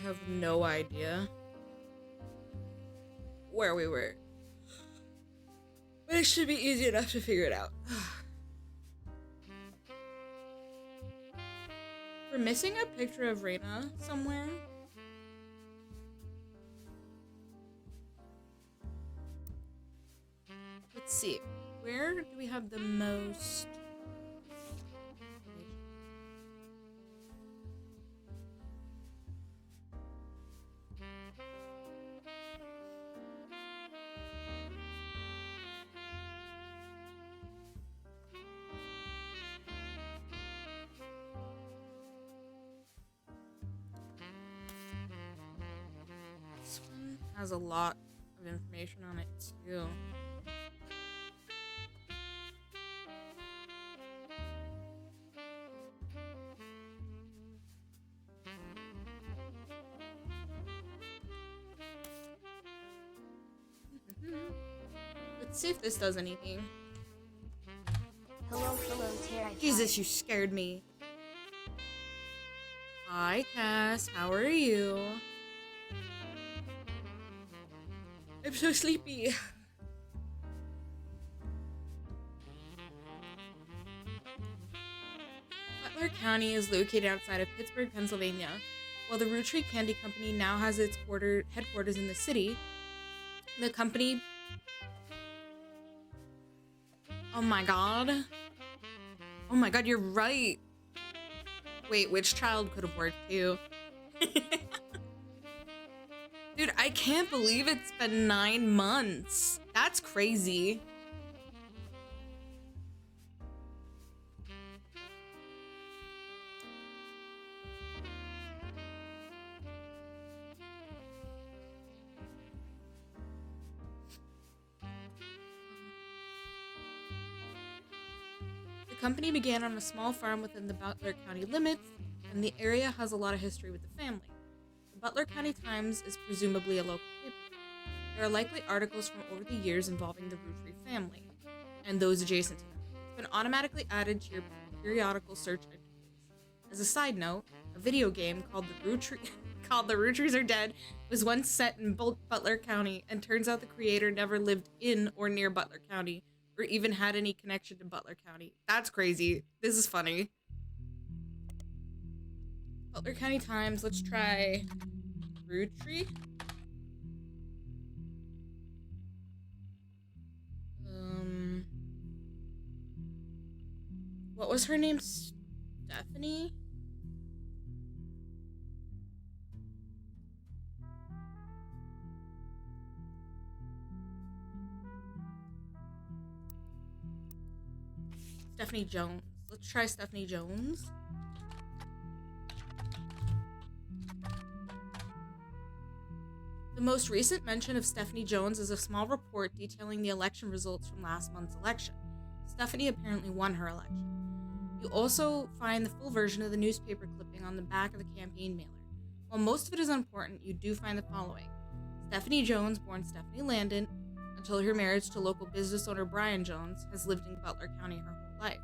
have no idea where we were. But it should be easy enough to figure it out. We're missing a picture of Reina somewhere. Let's see. Where do we have the most? This one has a lot of information on it too. Let's see if this does anything. Hello, Terra. Jesus, you scared me. Hi, Cass. How are you? I'm so sleepy. Butler County is located outside of Pittsburgh, Pennsylvania. While the Roottrees Candy Company now has its headquarters in the city, the company... Oh my god. Oh my god, you're right. Wait, which child could have worked too? Dude, I can't believe it's been 9 months. That's crazy. The company began on a small farm within the Butler County limits, and the area has a lot of history with the family. The Butler County Times is presumably a local paper. There are likely articles from over the years involving the Roottrees family, and those adjacent to them. It's been automatically added to your periodical search entries. As a side note, a video game called The Roottrees Are Dead was once set in Butler County, and turns out the creator never lived in or near Butler County, or even had any connection to Butler County. That's crazy. This is funny. Butler County Times, let's try Roottrees. What was her name? Stephanie? Stephanie Jones. Let's try Stephanie Jones. The most recent mention of Stephanie Jones is a small report detailing the election results from last month's election. Stephanie apparently won her election. You also find the full version of the newspaper clipping on the back of the campaign mailer. While most of it is unimportant, you do find the following. Stephanie Jones, born Stephanie Landon, until her marriage to local business owner Brian Jones, has lived in Butler County her whole life.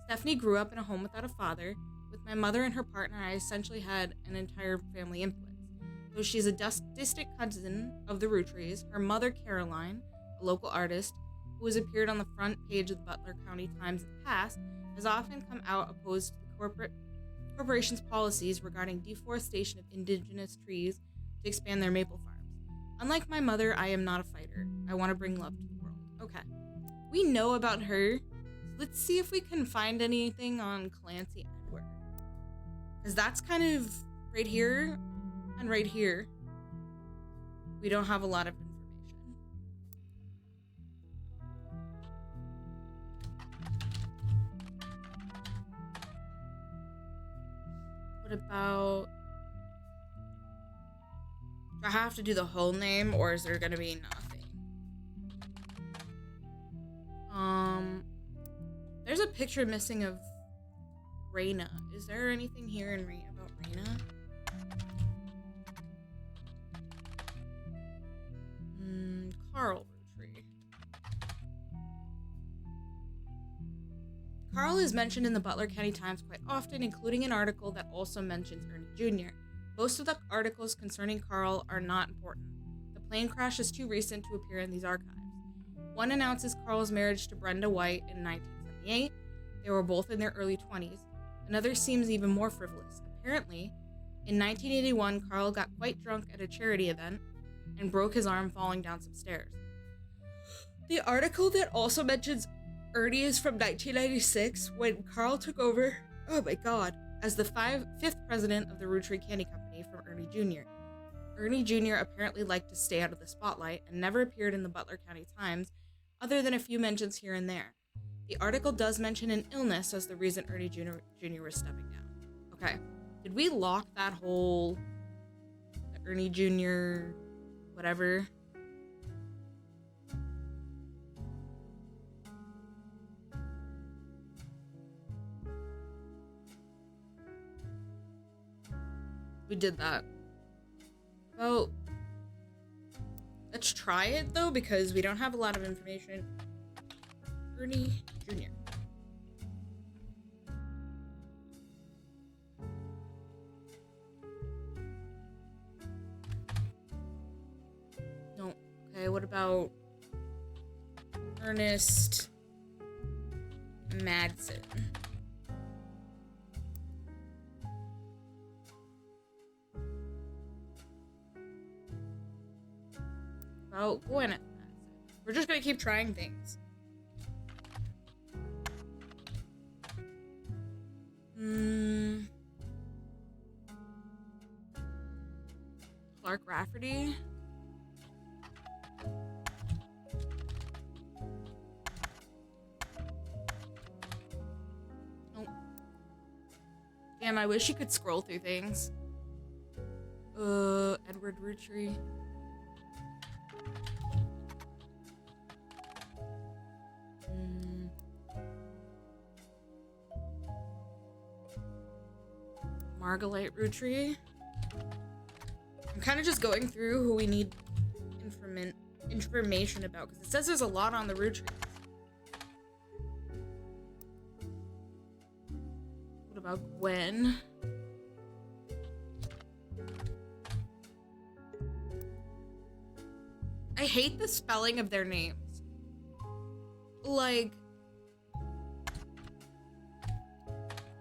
Stephanie grew up in a home without a father. With my mother and her partner, I essentially had an entire family influence. Though she's a distant cousin of the Roottrees, her mother, Caroline, a local artist, who has appeared on the front page of the Butler County Times in the past, has often come out opposed to the corporation's policies regarding deforestation of indigenous trees to expand their maple farms. Unlike my mother, I am not a fighter. I want to bring love to the world. Okay. We know about her. Let's see if we can find anything on Clancy Edward. Because that's kind of right here and right here. We don't have a lot of information. What about... Do I have to do the whole name, or is there gonna be nothing? There's a picture missing of Reina. Is there anything here in about Reina? Carl Roottrees. Carl is mentioned in the Butler County Times quite often, including an article that also mentions Ernie Jr. Most of the articles concerning Carl are not important. The plane crash is too recent to appear in these archives. One announces Carl's marriage to Brenda White in 1978. They were both in their early 20s. Another seems even more frivolous. Apparently, in 1981, Carl got quite drunk at a charity event and broke his arm falling down some stairs. The article that also mentions Ernie is from 1996, when Carl took over, as the fifth president of the Roottrees Candy Company from Ernie Jr. Ernie Jr. apparently liked to stay out of the spotlight and never appeared in the Butler County Times, other than a few mentions here and there. The article does mention an illness as the reason Ernie Jr. was stepping down. Okay, did we lock that whole Ernie Jr. whatever? We did that. Well, let's try it though, because we don't have a lot of information. Ernie Jr. No. Okay, what about Ernest Madsen? About Gwyneth Madsen. We're just gonna keep trying things. Clark Rafferty. Nope. Damn, I wish you could scroll through things. Edward Roottrees. Margolite Roottrees. I'm kind of just going through who we need information about, because it says there's a lot on the Roottrees. What about Gwen? I hate the spelling of their names. Like,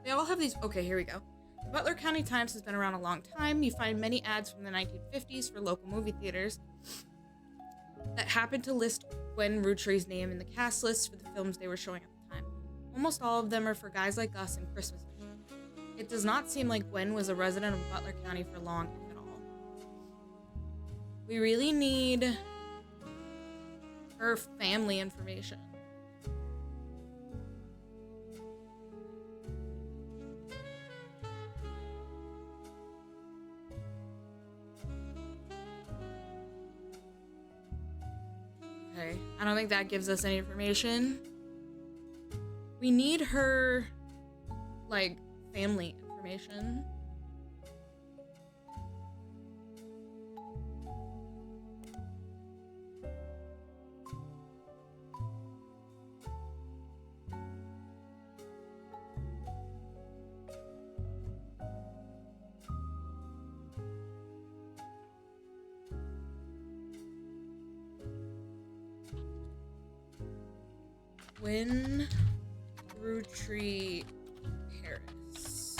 they all have these. Okay, here we go. The Butler County Times has been around a long time. You find many ads from the 1950s for local movie theaters that happen to list Gwen Roottrees' name in the cast list for the films they were showing at the time. Almost all of them are for Guys Like Us and Christmas Mission. It does not seem like Gwen was a resident of Butler County for long, if at all. We really need her family information. Okay, I don't think that gives us any information. We need her, like, family information. Gwen Roottrees Harris.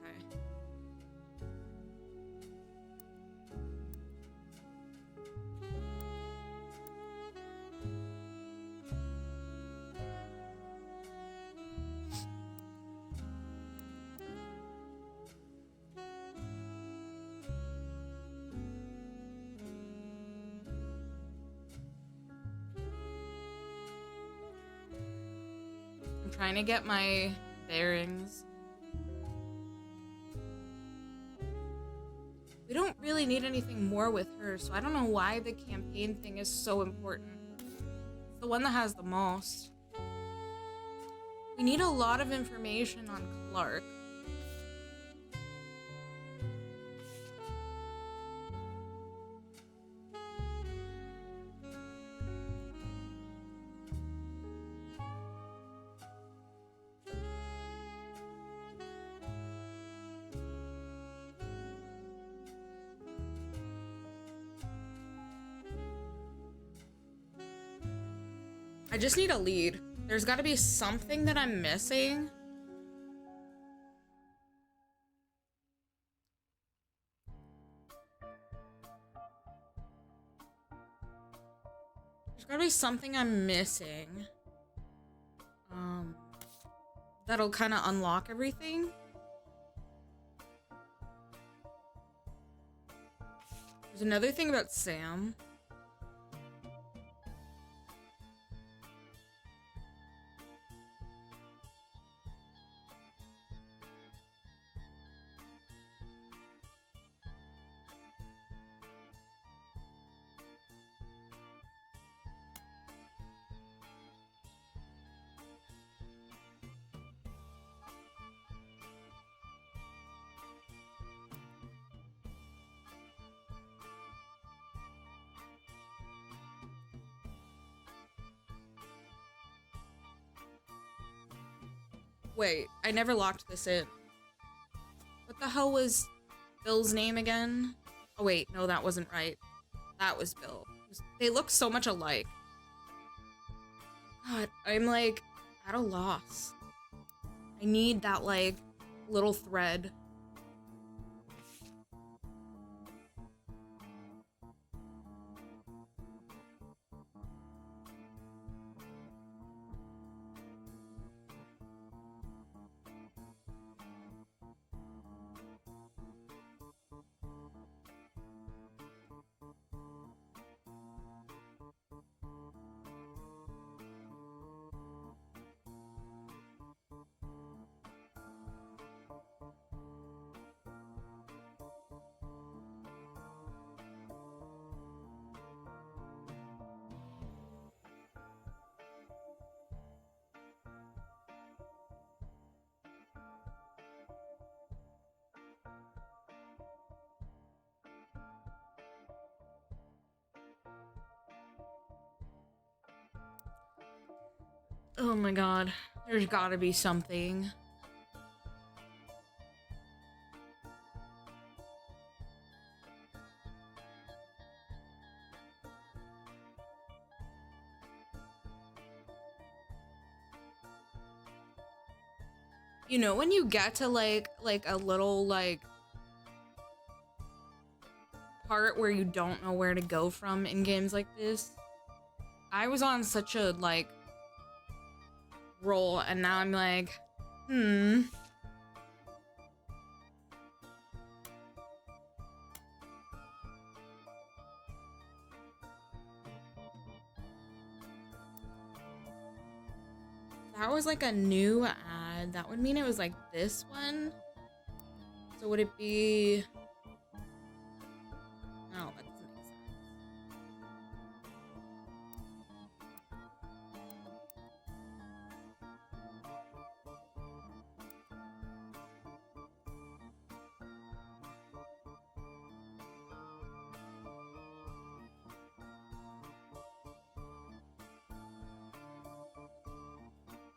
Okay. I'm trying to get my bearings. We don't really need anything more with her, so I don't know why the campaign thing is so important. It's the one that has the most. We need a lot of information on Clark. I just need a lead. There's gotta be something that I'm missing. There's gotta be something I'm missing. That'll kind of unlock everything. There's another thing about Sam. Wait, I never locked this in. What the hell was Bill's name again? Oh wait, no, that wasn't right. That was Bill. They look so much alike. God, I'm like at a loss. I need that like little thread. Oh my god, there's gotta be something. You know when you get to like a little like part where you don't know where to go from in games like this? I was on such a like roll and now I'm like, That was like a new ad. That would mean it was like this one. So would it be... No, that doesn't make sense.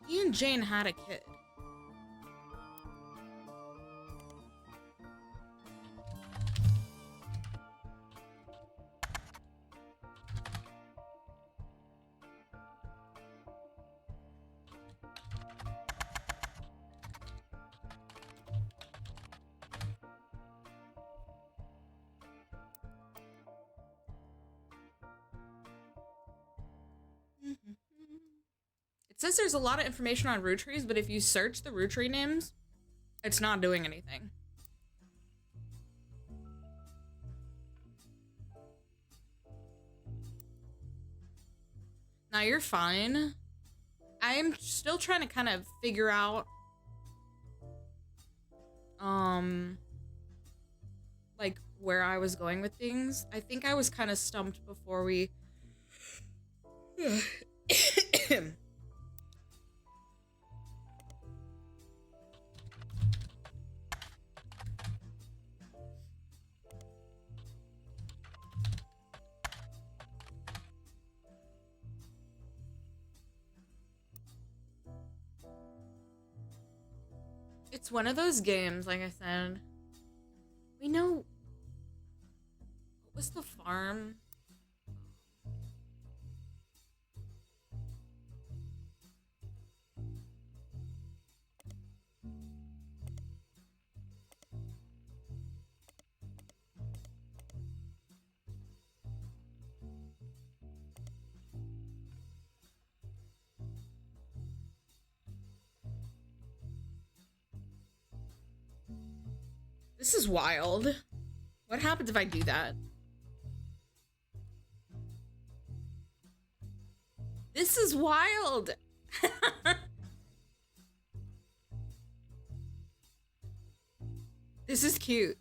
He and Jane had a kid. It says there's a lot of information on Roottrees, but if you search the Roottree names, it's not doing anything. Now you're fine. I'm still trying to kind of figure out like where I was going with things. I think I was kind of stumped before we It's one of those games, like I said. We know... What was the farm? This is wild. What happens if I do that? This is wild. This is cute.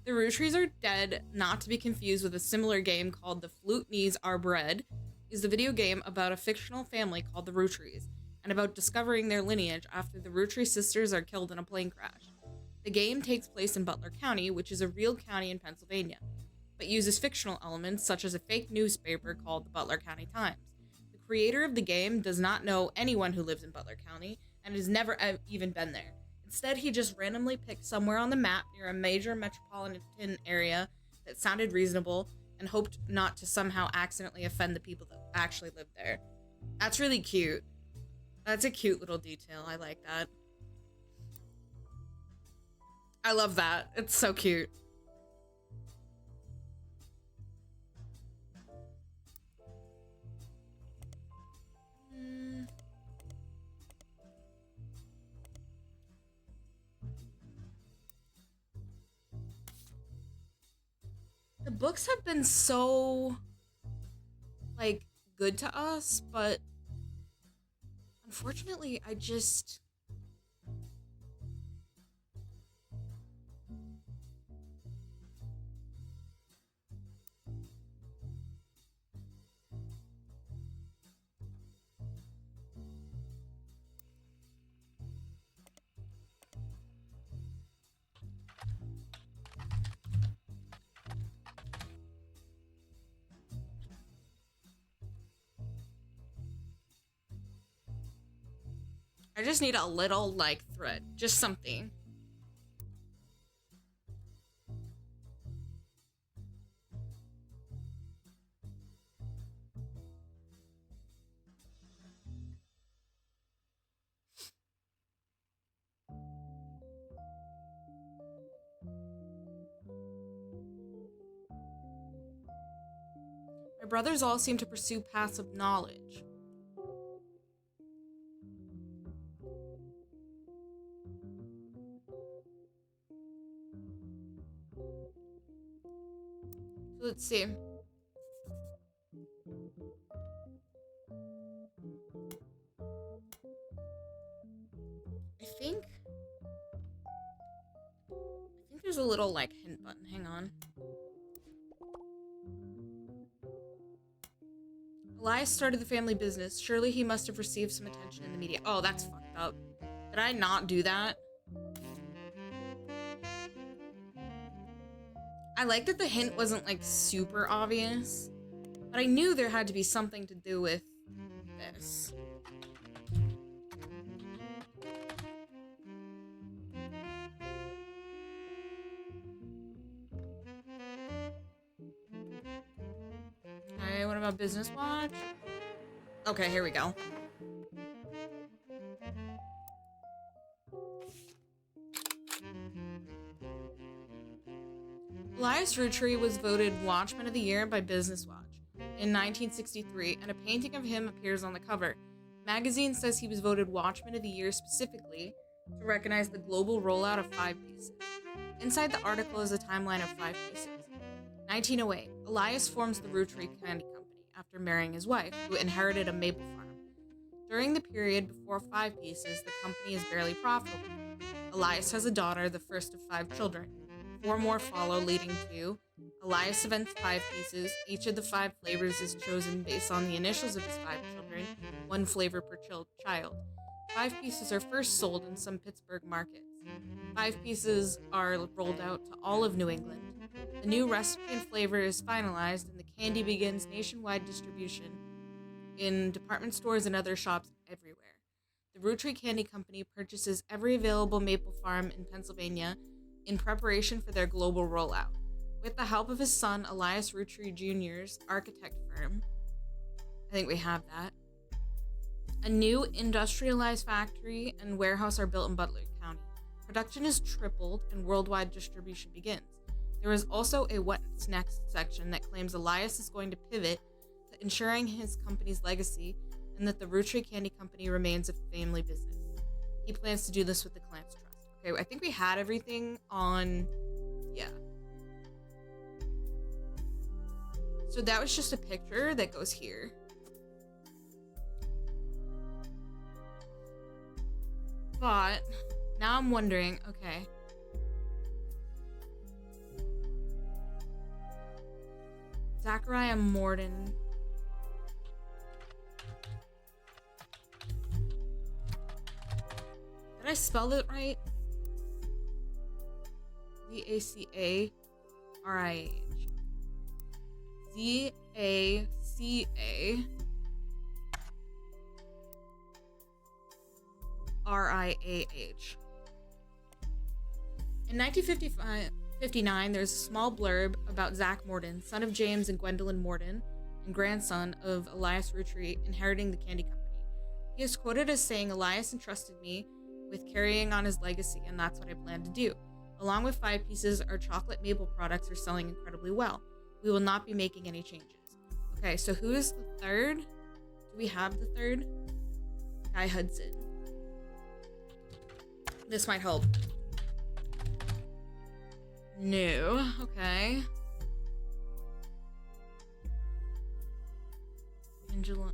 The Roottrees are dead, not to be confused with a similar game called The Flute-Knees Are Bread, is the video game about a fictional family called the Roottrees, and about discovering their lineage after the Rootree sisters are killed in a plane crash. The game takes place in Butler County, which is a real county in Pennsylvania, but uses fictional elements such as a fake newspaper called the Butler County Times. The creator of the game does not know anyone who lives in Butler County, and has never even been there. Instead, he just randomly picked somewhere on the map near a major metropolitan area that sounded reasonable and hoped not to somehow accidentally offend the people that actually lived there. That's really cute. That's a cute little detail. I like that. I love that. It's so cute. The books have been so, like, good to us, but unfortunately, I just need a little, like, thread. Just something. My brothers all seem to pursue paths of knowledge. So let's see. I think there's a little, like, hint button. Hang on. Elias started the family business. Surely he must have received some attention in the media. Oh, that's fucked up. Did I not do that? I like that the hint wasn't, like, super obvious, but I knew there had to be something to do with this. Okay, what about Business Watch? Okay, here we go. Elias Rootree was voted Watchman of the Year by Business Watch in 1963, and a painting of him appears on the cover. Magazine says he was voted Watchman of the Year specifically to recognize the global rollout of 5 pieces. Inside the article is a timeline of 5 pieces. 1908, Elias forms the Rootree Candy Company after marrying his wife, who inherited a maple farm. During the period before 5 pieces, the company is barely profitable. Elias has a daughter, the first of 5 children. 4 more follow, leading to Elias invents 5 pieces. Each of the 5 flavors is chosen based on the initials of his 5 children, 1 flavor per child. 5 pieces are first sold in some Pittsburgh markets. 5 pieces are rolled out to all of New England. The new recipe and flavor is finalized, and the candy begins nationwide distribution in department stores and other shops everywhere. The Rootree Candy Company purchases every available maple farm in Pennsylvania in preparation for their global rollout. With the help of his son, Elias Rootree Jr.'s architect firm, I think we have that, a new industrialized factory and warehouse are built in Butler County. Production is tripled and worldwide distribution begins. There is also a What's Next section that claims Elias is going to pivot to ensuring his company's legacy and that the Rootree Candy Company remains a family business. He plans to do this with the Clance Trust. Okay, I think we had everything on Yeah. So that was just a picture that goes here. But now I'm wondering, okay. Zachariah Morden. Did I spell it right? Zachariah. Zachariah. In 1959, there's a small blurb about Zach Morden, son of James and Gwendolyn Morden, and grandson of Elias Roottrees, inheriting the candy company. He is quoted as saying, "Elias entrusted me with carrying on his legacy, and that's what I plan to do. Along with 5 pieces, our chocolate maple products are selling incredibly well. We will not be making any changes." Okay, so who is the third? Do we have the third? Guy Hudson. This might help. No. Okay. Angelica.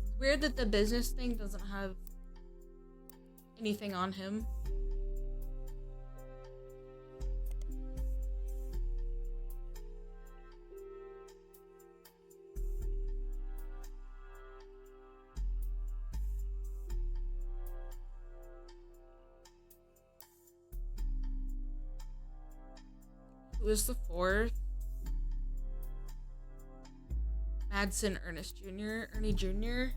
It's weird that the business thing doesn't have anything on him. Who was the fourth? Madsen Ernest Jr. Ernie Jr.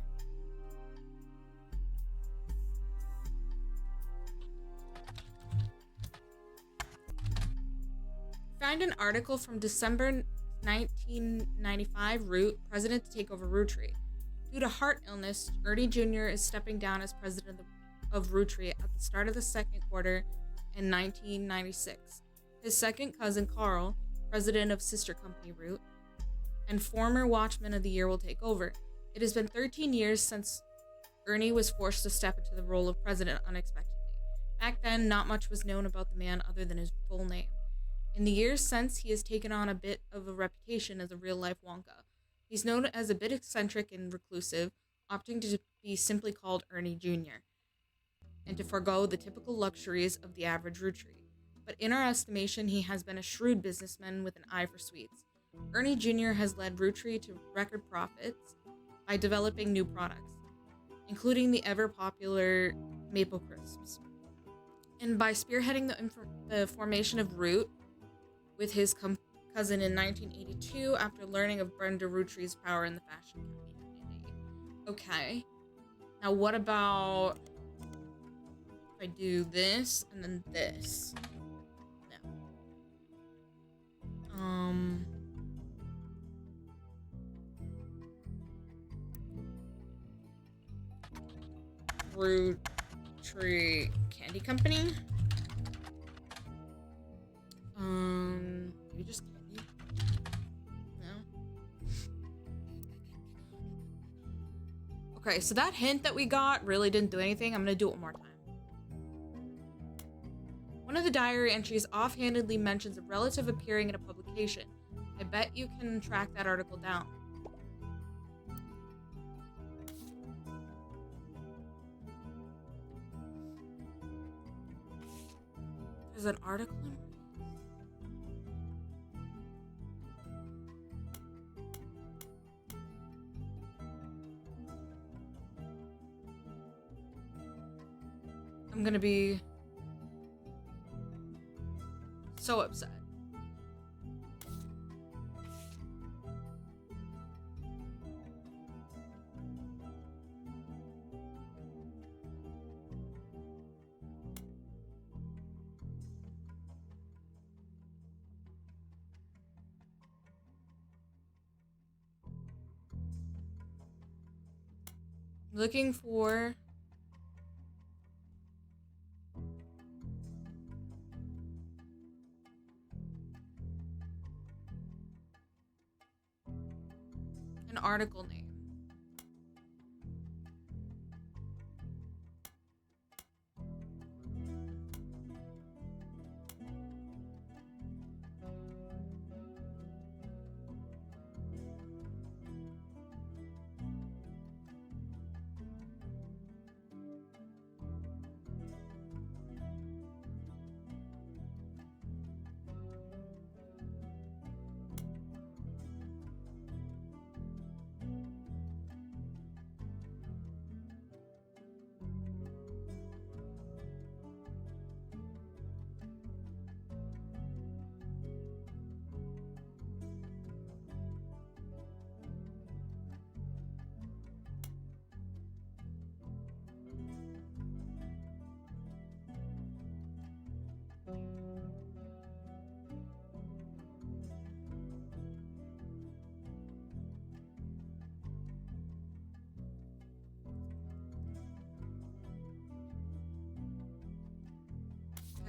Find an article from December 1995. President to take over Roottrees. Due to heart illness, Ernie Jr. is stepping down as president of Roottrees at the start of the second quarter in 1996. His second cousin, Carl, president of sister company Root, and former Watchman of the Year will take over. It has been 13 years since Ernie was forced to step into the role of president unexpectedly. Back then, not much was known about the man other than his full name. In the years since, he has taken on a bit of a reputation as a real-life Wonka. He's known as a bit eccentric and reclusive, opting to be simply called Ernie Jr., and to forego the typical luxuries of the average Roottrees. But in our estimation, he has been a shrewd businessman with an eye for sweets. Ernie Jr. has led Roottrees to record profits by developing new products, including the ever-popular Maple Crisps, and by spearheading the formation of Root with his cousin in 1982 after learning of Brenda Roottrees' power in the fashion community. Okay. Now what about if I do this and then this? No. Roottrees Candy Company. Maybe just candy. No. Okay, so that hint that we got really didn't do anything. I'm gonna do it one more time. One of the diary entries offhandedly mentions a relative appearing in a publication. I bet you can track that article down. There's an article in I'm gonna be so upset. Looking for an article name.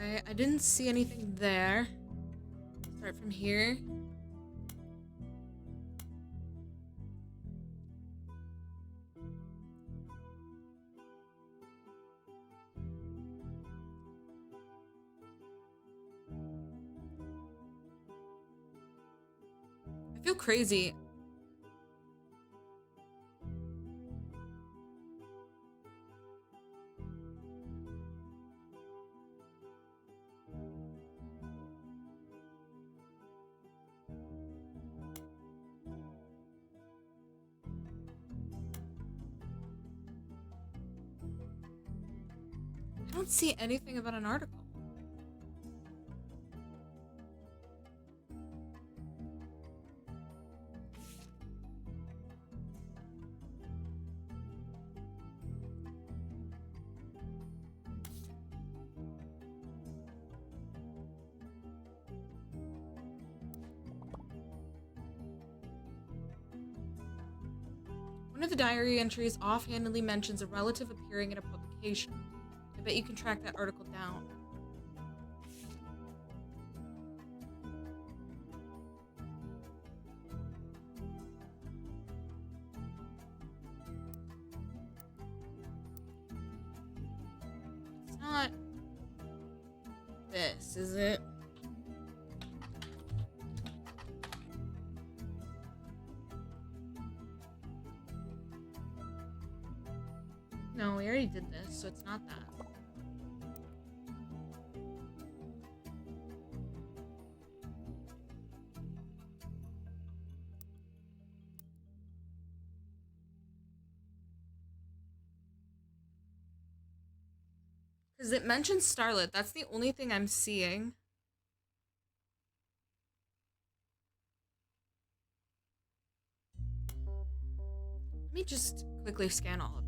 Okay, I didn't see anything there. Start from here. I feel crazy. I don't see anything about an article. One of the diary entries offhandedly mentions a relative appearing in a publication. I bet you can track that article down. It's not this, is it? No, we already did this, so it's not that. Because it mentions Starlit. That's the only thing I'm seeing. Let me just quickly scan all of these.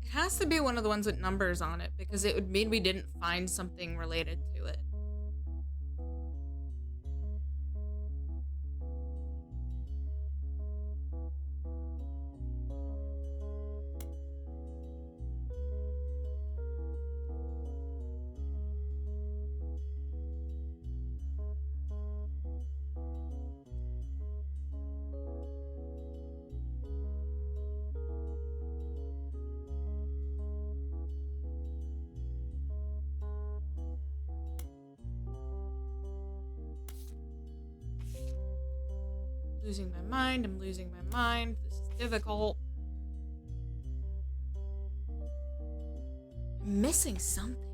It has to be one of the ones with numbers on it because it would mean we didn't find something related to it. Losing my mind. I'm losing my mind. This is difficult. I'm missing something.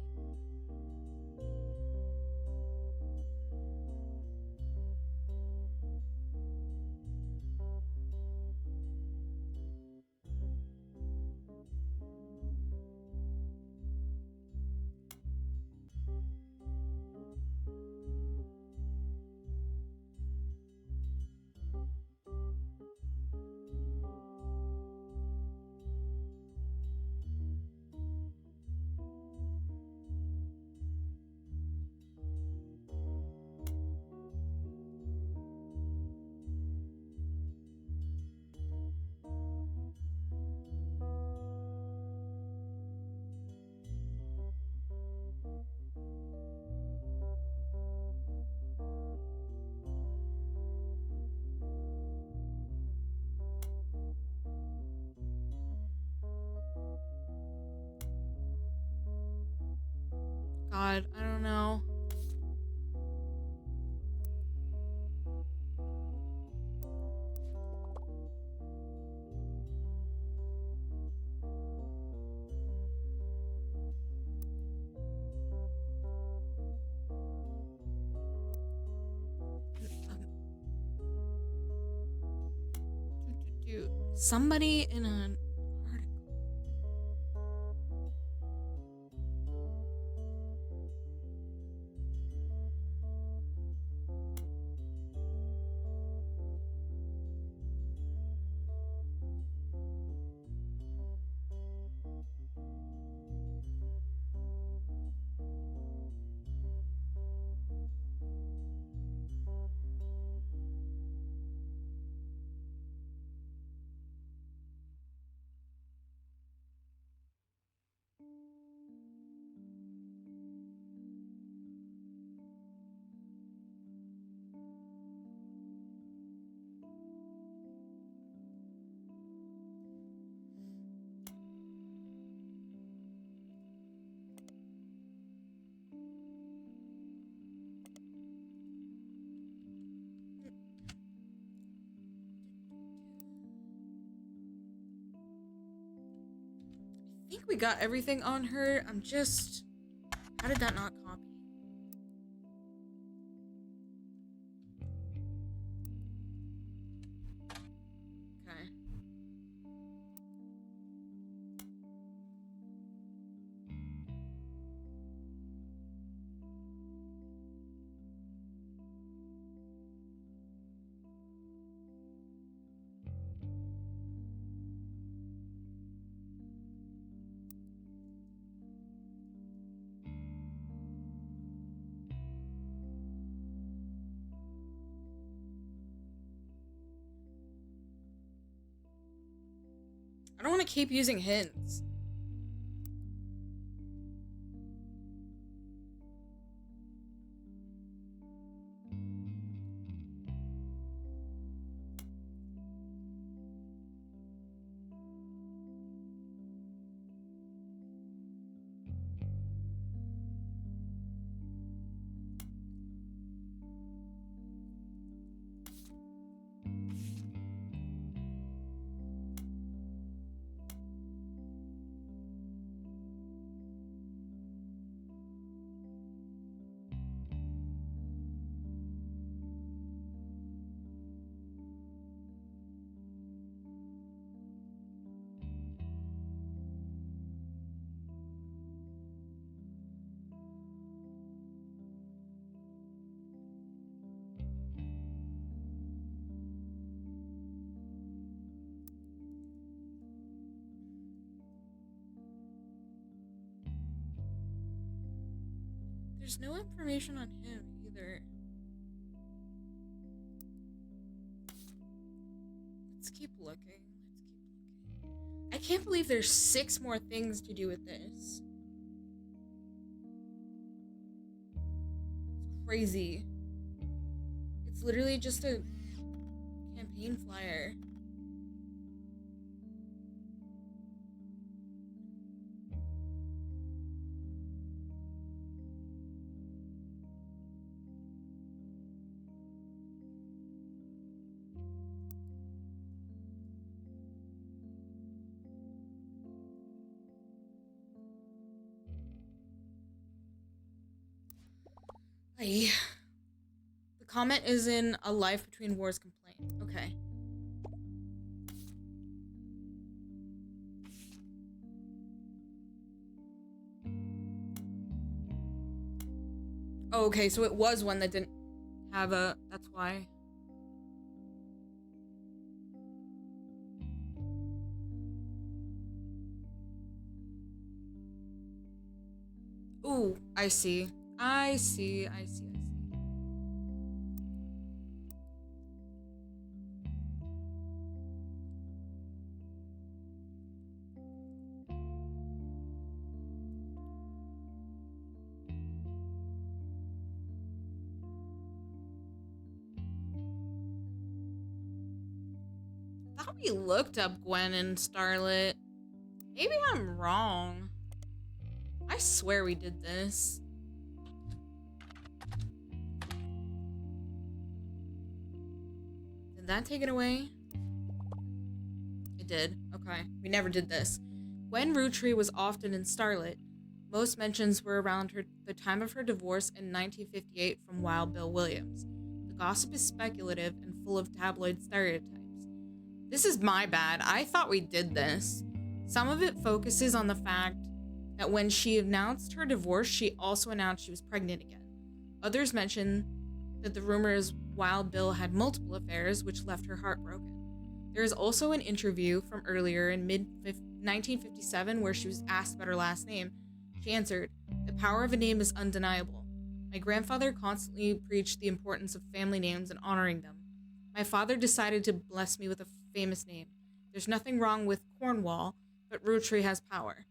God, I don't know. Somebody in an article. think we got everything on her. I'm just... How did that not copy? Okay. I don't want to keep using hints. There's no information on him either. Let's keep looking. I can't believe there's 6 more things to do with this. It's crazy. It's literally just a campaign flyer. The comment is in A Life Between Wars complaint. Okay. Oh, okay, so it was one that didn't have a... That's why. Ooh, I see. I see. I thought we looked up Gwen and Starlet. Maybe I'm wrong. I swear we did this. Did that take it away? It did. Okay. We never did this. Gwen Roottrees was often in Starlet. Most mentions were around the time of her divorce in 1958 from Wild Bill Williams. The gossip is speculative and full of tabloid stereotypes. This is my bad. I thought we did this. Some of it focuses on the fact that when she announced her divorce, she also announced she was pregnant again. Others mention that the rumor is Wild Bill had multiple affairs, which left her heartbroken. There is also an interview from earlier in mid-1957 where she was asked about her last name. She answered, "The power of a name is undeniable. My grandfather constantly preached the importance of family names and honoring them. My father decided to bless me with a famous name. There's nothing wrong with Cornwall, but Roottrees has power.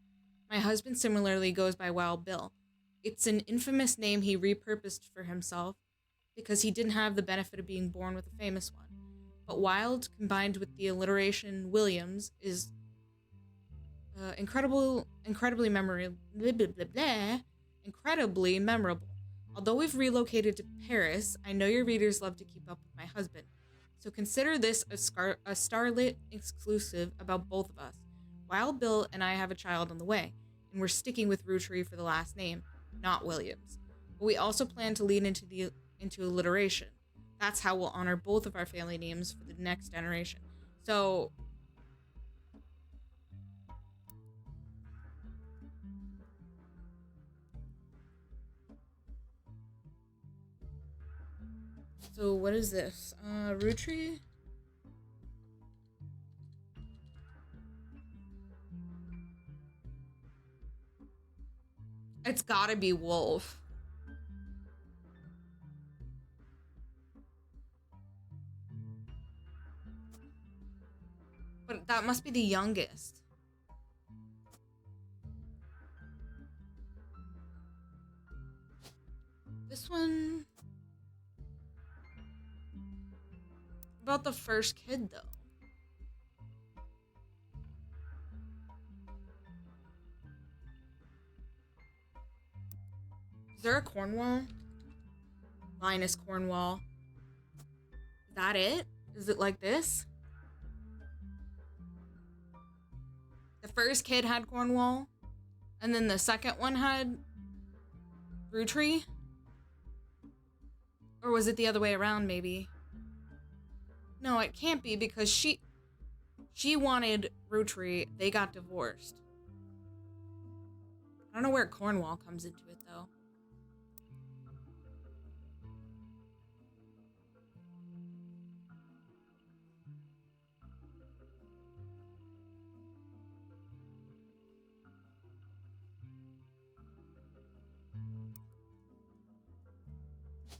My husband similarly goes by Wild Bill. It's an infamous name he repurposed for himself because he didn't have the benefit of being born with a famous one. But Wild, combined with the alliteration Williams, is incredibly memorable. Although we've relocated to Paris, I know your readers love to keep up with my husband. So consider this a Starlit exclusive about both of us. Wild Bill and I have a child on the way, and we're sticking with Roottrees for the last name, not Williams. But we also plan to lean into alliteration. That's how we'll honor both of our family names for the next generation. So what is this? Roottrees? It's gotta be Wolf. But that must be the youngest. This one... About the first kid, though. Is there a Cornwall? Linus Cornwall. Is that it? Is it like this? The first kid had Cornwall, and then the second one had Roottrees? Or was it the other way around, maybe? No, it can't be, because she wanted Roottrees. They got divorced. I don't know where Cornwall comes into it, though.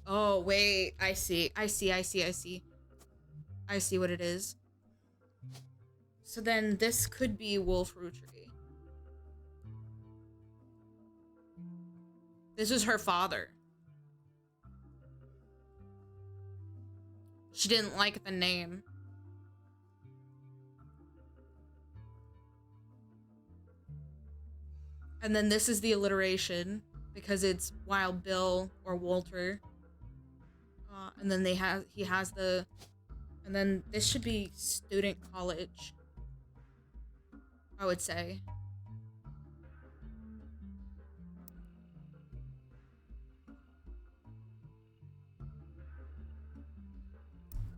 Oh, wait. I see what it is. So then this could be Wolf Roottrees. This is her father. She didn't like the name. And then this is the alliteration, because it's Wild Bill or Walter. And then he has the... And then this should be student college, I would say.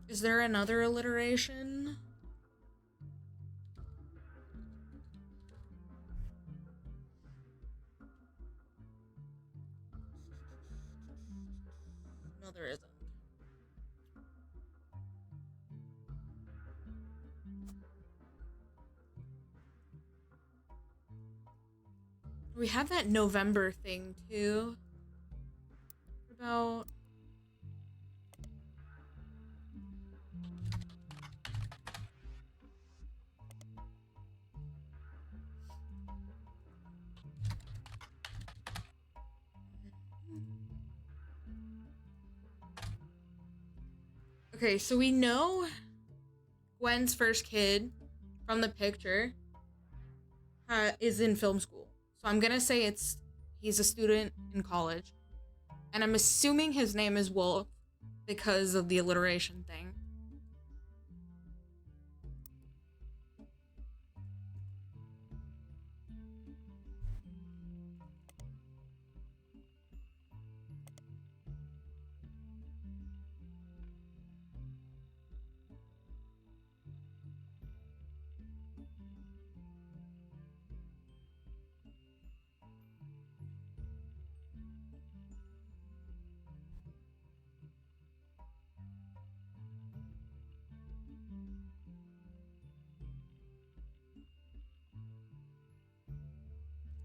Is there another alliteration? No, there isn't. We had that November thing, too. About... Okay, so we know Gwen's first kid from the picture is in film school. So I'm gonna say he's a student in college. And I'm assuming his name is Wolf because of the alliteration thing.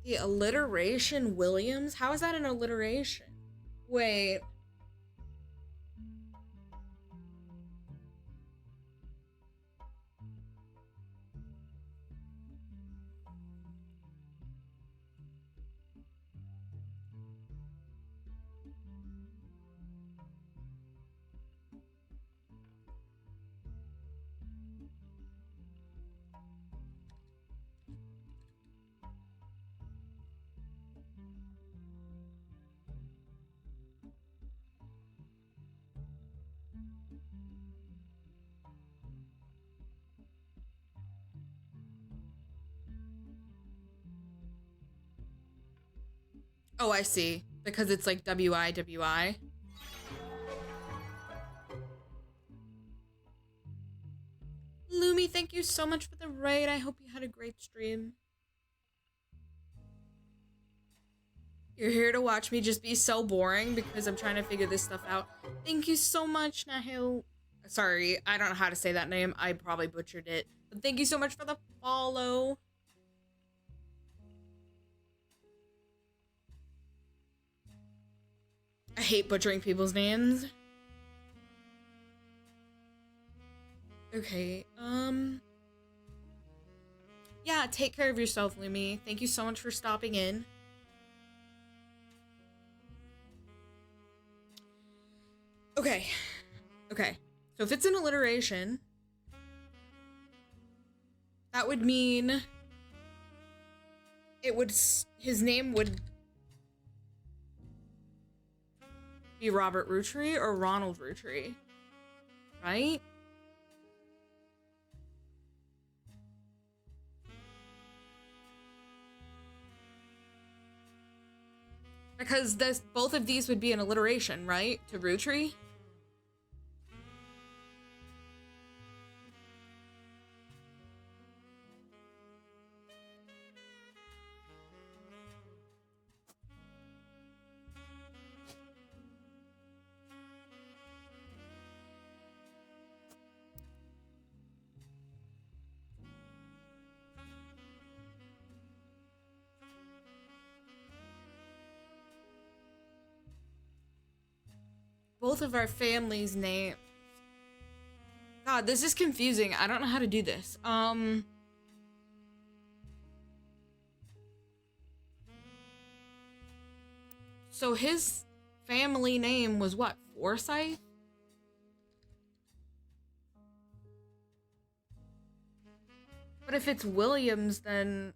The alliteration Williams? How is that an alliteration? Wait. Oh, I see. Because it's like WIWI. Lumi, thank you so much for the raid. I hope you had a great stream. You're here to watch me just be so boring because I'm trying to figure this stuff out. Thank you so much, Nahil. Sorry, I don't know how to say that name. I probably butchered it. But thank you so much for the follow. I hate butchering people's names. Okay, yeah, take care of yourself, Lumi. Thank you so much for stopping in. Okay. Okay. So if it's an alliteration, that would mean his name would be Robert Roottrees or Ronald Roottrees, right? Because both of these would be an alliteration, right? To Roottrees? Both of our families' names. God, this is confusing. I don't know how to do this. So his family name was what? Forsyth? But if it's Williams, then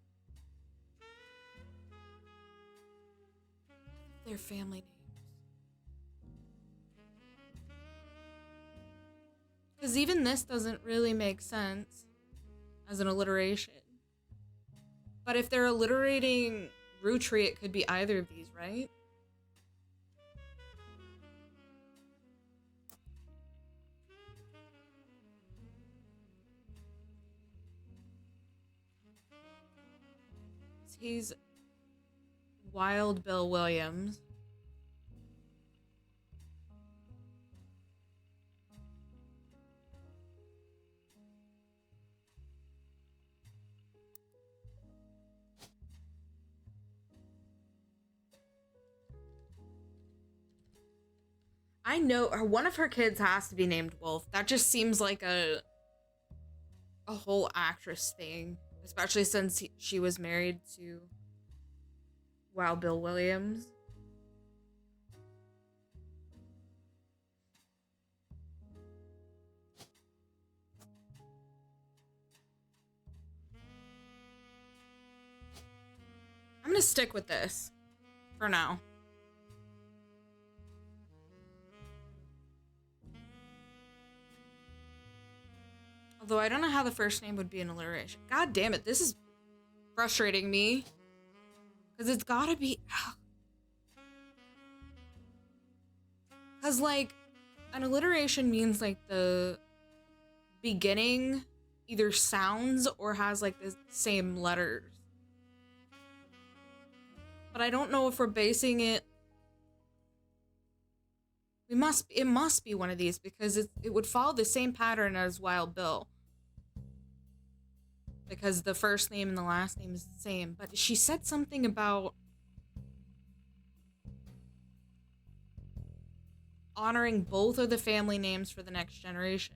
their family names. Because even this doesn't really make sense as an alliteration. But if they're alliterating Roottrees, it could be either of these, right? He's Wild Bill Williams. I know one of her kids has to be named Wolf. That just seems like a whole actress thing, especially since she was married to Wild Bill Williams. I'm gonna stick with this for now. Although I don't know how the first name would be an alliteration. God damn it, this is frustrating me. Because it's gotta be... Because, like, an alliteration means, like, the beginning either sounds or has, like, the same letters. But I don't know if we're basing it... It must be one of these, because it would follow the same pattern as Wild Bill. Because the first name and the last name is the same. But she said something about honoring both of the family names for the next generation.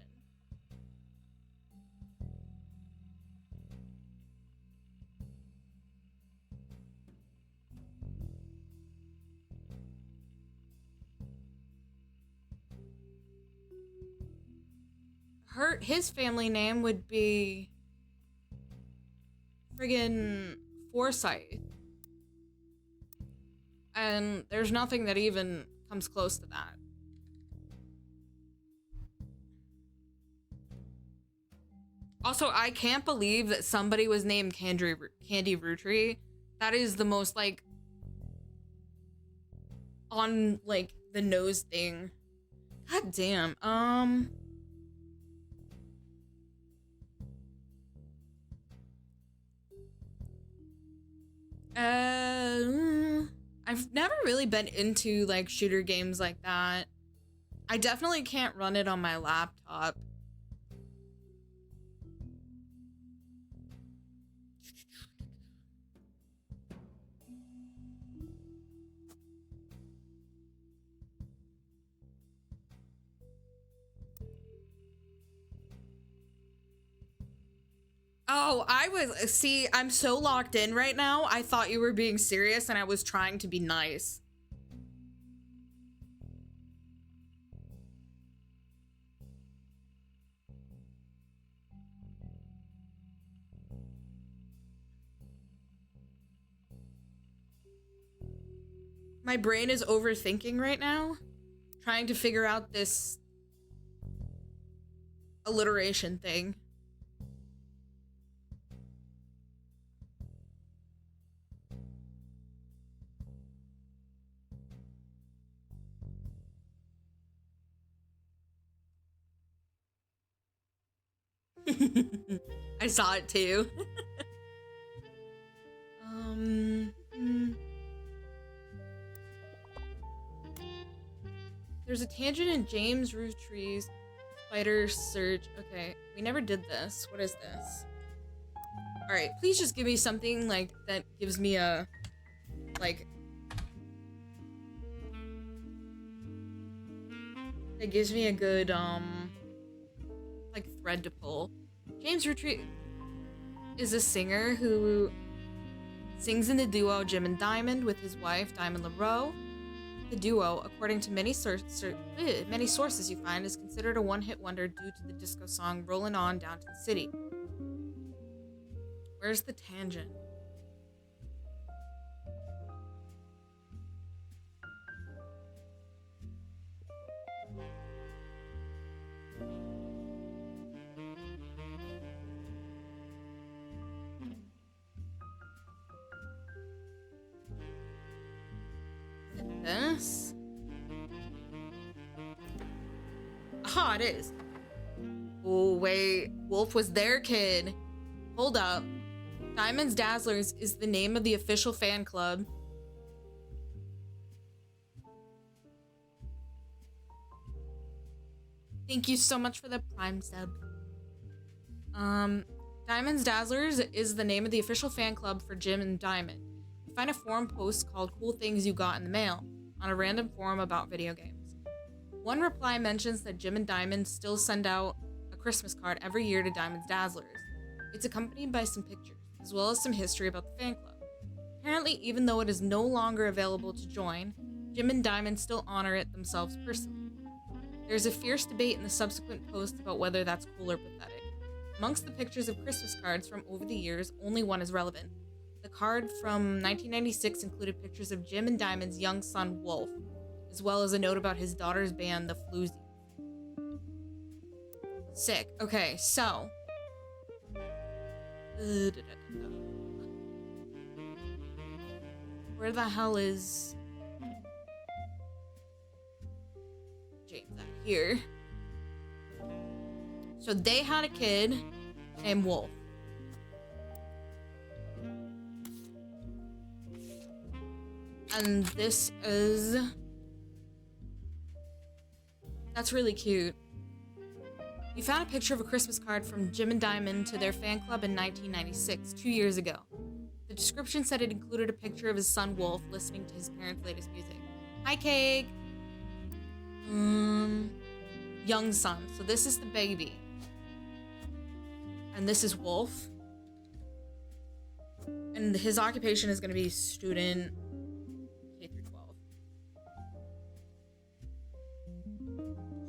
His family name would be friggin' Forsyth. And there's nothing that even comes close to that. Also, I can't believe that somebody was named Candy Roottrees. That is the most, like, on, like, the nose thing. God damn. I've never really been into, like, shooter games like that. I definitely can't run it on my laptop. Oh, see, I'm so locked in right now. I thought you were being serious and I was trying to be nice. My brain is overthinking right now, trying to figure out this alliteration thing. I saw it too. There's a tangent in James Roottrees Spider Search. Okay, we never did this. What is this? Alright, please just give me something, like, that gives me a, like, that gives me a good, like, thread to pull. James Roottrees is a singer who sings in the duo Jim and Diamond with his wife, Diamond LaRoe. The duo, according to many sources you find, is considered a one-hit wonder due to the disco song Rollin' On Down to the City. Where's the tangent? This? Aha, it is. Oh, wait. Wolf was their kid. Hold up. Diamond's Dazzlers is the name of the official fan club. Thank you so much for the Prime sub. Diamond's Dazzlers is the name of the official fan club for Jim and Diamond. You find a forum post called Cool Things You Got in the Mail on a random forum about video games. One reply mentions that Jim and Diamond still send out a Christmas card every year to Diamond's Dazzlers. It's accompanied by some pictures, as well as some history about the fan club. Apparently, even though it is no longer available to join, Jim and Diamond still honor it themselves personally. There's a fierce debate in the subsequent post about whether that's cool or pathetic. Amongst the pictures of Christmas cards from over the years, only one is relevant. The card from 1996 included pictures of Jim and Diamond's young son, Wolf, as well as a note about his daughter's band, the Floozies. Sick. Okay, so... Where the hell is... James at here? So they had a kid named Wolf. And this is... That's really cute. You found a picture of a Christmas card from Jim and Diamond to their fan club in 1996, 2 years ago. The description said it included a picture of his son Wolf listening to his parents' latest music. Hi, Cake! Young son. So this is the baby. And this is Wolf. And his occupation is going to be student K through 12.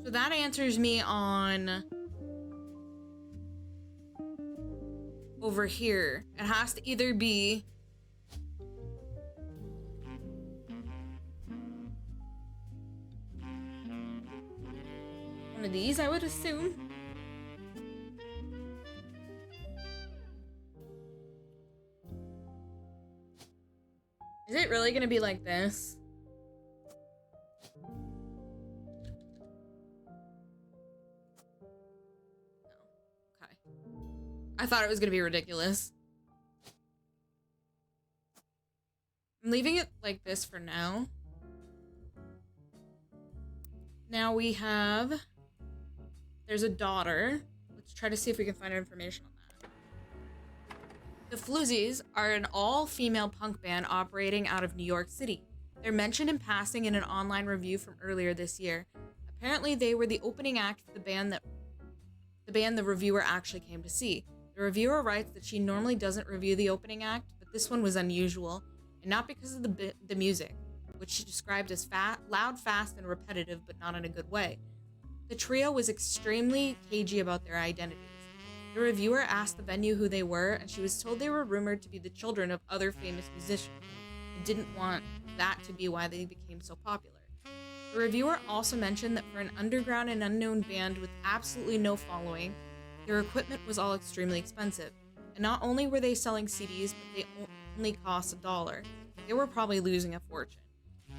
So that answers me on over here. It has to either be one of these, I would assume. Is it really gonna be like this? I thought it was gonna be ridiculous. I'm leaving it like this for now. Now we have... There's a daughter. Let's try to see if we can find information on that. The Floozies are an all-female punk band operating out of New York City. They're mentioned in passing in an online review from earlier this year. Apparently, they were the opening act for the band the reviewer actually came to see. The reviewer writes that she normally doesn't review the opening act, but this one was unusual, and not because of the music, which she described as loud, fast, and repetitive, but not in a good way. The trio was extremely cagey about their identities. The reviewer asked the venue who they were, and she was told they were rumored to be the children of other famous musicians, and didn't want that to be why they became so popular. The reviewer also mentioned that for an underground and unknown band with absolutely no following, their equipment was all extremely expensive. And not only were they selling CDs, but they only cost $1. They were probably losing a fortune.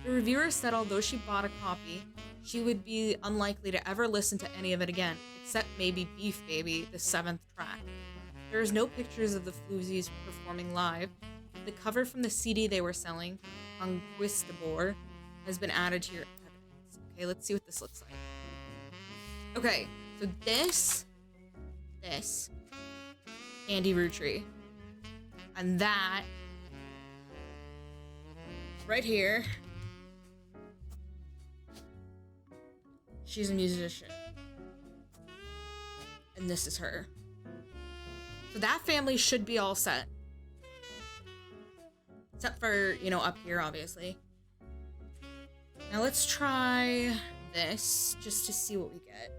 The reviewer said although she bought a copy, she would be unlikely to ever listen to any of it again, except maybe Beef Baby, the 7th track. There is no pictures of the Floozies performing live. The cover from the CD they were selling, Conquistador, has been added to your evidence. Okay, let's see what this looks like. Okay, so this, Andy Roottries, and that, right here, she's a musician. And this is her. So that family should be all set. Except for, you know, up here, obviously. Now let's try this, just to see what we get.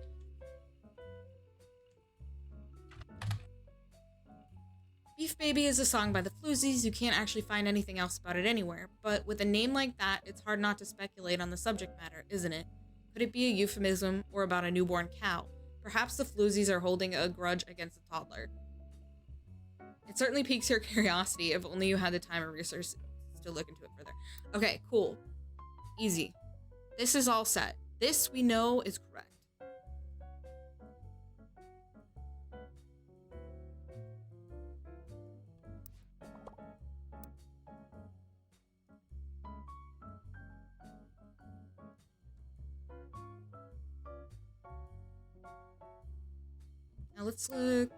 Beef Baby is a song by the Floozies. You can't actually find anything else about it anywhere. But with a name like that, it's hard not to speculate on the subject matter, isn't it? Could it be a euphemism or about a newborn cow? Perhaps the Floozies are holding a grudge against a toddler. It certainly piques your curiosity if only you had the time or resources to look into it further. Okay, cool. Easy. This is all set. This we know is correct. Now let's look.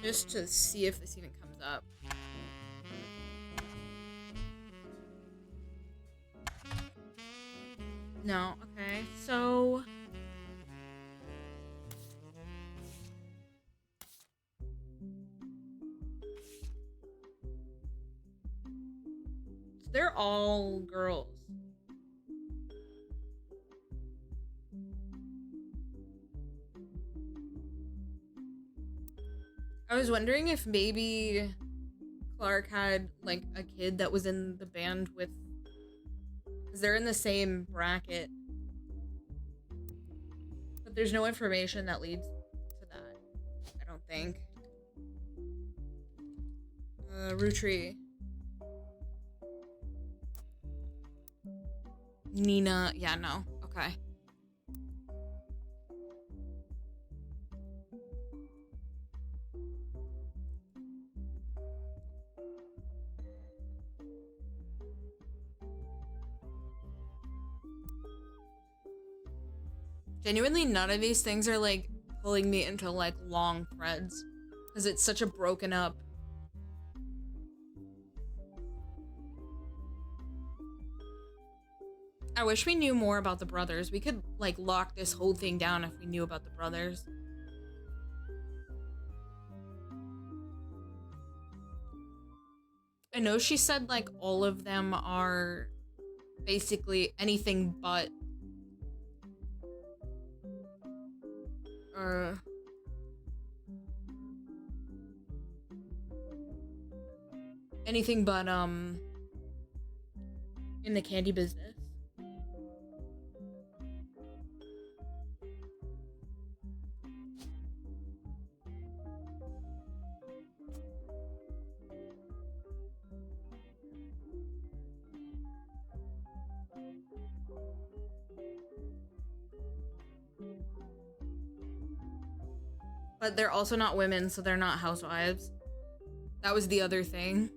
Just to see if this even comes up. No, okay, so... they're all girls. I was wondering if maybe Clark had, like, a kid that was in the band with... because they're in the same bracket. But there's no information that leads to that, I don't think. Roottrees. Nina, yeah, no, okay. Genuinely, none of these things are, like, pulling me into, like, long threads. Because it's such a broken up... I wish we knew more about the brothers. We could, like, lock this whole thing down if we knew about the brothers. I know she said like all of them are basically anything but uh anything but in the candy business. But they're also not women, so they're not housewives. That was the other thing.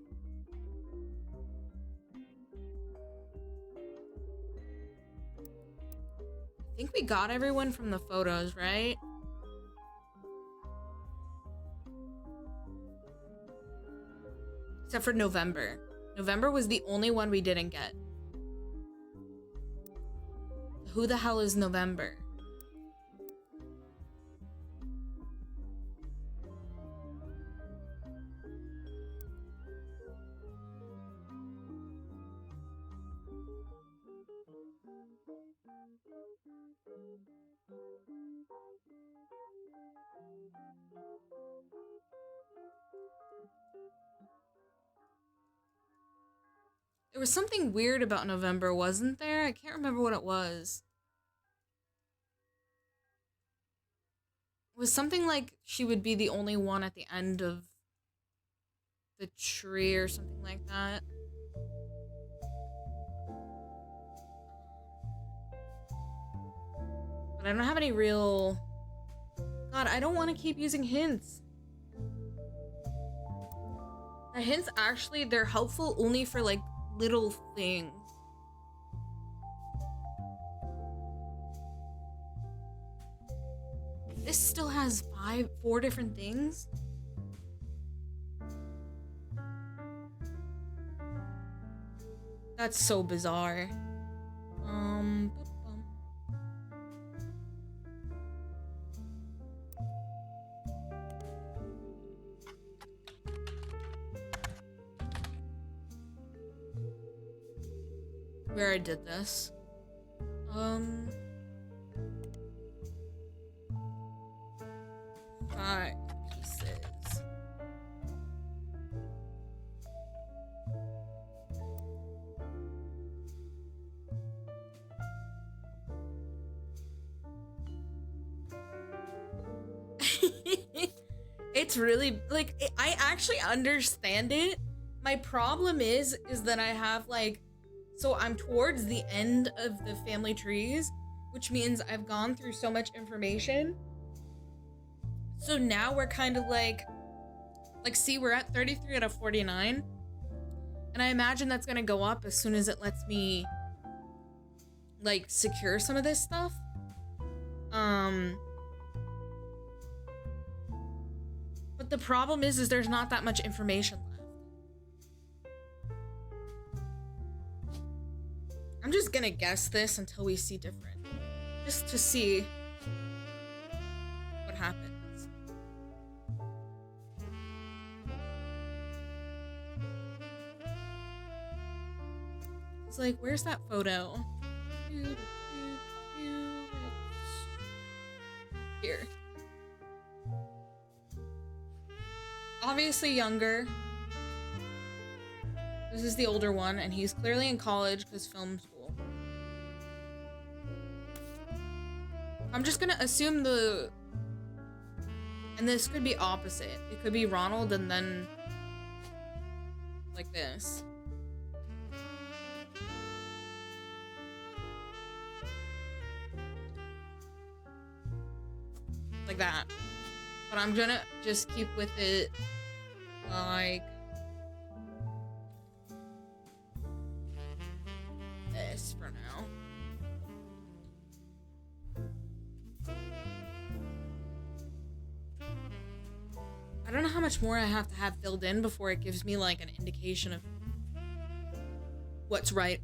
I think we got everyone from the photos, right? Except for November. November was the only one we didn't get. Who the hell is November? There was something weird about November, wasn't there? I can't remember what it was. It was something like she would be the only one at the end of the tree or something like that. But I don't have any real... God, I don't want to keep using hints. The hints actually, they're helpful only for like little things. This still has 4 different things? That's so bizarre. Where I did this. 5 pieces. It's really like I actually understand it. My problem is that I have like, so I'm towards the end of the family trees, which means I've gone through so much information. So now we're kind of like see, we're at 33 out of 49. And I imagine that's gonna go up as soon as it lets me like secure some of this stuff. But the problem is there's not that much information left. I'm just gonna guess this until we see different. Just to see what happens. It's like, where's that photo? Here. Obviously younger. This is the older one, and he's clearly in college because film school. I'm just gonna assume and this could be opposite. It could be Ronald and then like this. Like that. But I'm gonna just keep with it like this for now. I don't know how much more I have to have filled in before it gives me like an indication of what's right.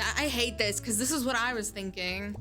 I hate this because this is what I was thinking.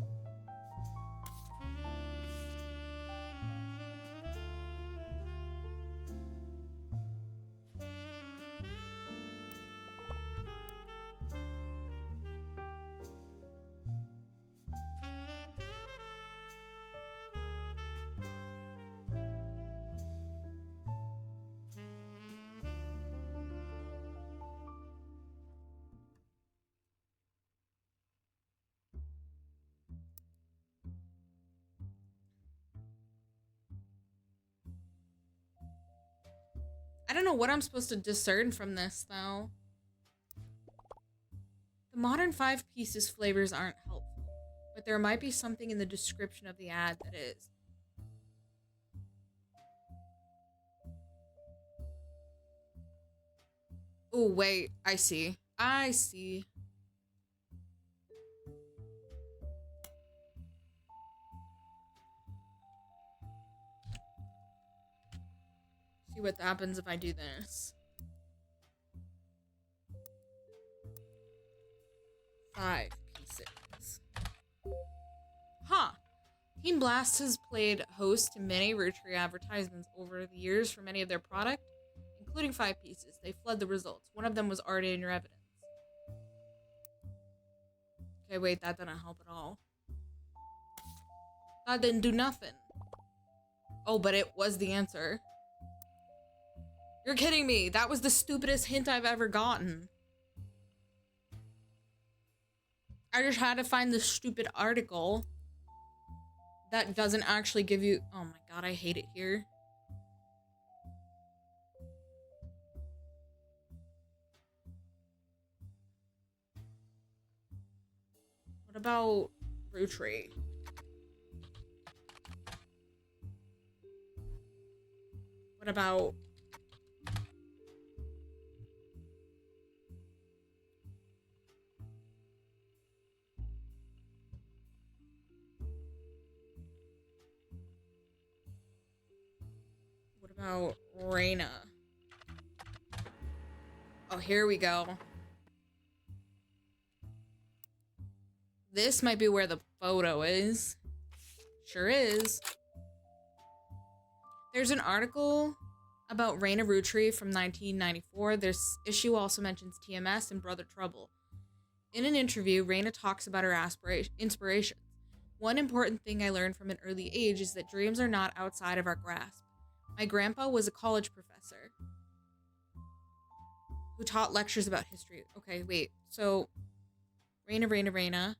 I don't know what I'm supposed to discern from this, though. The modern 5 pieces flavors aren't helpful, but there might be something in the description of the ad that is. Oh, wait. I see. I see. See what happens if I do this. 5 pieces. Huh. Team Blast has played host to many Roottrees advertisements over the years for many of their product, including 5 pieces. They fled the results. One of them was already in your evidence. Okay, wait, that didn't help at all. That didn't do nothing. Oh, but it was the answer. You're kidding me. That was the stupidest hint I've ever gotten. I just had to find the stupid article that doesn't actually give you... Oh my god, I hate it here. What about Roottrees? What about... What about Reina? Oh, here we go. This might be where the photo is. Sure is. There's an article about Reina Roottrees from 1994. This issue also mentions TMS and Brother Trouble. In an interview, Reina talks about her inspirations. One important thing I learned from an early age is that dreams are not outside of our grasp. My grandpa was a college professor who taught lectures about history. Okay, wait. So, Reina.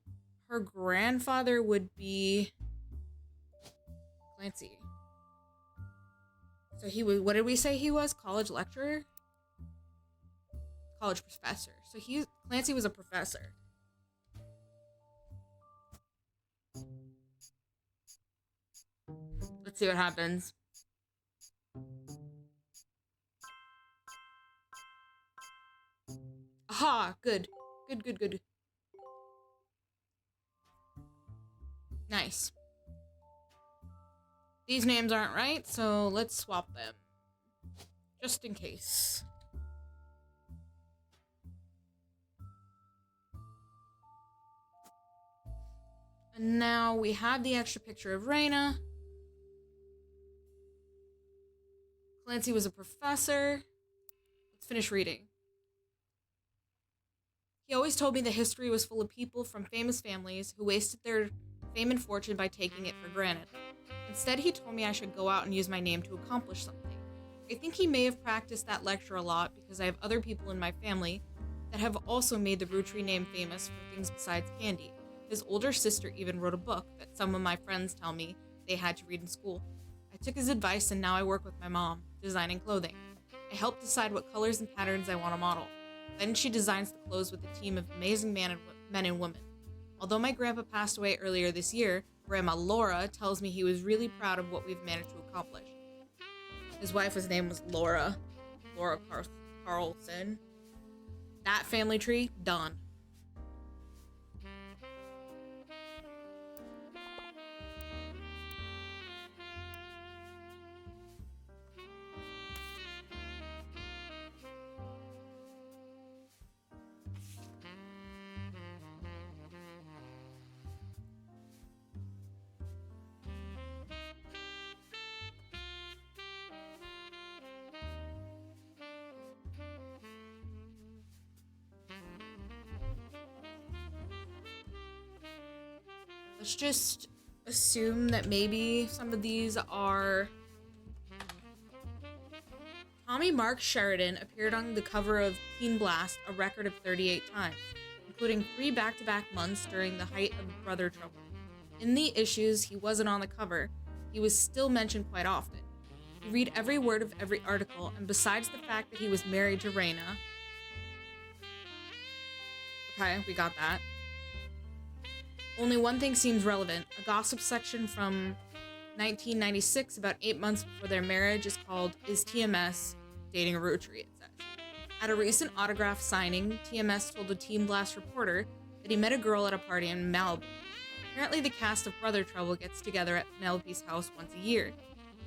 Her grandfather would be Clancy. So he was, what did we say he was? College lecturer? College professor. So Clancy was a professor. Let's see what happens. Aha, good. Good. Nice. These names aren't right, so let's swap them. Just in case. And now we have the extra picture of Reina. Clancy was a professor. Let's finish reading. He always told me that history was full of people from famous families who wasted their fame and fortune by taking it for granted. Instead, he told me I should go out and use my name to accomplish something. I think he may have practiced that lecture a lot because I have other people in my family that have also made the Roottrees name famous for things besides candy. His older sister even wrote a book that some of my friends tell me they had to read in school. I took his advice and now I work with my mom, designing clothing. I help decide what colors and patterns I want to model. Then she designs the clothes with a team of amazing men and women. Although my grandpa passed away earlier this year, Grandma Laura tells me he was really proud of what we've managed to accomplish. His wife's name was Laura Carlson. That family tree, done. Let's just assume that maybe some of these are... Tommy Mark Sheridan appeared on the cover of Teen Blast a record of 38 times, including 3 back-to-back months during the height of Brother Trouble. In the issues he wasn't on the cover, he was still mentioned quite often. You read every word of every article, and besides the fact that he was married to Raina... Okay, we got that. Only one thing seems relevant. A gossip section from 1996, about 8 months before their marriage, is called Is TMS Dating a Rootree, it says. At a recent autograph signing, TMS told a Teen Blast reporter that he met a girl at a party in Malibu. Apparently the cast of Brother Trouble gets together at Penelope's house once a year.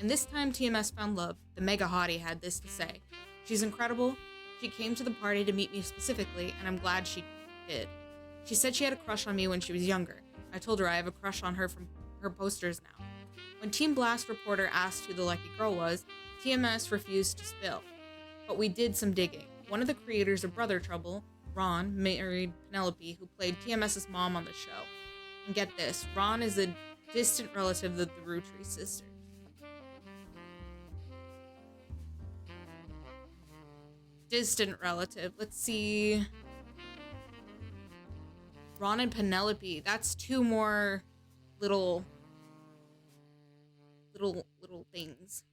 And this time TMS found love. The mega hottie had this to say. She's incredible. She came to the party to meet me specifically, and I'm glad she did. She said she had a crush on me when she was younger. I told her I have a crush on her from her posters now. When Teen Blast reporter asked who the lucky girl was, TMS refused to spill. But we did some digging. One of the creators of Brother Trouble, Ron, married Penelope, who played TMS's mom on the show. And get this, Ron is a distant relative of the Roottrees sisters. Distant relative. Let's see... Ron and Penelope. That's 2 more little things.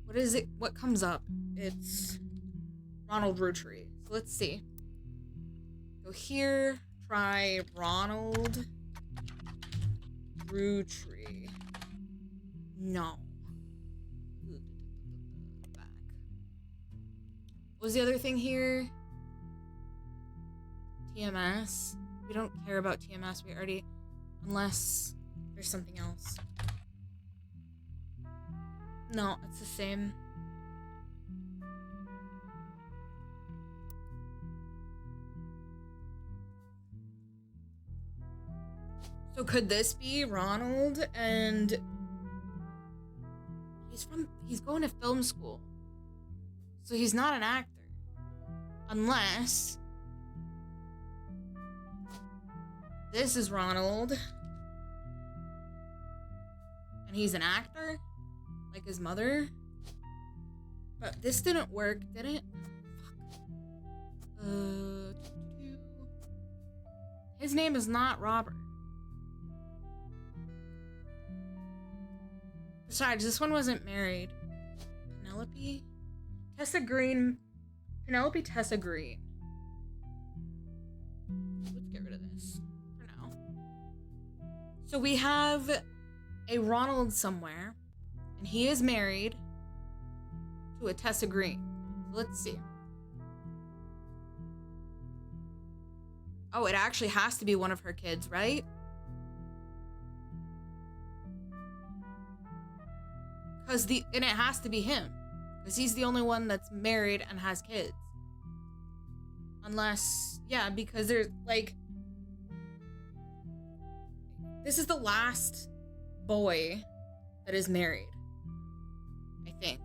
What is it? What comes up? It's Ronald Roottrees. So let's see. Go here. Try Ronald Roottrees. No. What was the other thing here? TMS. We don't care about TMS. We already... Unless there's something else. No, it's the same. So could this be Ronald and... He's going to film school. So he's not an actor. Unless... This is Ronald. And he's an actor? Like his mother? But this didn't work, did it? Fuck. His name is not Robert. Besides, this one wasn't married. Penelope? Tessa Green. Penelope Tessa Green. Let's get rid of this for now. So we have a Ronald somewhere, and he is married to a Tessa Green. So let's see. Oh, it actually has to be one of her kids, right? And it has to be him. Because he's the only one that's married and has kids. Unless, yeah, because there's, like... This is the last boy that is married. I think.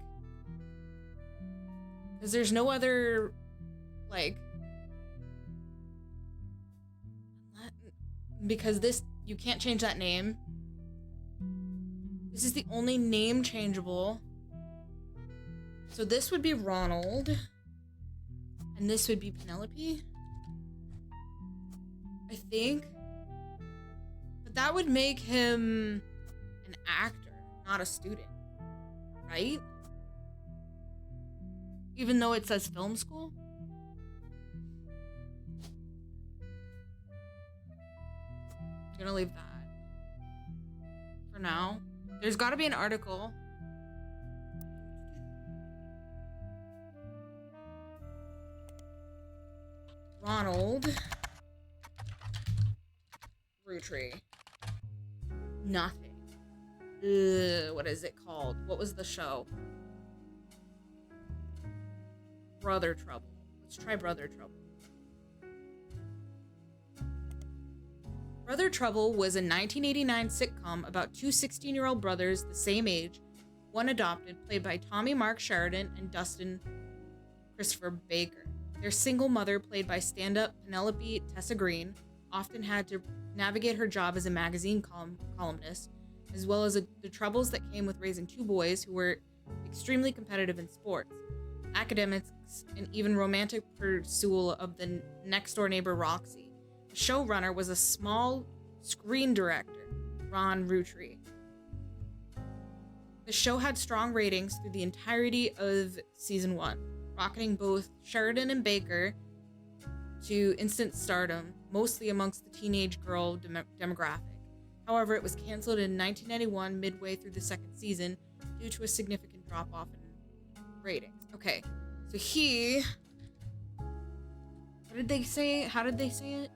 Because there's no other, like... Because this, you can't change that name. This is the only name changeable. So this would be Ronald. And this would be Penelope. I think. But that would make him an actor, not a student. Right? Even though it says film school? I'm gonna leave that. For now. There's gotta be an article. Ronald Roottrees. Nothing. What is it called? What was the show? Brother Trouble. Let's try Brother Trouble. Brother Trouble was a 1989 sitcom about two 16-year-old brothers the same age, one adopted, played by Tommy Mark Sheridan and Dustin Christopher Baker. Their single mother, played by stand-up Penelope Tessa Green, often had to navigate her job as a magazine columnist, as well as the troubles that came with raising two boys who were extremely competitive in sports, academics, and even romantic pursuit of the next-door neighbor Roxy. The showrunner was a small screen director, Ron Roottrees. The show had strong ratings through the entirety of season 1, rocketing both Sheridan and Baker to instant stardom, mostly amongst the teenage girl demographic. However, it was canceled in 1991 midway through the second season due to a significant drop-off in ratings. Okay, so what did they say? How did they say it?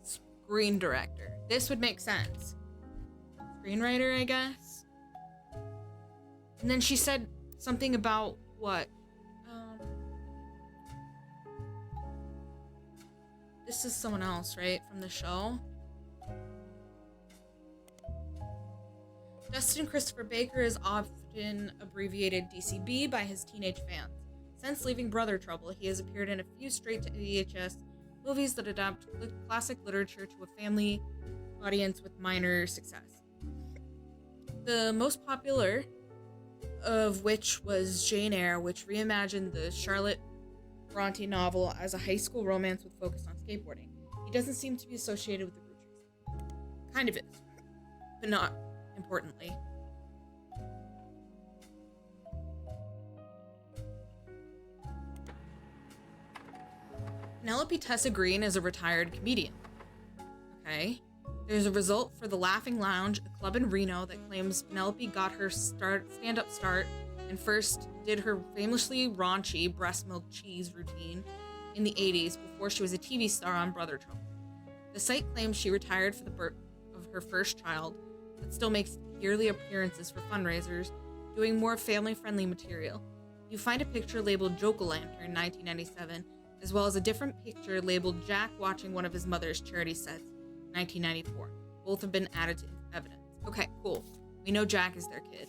Screen director. This would make sense. Screenwriter, I guess. And then she said something about what? This is someone else, right? From the show. Justin Christopher Baker is often abbreviated DCB by his teenage fans. Since leaving Brother Trouble, he has appeared in a few straight-to-VHS movies that adapt classic literature to a family audience with minor success. The most popular of which was Jane Eyre, which reimagined the Charlotte Bronte novel as a high school romance with focus on skateboarding. He doesn't seem to be associated with the Roottrees. Kind of is, but not importantly. Penelope Tessa Green is a retired comedian. Okay. There's a result for the Laughing Lounge, a club in Reno that claims Penelope got her stand-up start and first did her famously raunchy breast milk cheese routine in the 80s before she was a TV star on Brother Trouble. The site claims she retired for the birth of her first child, but still makes yearly appearances for fundraisers, doing more family-friendly material. You find a picture labeled Joke-O-Lantern 1997, as well as a different picture labeled Jack watching one of his mother's charity sets, 1994. Both have been added to evidence. Okay, cool. We know Jack is their kid.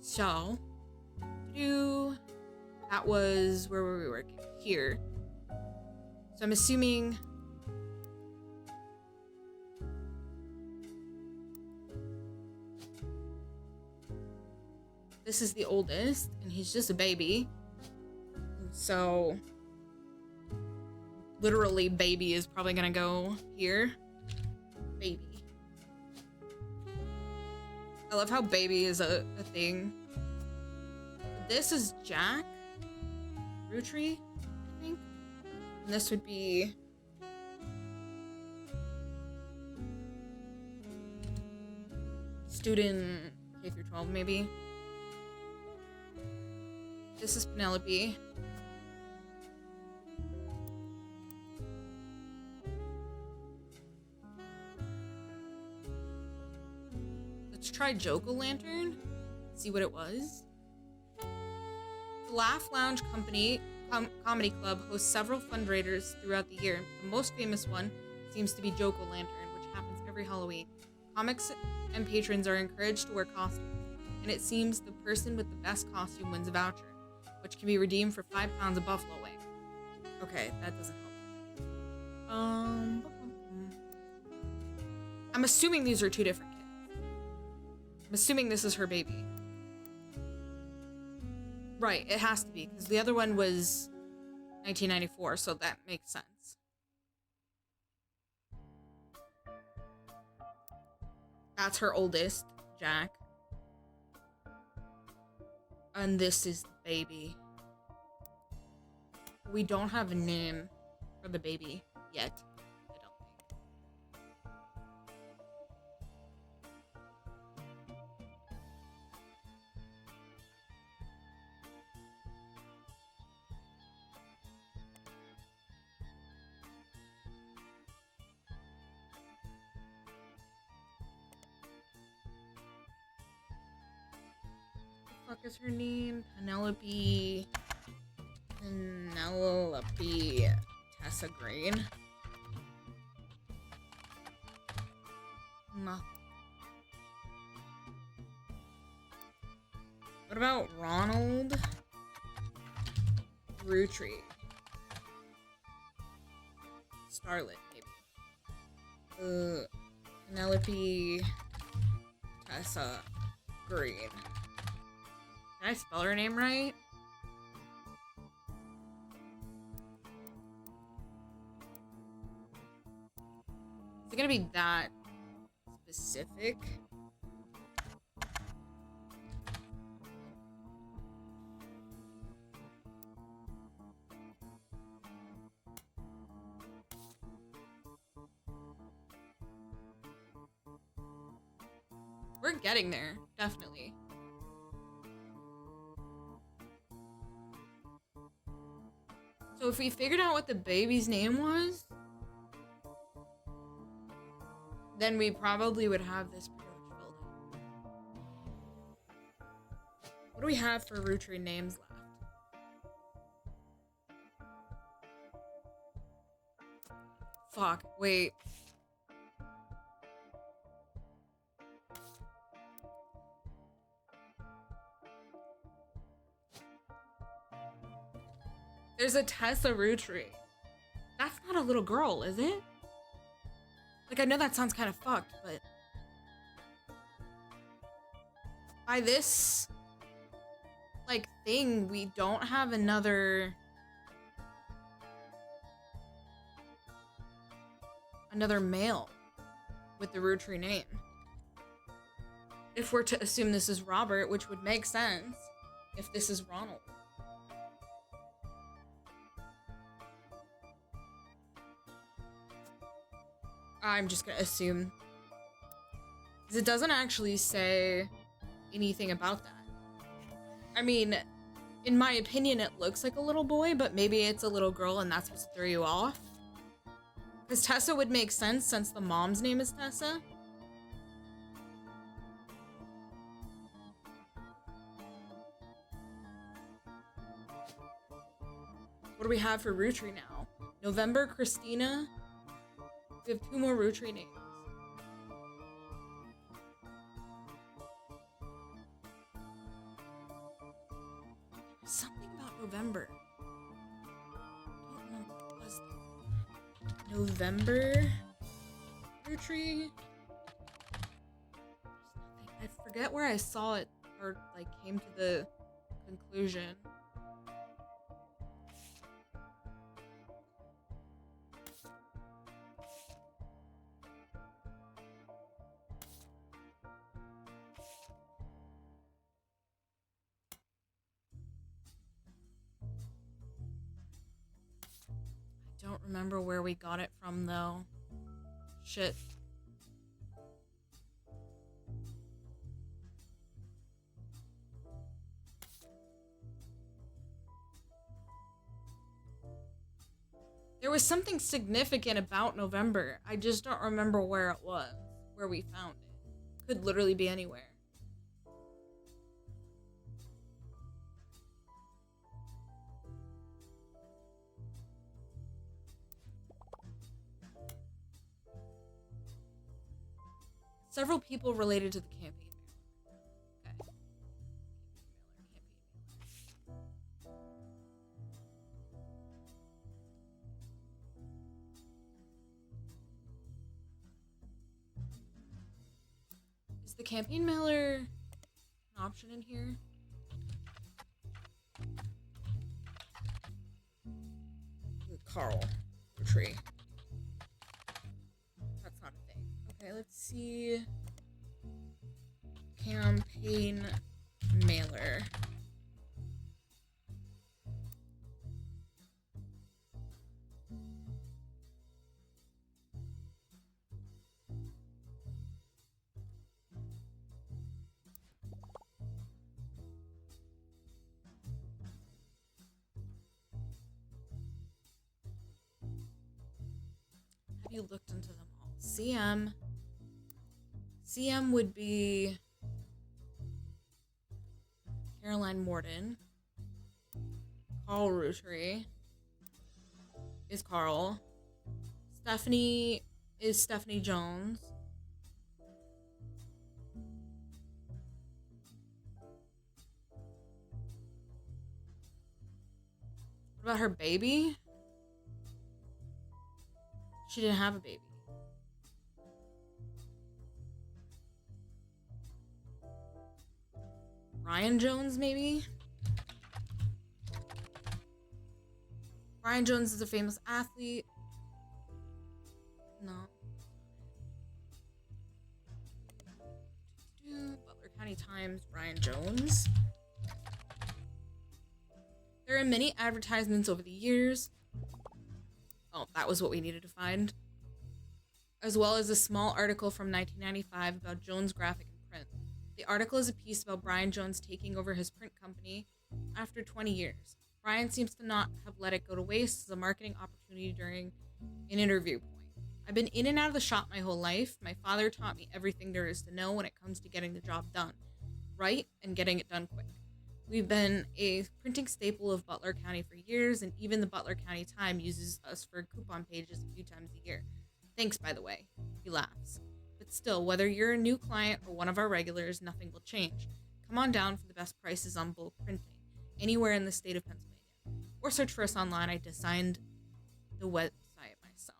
So, that was where were we working? Here. So I'm assuming this is the oldest, and he's just a baby. So, literally, baby is probably gonna go here. Baby. I love how baby is a thing. This is Jack Roottrees, I think. And this would be student K through 12, maybe. This is Penelope. Let's try Joke-O-Lantern. See what it was. The Laugh Lounge Comedy Club hosts several fundraisers throughout the year. The most famous one seems to be Joke-O-Lantern, which happens every Halloween. Comics and patrons are encouraged to wear costumes, and it seems the person with the best costume wins a voucher, which can be redeemed for 5 pounds of buffalo wing. Okay, that doesn't help. I'm assuming these are 2 different kids. I'm assuming this is her baby. Right, it has to be, because the other one was 1994, so that makes sense. That's her oldest, Jack. And this is the baby. We don't have a name for the baby yet, I don't think. What the fuck is her name? Penelope Tessa Green. Nothing. What about Ronald Roottrees? Starlet, maybe. Penelope Tessa Green. Did I spell her name right? Is it gonna be that specific? We're getting there, definitely. So if we figured out what the baby's name was, then we probably would have this pretty much filled in. What do we have for Roottries names left? Fuck, wait. There's a Tessa Roottries. That's not a little girl, is it? Like, I know that sounds kind of fucked, but by this, like, thing, we don't have another male with the Roottries name. If we're to assume this is Robert, which would make sense if this is Ronald. I'm just gonna assume. Because it doesn't actually say anything about that. I mean, in my opinion, it looks like a little boy, but maybe it's a little girl and that's what threw you off. Because Tessa would make sense since the mom's name is Tessa. What do we have for Roottries now? November, Christina. We have 2 more Roottries names. There's something about November. I don't know what it was though. November Roottries. I forget where I saw it or like came to the conclusion. Don't remember where we got it from though. Shit. There was something significant about November. I just don't remember where it was, where we found it. Could literally be anywhere. Several people related to the campaign mailer. Okay. Campaign mailer. Is the campaign mailer an option in here? Carl. Tree. That's not a thing. Okay, let's see. Campaign mailer. Have you looked into them all? CM. CM would be Caroline Morden. Carl Roottries is Carl. Stephanie is Stephanie Jones. What about her baby? She didn't have a baby. Brian Jones, maybe? Brian Jones is a famous athlete. No. Butler County Times, Brian Jones. There are many advertisements over the years. Oh, that was what we needed to find. As well as a small article from 1995 about Jones Graphic and Print. The article is a piece about Brian Jones taking over his print company after 20 years. Brian seems to not have let it go to waste as a marketing opportunity during an interview point. I've been in and out of the shop my whole life. My father taught me everything there is to know when it comes to getting the job done, right, and getting it done quick. We've been a printing staple of Butler County for years, and even the Butler County Times uses us for coupon pages a few times a year. Thanks, by the way. He laughs. But still, whether you're a new client or one of our regulars, nothing will change. Come on down for the best prices on bulk printing, anywhere in the state of Pennsylvania. Or search for us online. I designed the website myself.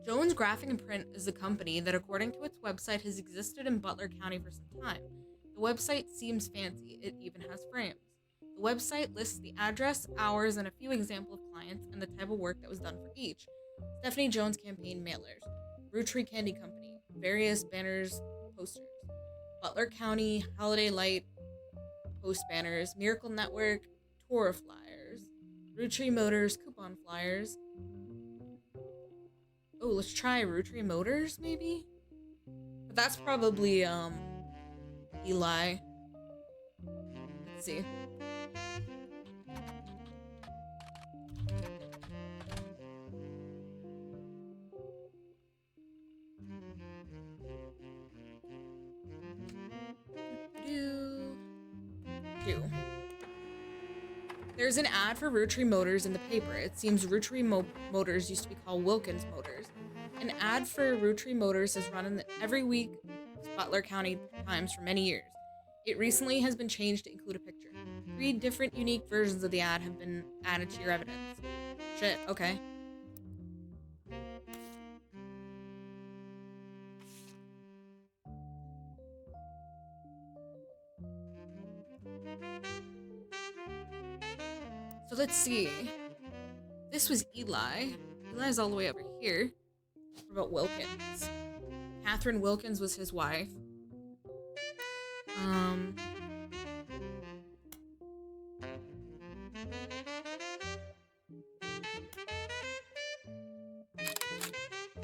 Jones Graphic and Print is a company that, according to its website, has existed in Butler County for some time. The website seems fancy. It even has frames. The website lists the address, hours, and a few examples of clients and the type of work that was done for each. Stephanie Jones campaign mailers, Roottrees Candy Company, various banners, posters, Butler County Holiday Light post banners, Miracle Network, tour flyers, Roottrees Motors coupon flyers. Oh, let's try Roottrees Motors, maybe? But that's probably, Eli. Let's see. There's an ad for Roottrees Motors in the paper. It seems Roottrees Motors used to be called Wilkins Motors. An ad for Roottrees Motors has run in every week Butler County Times for many years. It recently has been changed to include a picture. 3 different unique versions of the ad have been added to your evidence. Shit, okay. So let's see. This was Eli. Eli's all the way over here. What about Wilkins? Catherine Wilkins was his wife.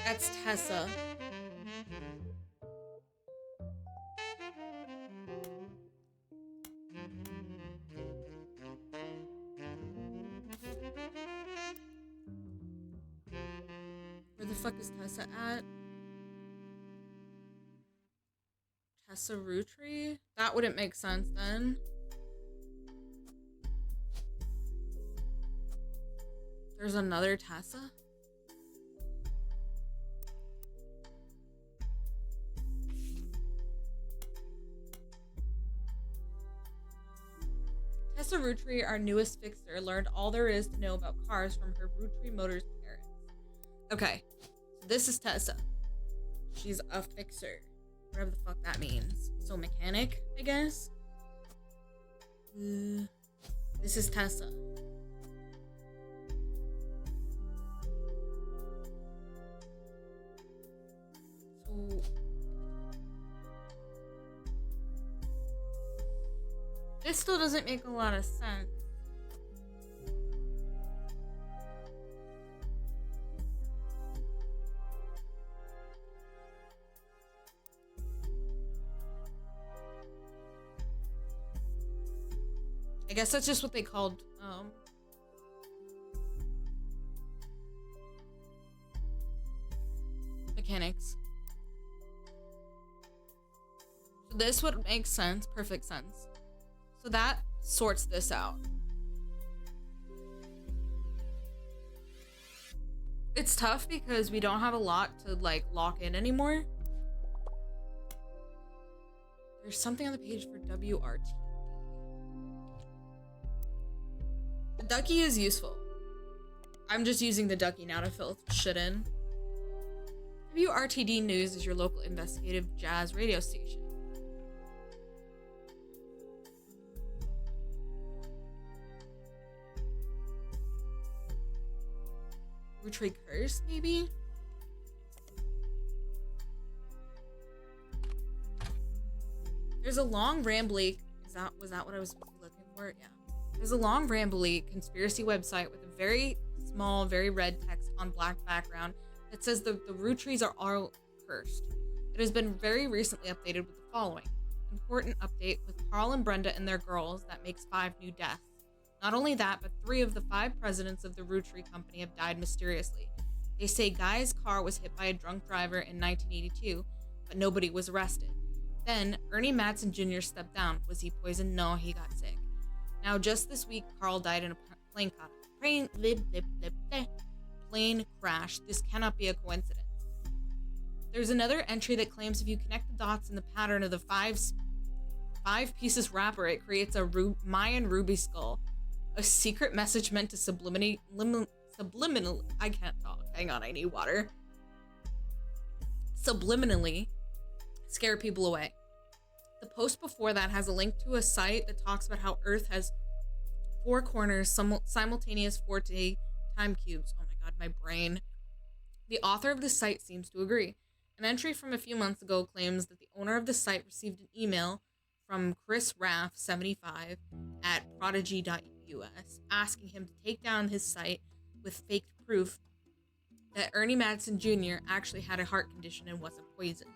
That's Tessa. Where the fuck is Tessa at? Tessa Roottrees? That wouldn't make sense then. There's another Tessa? Tessa Roottrees, our newest fixer, learned all there is to know about cars from her Roottrees Motors parents. Okay, so this is Tessa. She's a fixer. Whatever the fuck that means. So mechanic, I guess? This is Tessa. So... this still doesn't make a lot of sense. I guess that's just what they called, mechanics. So this would make sense, perfect sense. So that sorts this out. It's tough because we don't have a lot to like lock in anymore. There's something on the page for WRTD. The ducky is useful. I'm just using the ducky now to fill shit in. WRTD News is your local investigative jazz radio station. Roottrees curse, maybe? There's a long, rambly... Was that what I was looking for? Yeah. There's a long, rambly conspiracy website with a very small, very red text on black background that says the Roottrees are all cursed. It has been very recently updated with the following. Important update with Carl and Brenda and their girls that makes 5 new deaths. Not only that, but 3 of the 5 presidents of the Roottrees company have died mysteriously. They say Guy's car was hit by a drunk driver in 1982, but nobody was arrested. Then, Ernie Madsen Jr. stepped down. Was he poisoned? No, he got sick. Now, just this week, Carl died in a plane crash. This cannot be a coincidence. There's another entry that claims if you connect the dots in the pattern of the five pieces wrapper, it creates a Mayan ruby skull. A secret message meant to subliminally, I can't talk. Hang on, I need water. Subliminally scare people away. The post before that has a link to a site that talks about how Earth has 4 corners, simultaneous 4-day time cubes. Oh my god, my brain. The author of the site seems to agree. An entry from a few months ago claims that the owner of the site received an email from Chris Raff, 75, at prodigy.us, asking him to take down his site with faked proof that Ernie Madsen Jr. actually had a heart condition and wasn't poisoned.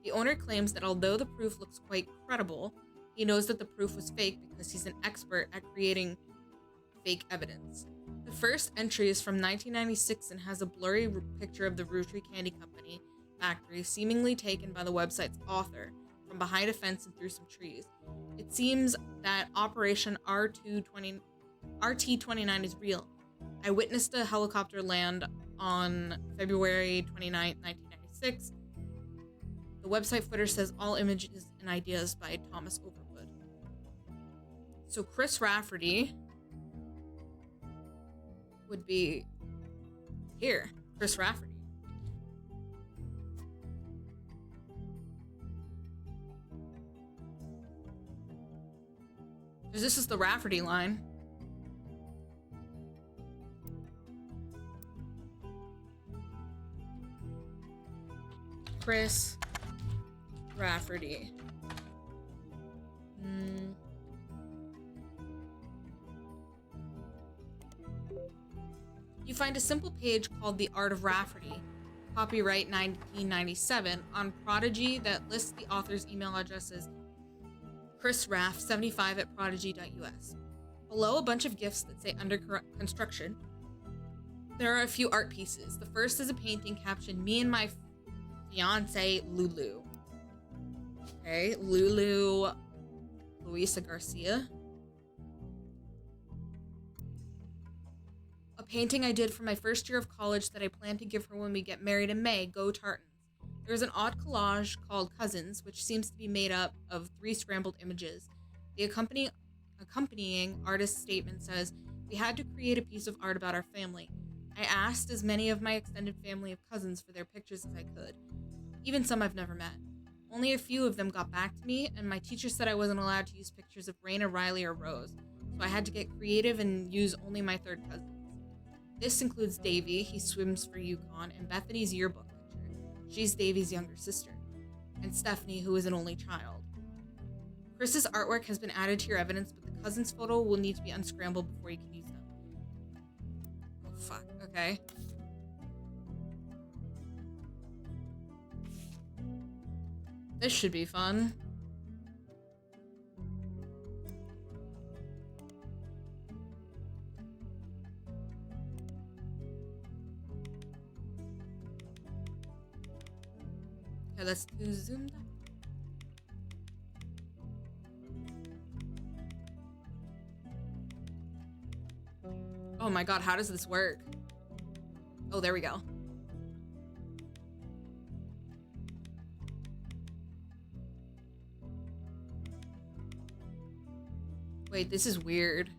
The owner claims that although the proof looks quite credible, he knows that the proof was fake because he's an expert at creating fake evidence. The first entry is from 1996 and has a blurry picture of the Roottrees Candy Company factory, seemingly taken by the website's author, from behind a fence and through some trees. It seems that Operation RT-29 is real. I witnessed a helicopter land on February 29, 1996. The website footer says all images and ideas by Thomas Overwood. So Chris Rafferty would be here. Chris Rafferty. Because this is the Rafferty line. Chris Rafferty. You find a simple page called The Art of Rafferty, copyright 1997, on Prodigy that lists the author's email addresses chrisraff75@prodigy.us. Below a bunch of gifts that say under construction, there are a few art pieces. The first is a painting captioned, "Me and my fiance Lulu." Okay, Lulu Luisa Garcia. A painting I did for my first year of college that I plan to give her when we get married in May. Go Tartans. There's an odd collage called Cousins, which seems to be made up of 3 scrambled images. The accompanying artist's statement says, "We had to create a piece of art about our family. I asked as many of my extended family of cousins for their pictures as I could. Even some I've never met. Only a few of them got back to me, and my teacher said I wasn't allowed to use pictures of Raina, Riley, or Rose, so I had to get creative and use only my 3rd cousins. This includes Davy, he swims for Yukon, and Bethany's yearbook picture. She's Davy's younger sister. And Stephanie, who is an only child. Chris's artwork has been added to your evidence, but the cousin's photo will need to be unscrambled before you can use them." Oh, fuck. Okay. This should be fun. Okay, let's do zoomed up. Oh my god, how does this work? Oh, there we go. Wait, this is weird.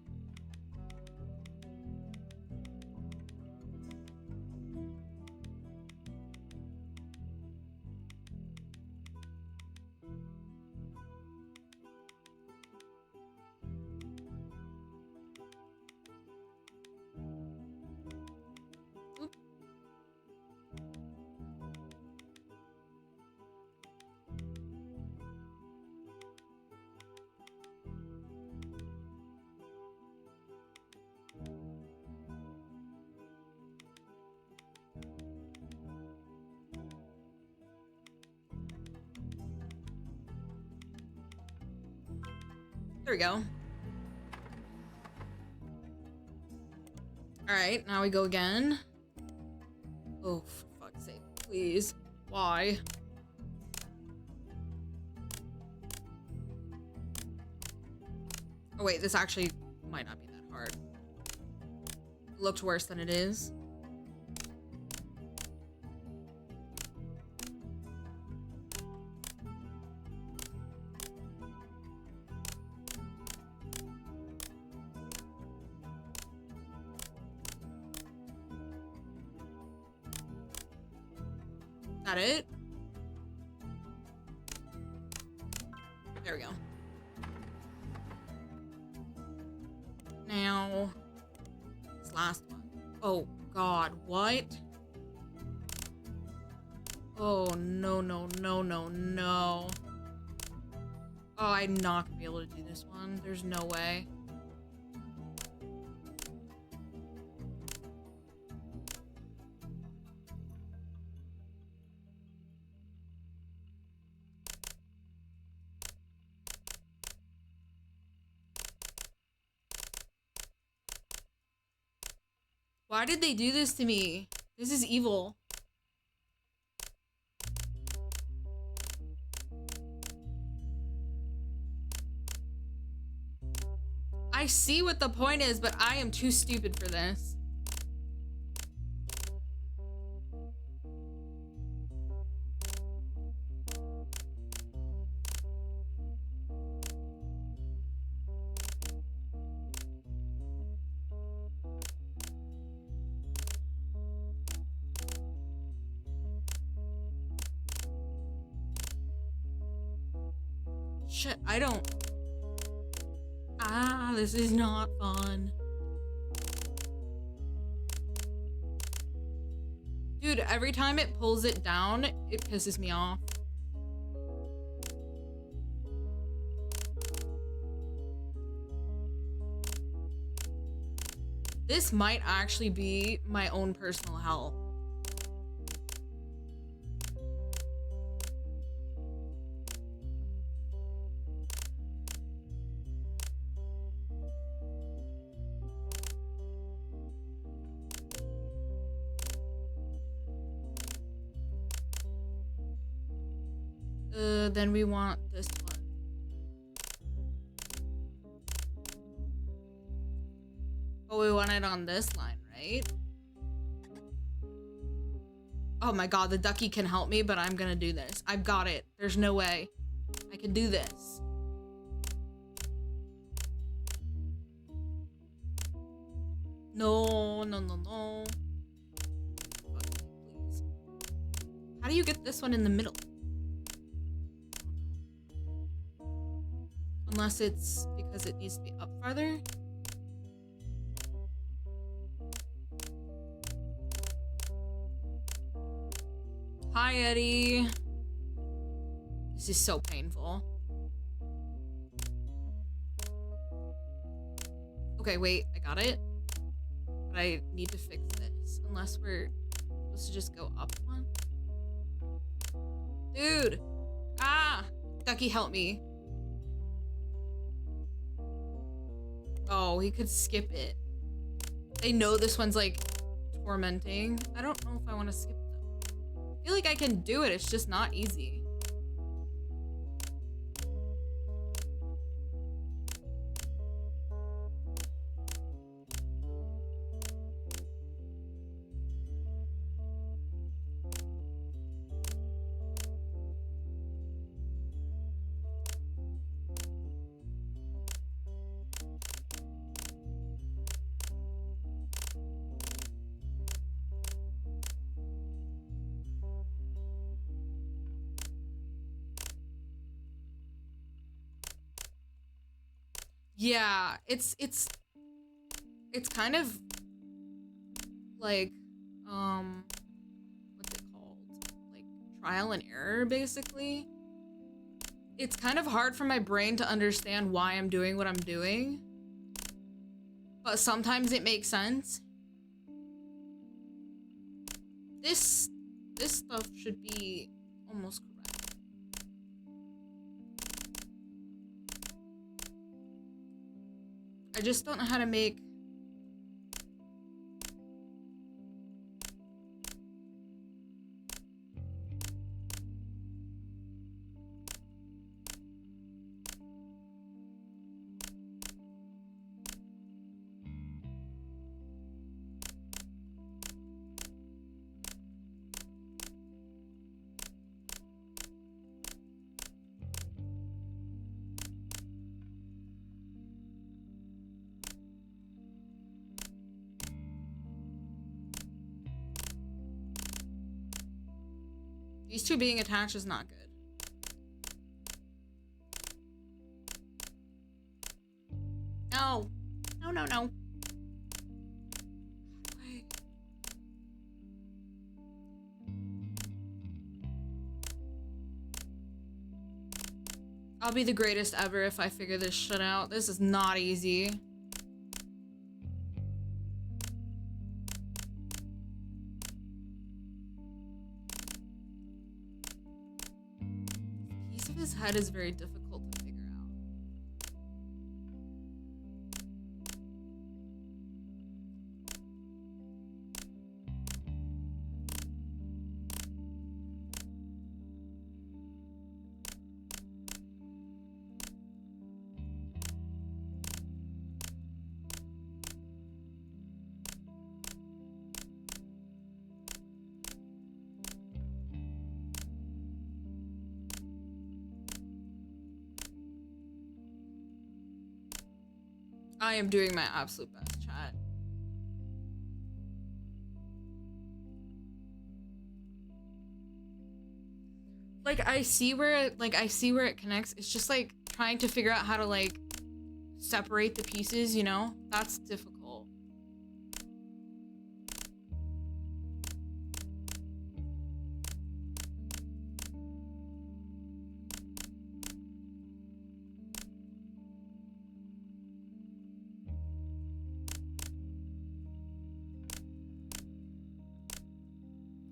There we go. Alright, now we go again. Oh, for fuck's sake, please. Why? Oh wait, this actually might not be that hard. It looked worse than it is. Is that it? There we go. Now, this last one. Oh god, what? Oh no, no, no, no, no. Oh, I'm not gonna be able to do this one. There's no way. Why did they do this to me? This is evil. I see what the point is, but I am too stupid for this. Shit, I don't... Ah, this is not fun. Dude, every time it pulls it down, it pisses me off. This might actually be my own personal hell. Then we want this one. Oh, we want it on this line, right? Oh my god, the ducky can help me, but I'm gonna do this. I've got it. There's no way. I can do this. No, no, no, no. Okay, please. How do you get this one in the middle? Unless it's because it needs to be up farther. Hi, Eddie. This is so painful. Okay, wait, I got it. But I need to fix this. Unless we're supposed to just go up one. Dude! Ah! Ducky, help me. Oh, he could skip it. They know this one's like tormenting. I don't know if I want to skip though. I feel like I can do it, it's just not easy. Yeah, it's kind of like, what's it called? Like trial and error, basically. It's kind of hard for my brain to understand why I'm doing what I'm doing, but sometimes it makes sense. This stuff should be almost correct. I just don't know how to make... These two being attached is not good. No. No, no, no. I'll be the greatest ever if I figure this shit out. This is not easy. This piece of his head is very difficult to figure out. I am doing my absolute best, chat. Like, I see where it connects. It's just like trying to figure out how to like separate the pieces, you know? That's difficult.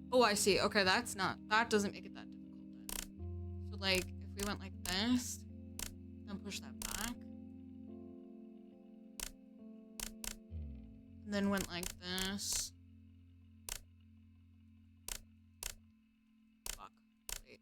Oh, I see. Okay, that doesn't make it that difficult then. So like, if we went like this, then push that back. And then went like this. Fuck. Wait.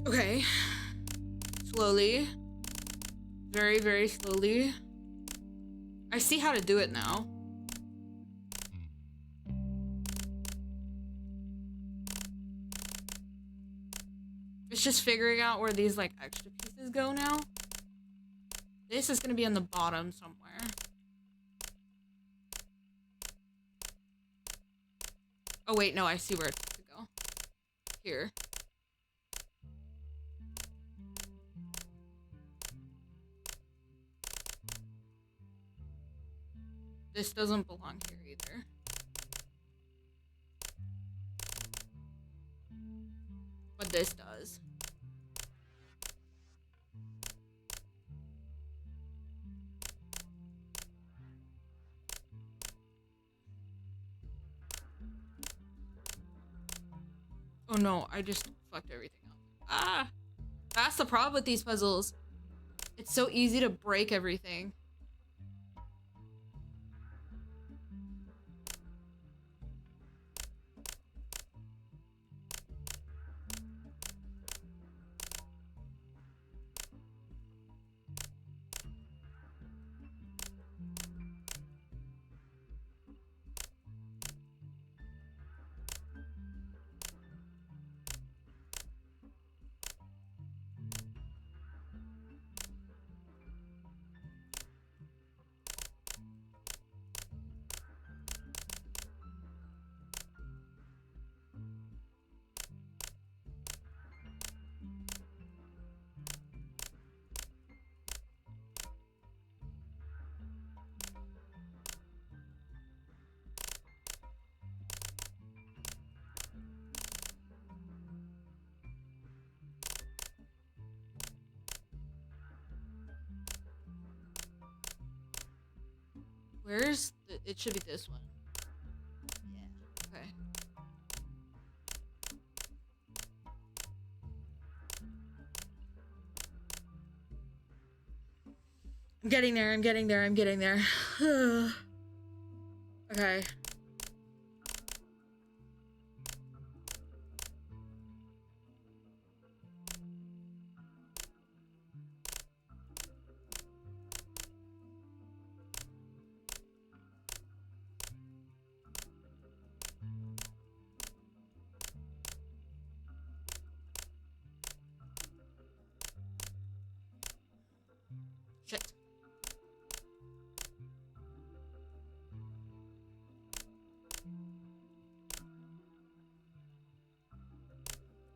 Okay. Slowly. Very, very slowly. I see how to do it now. It's just figuring out where these like extra pieces go now. This is gonna be on the bottom somewhere. Oh wait, no, I see where it's to go. Here. This doesn't belong here either. But this does. Oh no, I just fucked everything up. Ah! That's the problem with these puzzles. It's so easy to break everything. Where's the, it should be this one. Yeah, okay. I'm getting there, I'm getting there, I'm getting there. Okay. Shit.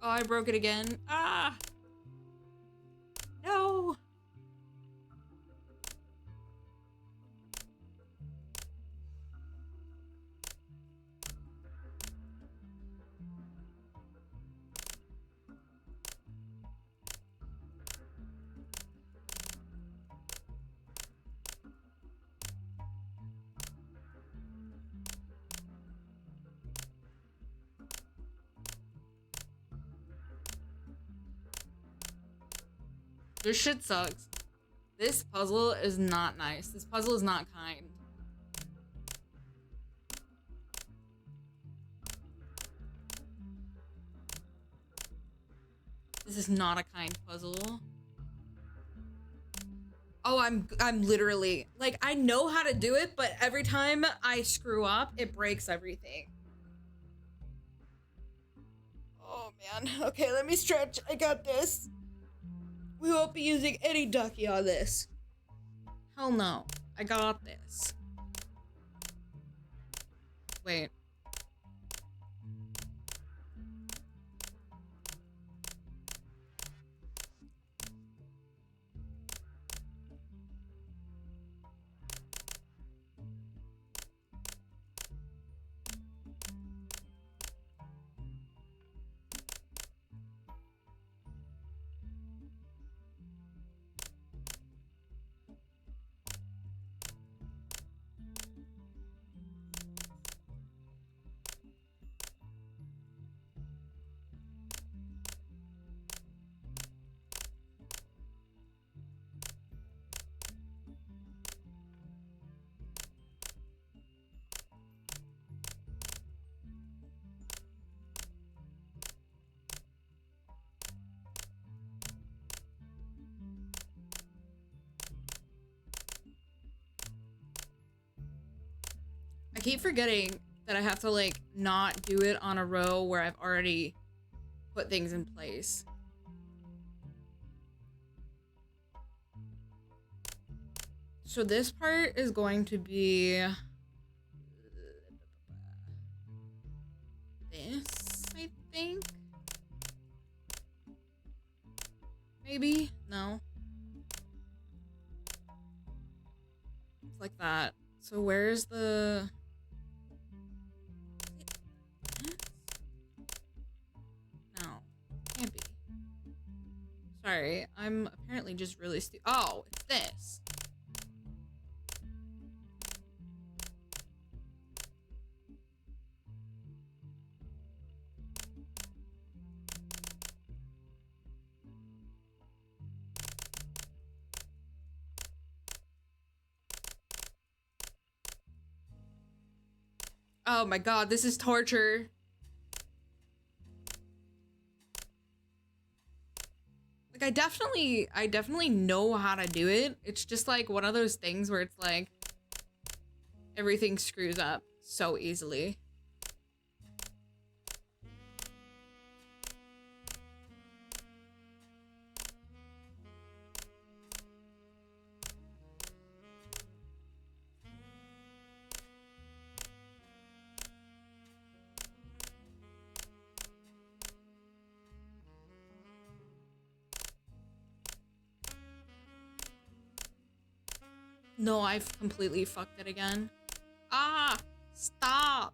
Oh, I broke it again. Ah! No! This shit sucks. This puzzle is not nice. This puzzle is not kind. This is not a kind puzzle. Oh, I'm literally like, I know how to do it, but every time I screw up, it breaks everything. Oh man. Okay, let me stretch. I got this. We won't be using any ducky on this. Hell no. I got this. Wait. I keep forgetting that I have to like not do it on a row where I've already put things in place. So this part is going to be this, I think. Maybe? No. It's like that. So where's the... No. Can't be. Sorry, I'm apparently just really oh, it's this. Oh my god, this is torture. Like, I definitely know how to do it. It's just like one of those things where it's like everything screws up so easily. No, I've completely fucked it again. Ah, stop.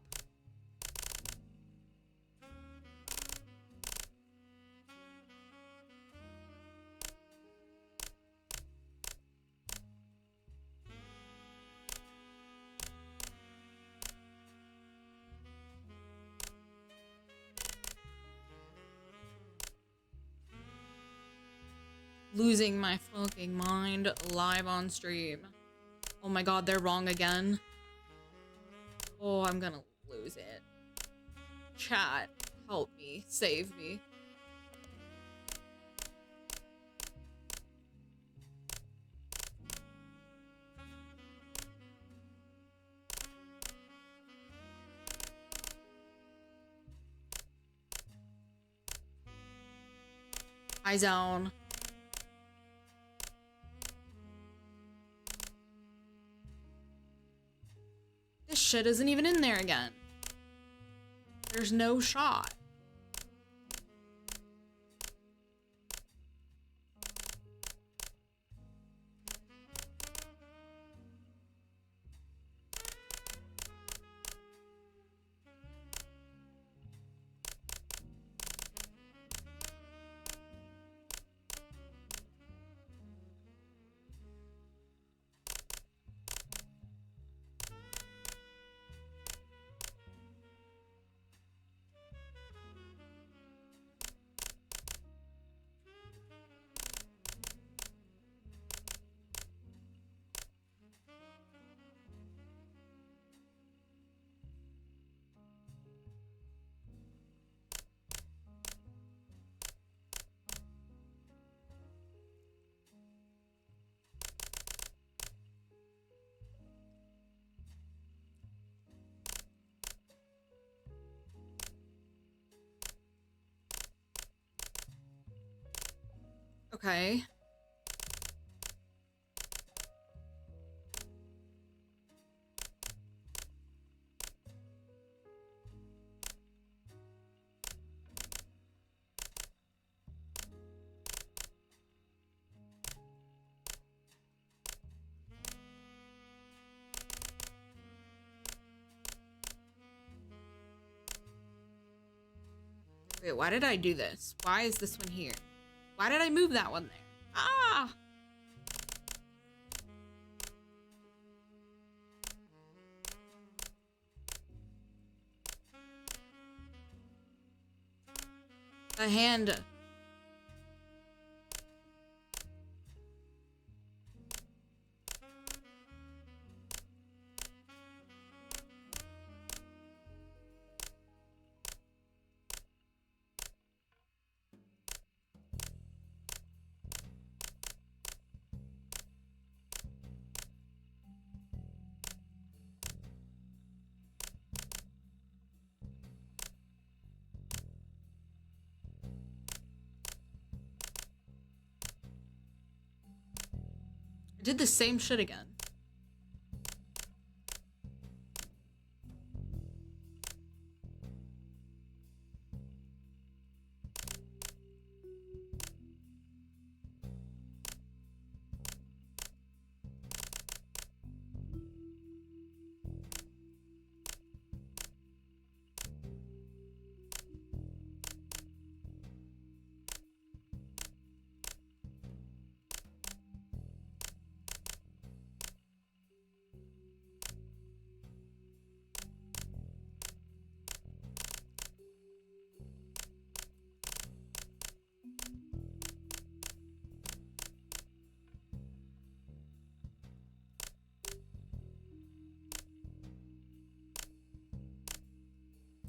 Losing my fucking mind live on stream. Oh my god, they're wrong again. Oh, I'm gonna lose it. Chat, help me, save me. I zone. This shit isn't even in there again. There's no shot. Okay. Wait, why did I do this? Why is this one here? Why did I move that one there? Ah! The hand. I did the same shit again.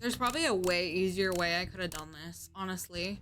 There's probably a way easier way I could have done this, honestly.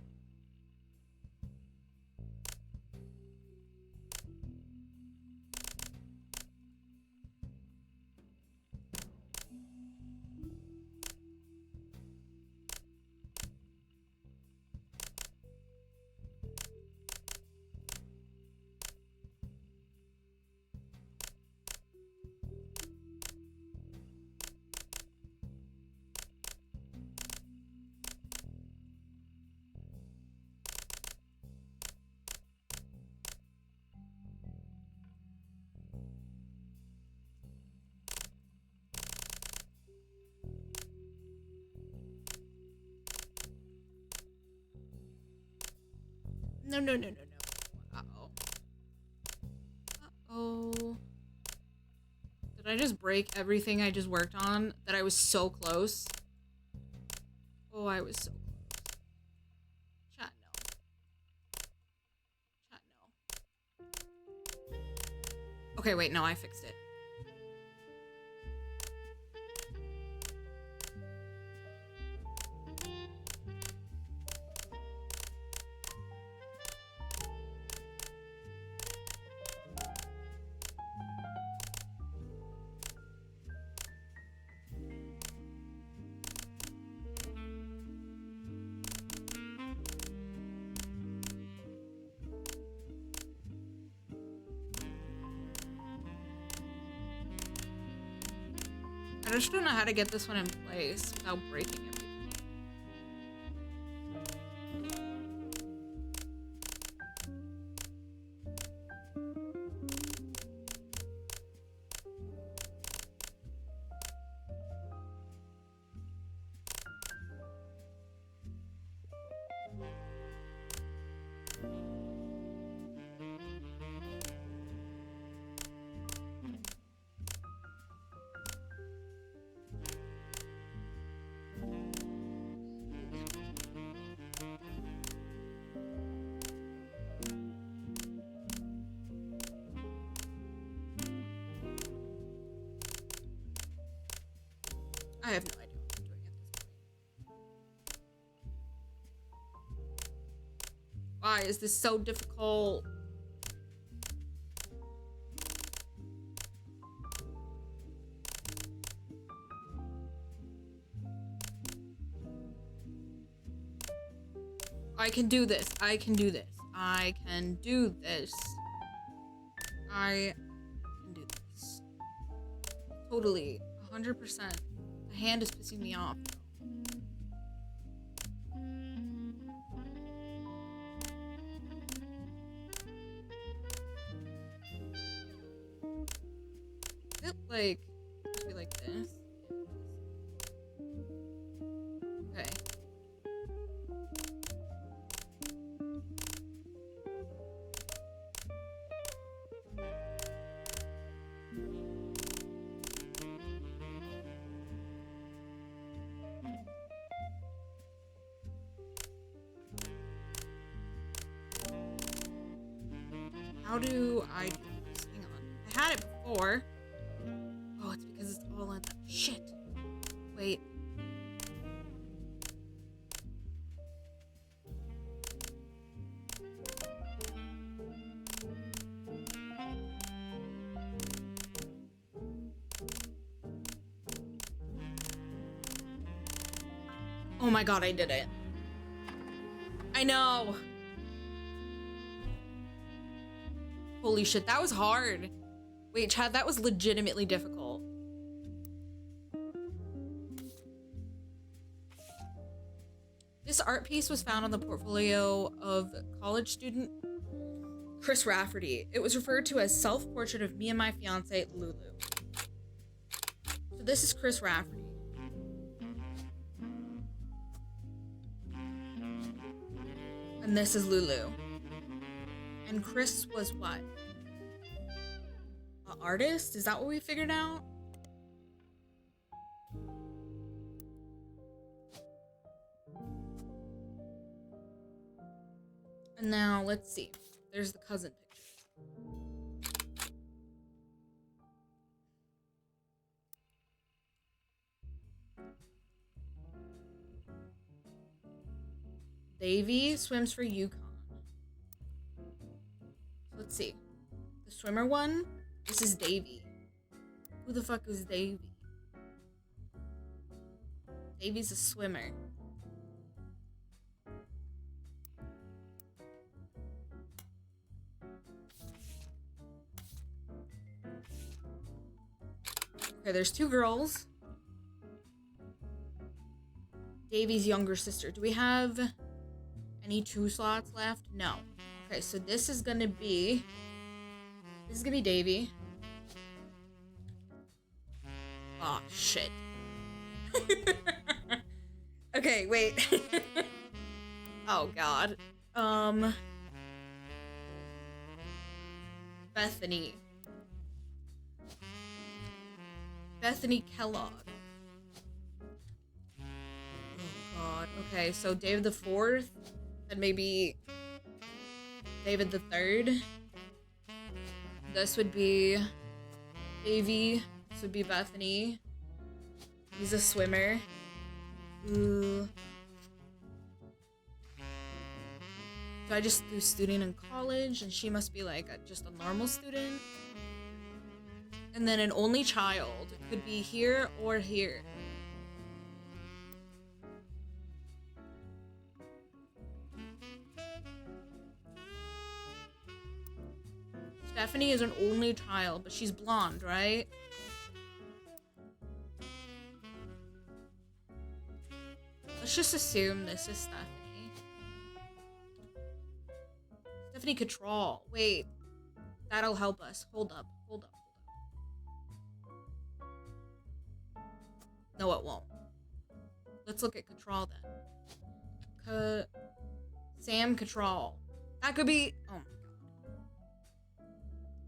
No, no, no, no, no. Uh-oh. Uh-oh. Did I just break everything I just worked on? That I was so close? Oh, I was so close. Chat, no. Chat, no. Okay, wait, no, I fixed it. I just don't know how to get this one in place without breaking everything. I have no idea what I'm doing at this point. Why is this so difficult? I can do this. I can do this. I can do this. I can do this. Totally. 100%. The hand is pissing me off. Is it like, supposed to be like this? Okay. How do I do this? Hang on. I had it before. Oh, it's because it's all in that shit. Wait. Oh my god, I did it. I know. Holy shit, that was hard. Wait, Chad, that was legitimately difficult. This art piece was found on the portfolio of college student Chris Rafferty. It was referred to as Self-Portrait of Me and My Fiancée, Lulu. So this is Chris Rafferty. And this is Lulu. And Chris was what? An artist? Is that what we figured out? And now, let's see. There's the cousin picture. Davy swims for Yukon. Let's see. The swimmer one, this is Davy. Who the fuck is Davy? Davy's a swimmer. Okay, there's two girls. Davy's younger sister. Do we have any 2 slots left? No. Okay, so this is gonna be Davy. Oh, shit. Okay, wait. Oh, God. Bethany. Bethany Kellogg. Oh, God. Okay, so David the 4th, and maybe David the 3rd. This would be Davy. This would be Bethany. He's a swimmer. Ooh. So I just do student in college, and she must be like just a normal student. And then an only child. It could be here or here. Stephanie is an only child, but she's blonde, right? Let's just assume this is Stephanie. Stephanie Cattrall. Wait. That'll help us. Hold up. No, it won't. Let's look at Cattrall then. Sam Cattrall. That could be... Oh my god.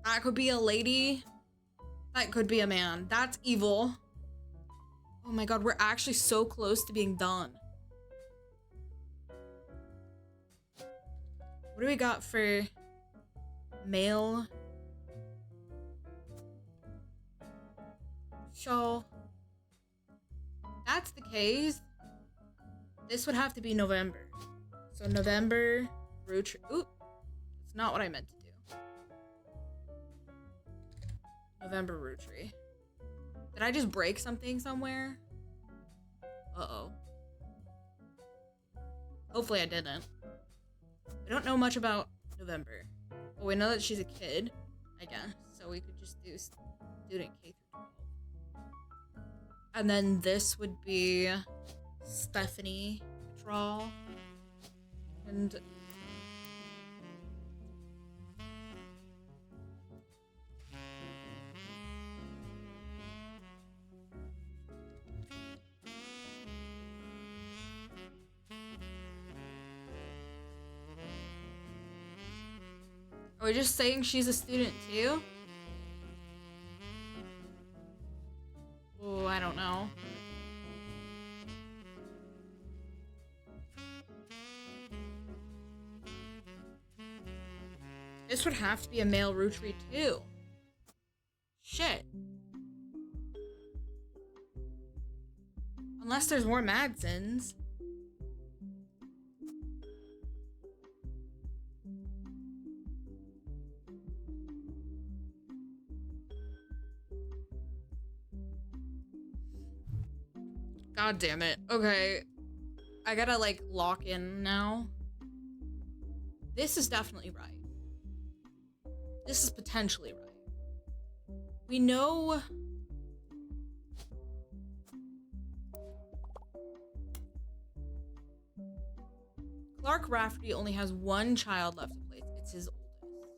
That could be a lady. That could be a man. That's evil. Oh my god, we're actually so close to being done. What do we got for male? So, that's the case. This would have to be November. So November, Roottrees. Oop, that's not what I meant to do. November Roottrees. Did I just break something somewhere? Uh-oh. Hopefully I didn't. We don't know much about November. But we know that she's a kid, I guess. So we could just do student K through 12. And then this would be Stephanie Cattrall. And are we just saying she's a student too? Oh, I don't know. This would have to be a male Roottrees too. Shit. Unless there's more Madsons. God damn it. Okay. I gotta, like, lock in now. This is definitely right. This is potentially right. We know... Clark Rafferty only has one child left to place. It's his oldest.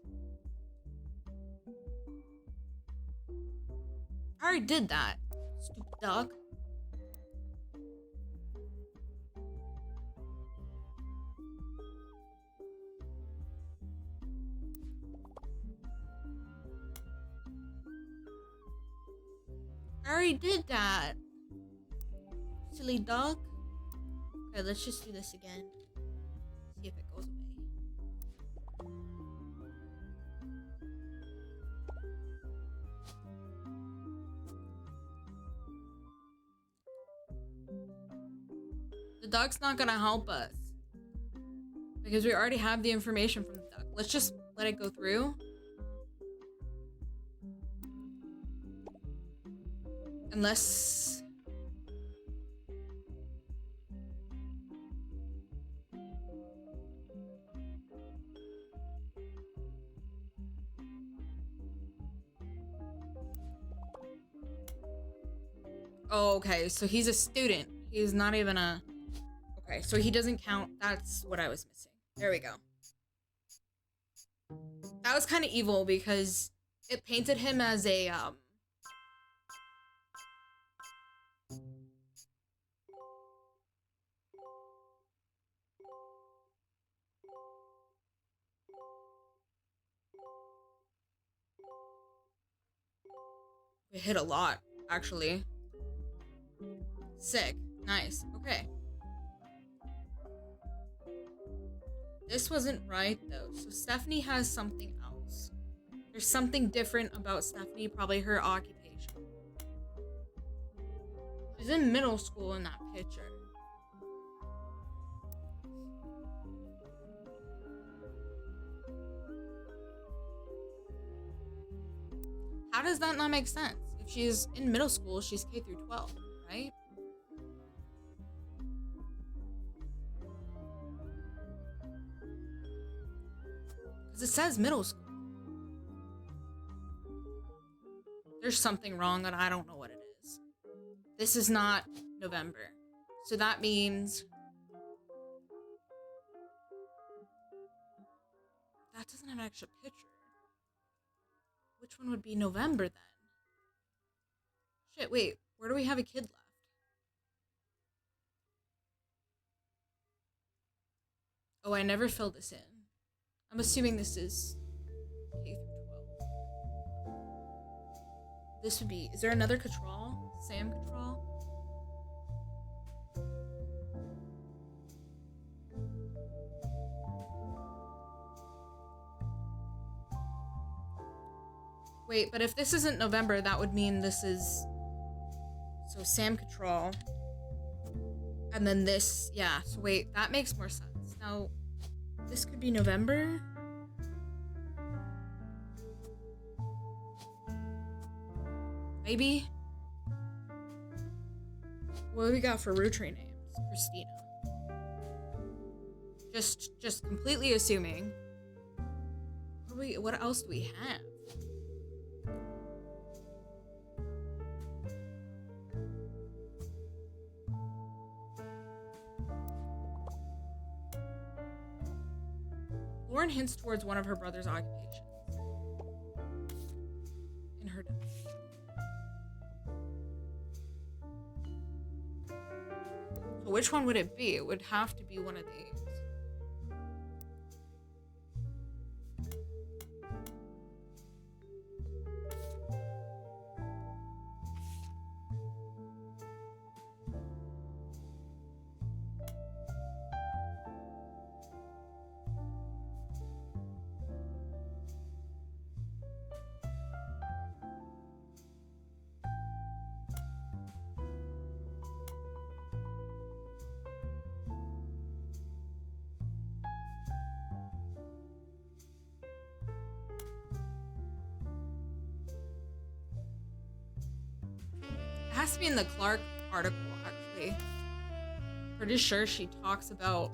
I already did that. Stupid duck. I already did that. Silly duck. Okay, let's just do this again. See if it goes away. The duck's not gonna help us. Because we already have the information from the duck. Let's just let it go through. Unless... Oh, okay, so he's a student. He's not even a... Okay, so he doesn't count. That's what I was missing. There we go. That was kind of evil because it painted him as a, It hit a lot, actually. Sick. Nice. Okay. This wasn't right, though. So Stephanie has something else. There's something different about Stephanie, probably her occupation. She's in middle school in that picture. How does that not make sense? If she's in middle school, she's K through 12, right? Because it says middle school. There's something wrong and I don't know what it is. This is not November. So that means... That doesn't have an extra picture. Which one would be November then? Shit, wait. Where do we have a kid left? Oh, I never filled this in. I'm assuming this is K through 12. This would be... Is there another Cattrall? Sam Cattrall? Wait, but if this isn't November, that would mean this is... So Sam Cattrall. And then this... Yeah, so wait, that makes more sense. Now, this could be November? Maybe? What do we got for Roottrie names? Christina. Just completely assuming. What else do we have? Lauren hints towards one of her brother's occupations. In her death. So which one would it be? It would have to be one of these. It has to be in the Clark article, actually. Pretty sure she talks about...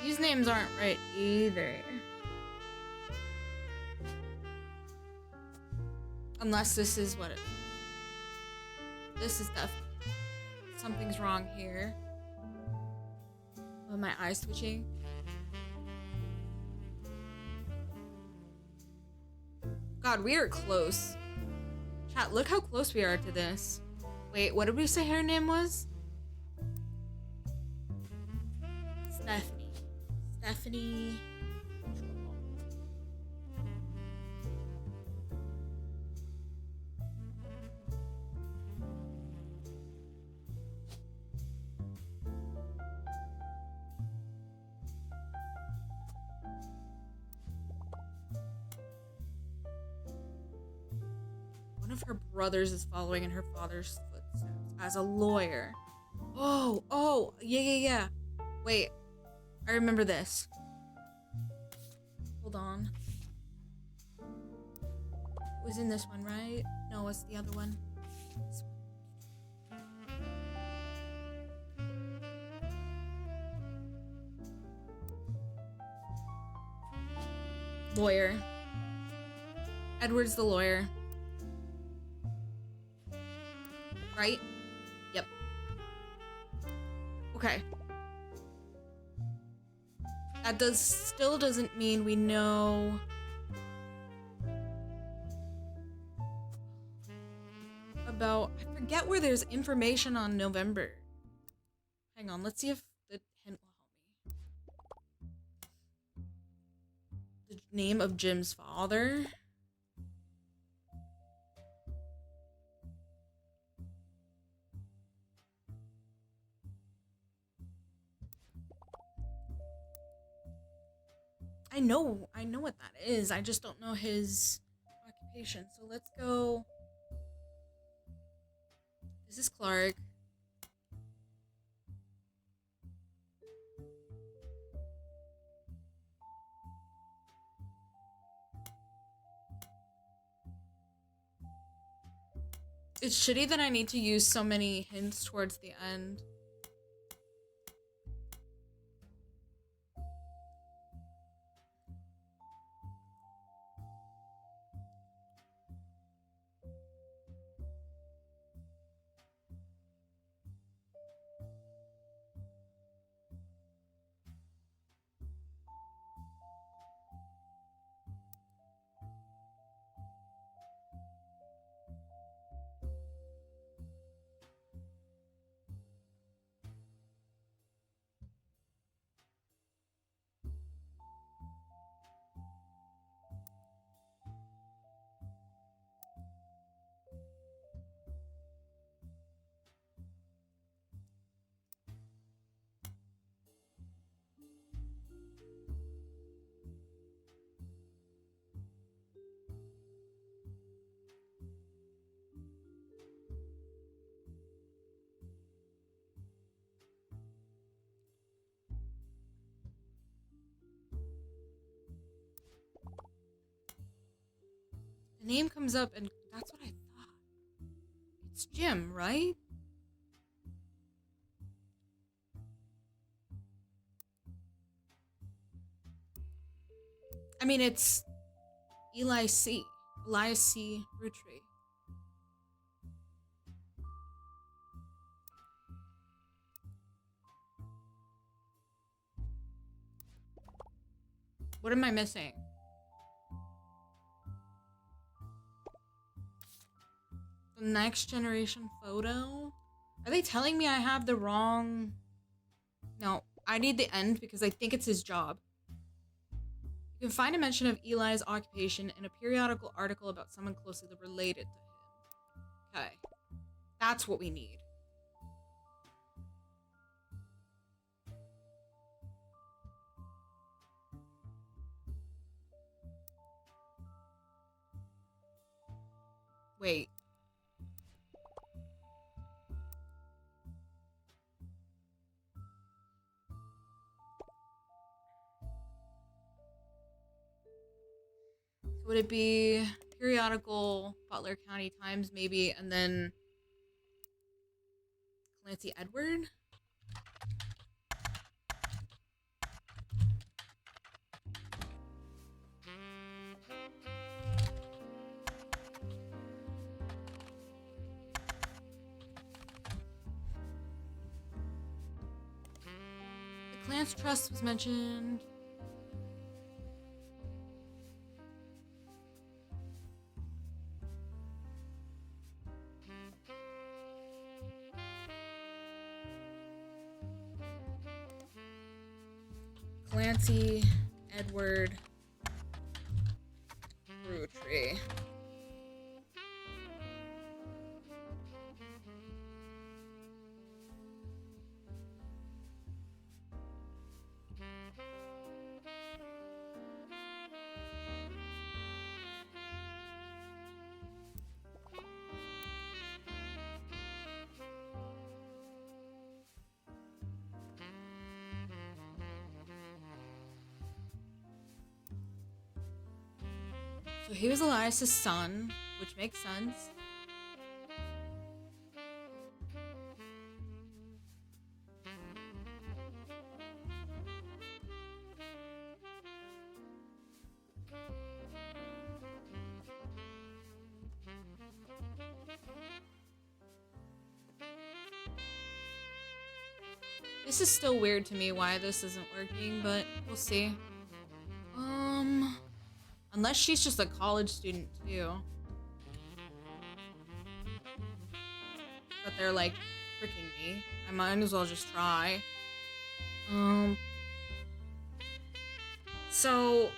These names aren't right either. Unless this is what it is. This is definitely... Something's wrong here. Oh, my eyes twitching. God, we are close. Chat, look how close we are to this. Wait, what did we say her name was? Stephanie. Stephanie. One of her brothers is following in her father's footsteps as a lawyer. Oh, yeah. Wait, I remember this. Hold on. It was in this one, right? No, it's the other one. This one. Lawyer. Edward's the lawyer. Right? Yep. Okay. That still doesn't mean we know about, I forget where there's information on November. Hang on, let's see if the hint will help me. The name of Jim's father. I know what that is. I just don't know his occupation. So let's go. This is Clark. It's shitty that I need to use so many hints towards the end. The name comes up and that's what I thought. It's Jim, right? I mean, it's Elias C. Roottrees. What am I missing? The next generation photo? Are they telling me I have the wrong... No, I need the end because I think it's his job. You can find a mention of Eli's occupation in a periodical article about someone closely related to him. Okay. That's what we need. Wait. Would it be periodical Butler County Times maybe, and then Clancy Edward? The Clance Trust was mentioned. Clancy Edward Roottrees. So he was Elias' son, which makes sense. This is still weird to me why this isn't working, but we'll see. Unless she's just a college student too. But they're like tricking me. I might as well just try. So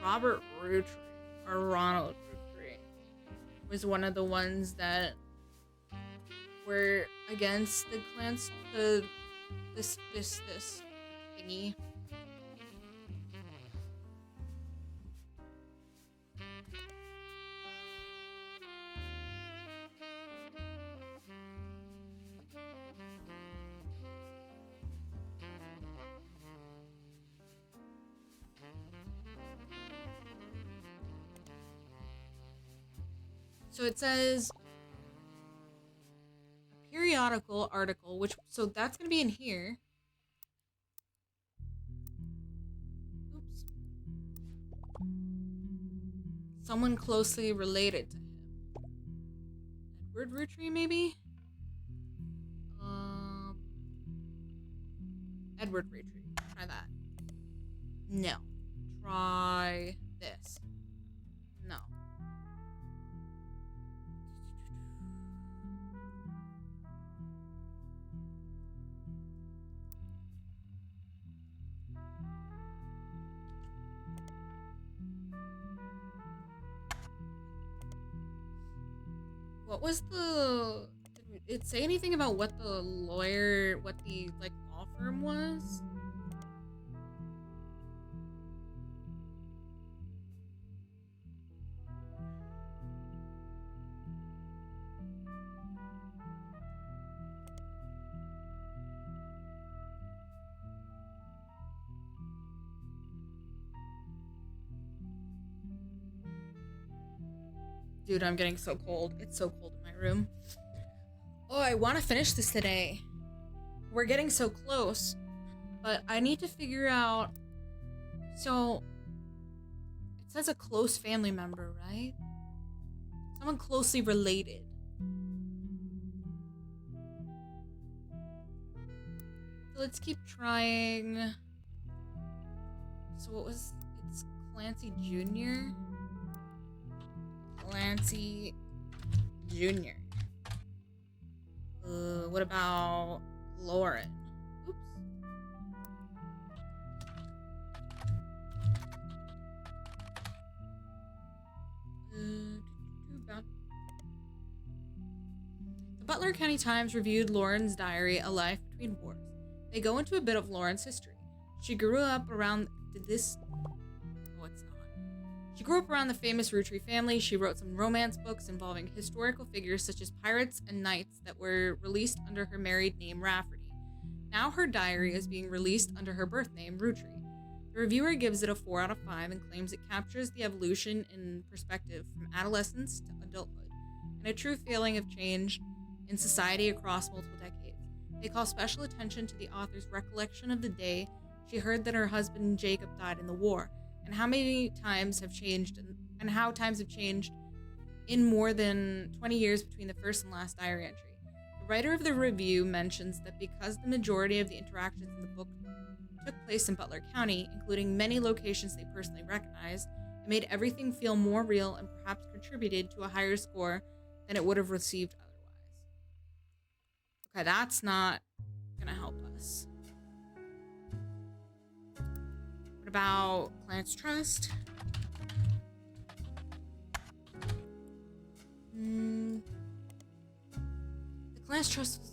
Robert Roottrees, or Ronald Roottrees, was one of the ones that were against the clans, this thingy. So it says a periodical article, so that's going to be in here. Oops. Someone closely related to him. Edward Roottrees, maybe? Edward Roottrees. Try that. No. Try this. No. What was the... Did it say anything about what the law firm was? Dude, I'm getting so cold. It's so cold in my room. Oh, I want to finish this today. We're getting so close. But I need to figure out... So... It says a close family member, right? Someone closely related. So let's keep trying. So what was... It's Clancy Jr.? Clancy Jr. What about Lauren? Oops. The Butler County Times reviewed Lauren's diary, A Life Between Wars. They go into a bit of Lauren's history. She grew up around She grew up around the famous Roottrees family. She wrote some romance books involving historical figures such as pirates and knights that were released under her married name Rafferty. Now her diary is being released under her birth name, Roottrees. The reviewer gives it a 4 out of 5 and claims it captures the evolution in perspective from adolescence to adulthood, and a true feeling of change in society across multiple decades. They call special attention to the author's recollection of the day she heard that her husband Jacob died in the war, and how times have changed in more than 20 years between the first and last diary entry. The writer of the review mentions that because the majority of the interactions in the book took place in Butler County, including many locations they personally recognized, it made everything feel more real and perhaps contributed to a higher score than it would have received otherwise. Okay, that's not gonna help us. What about Clarence Trust? The Clarence Trust was...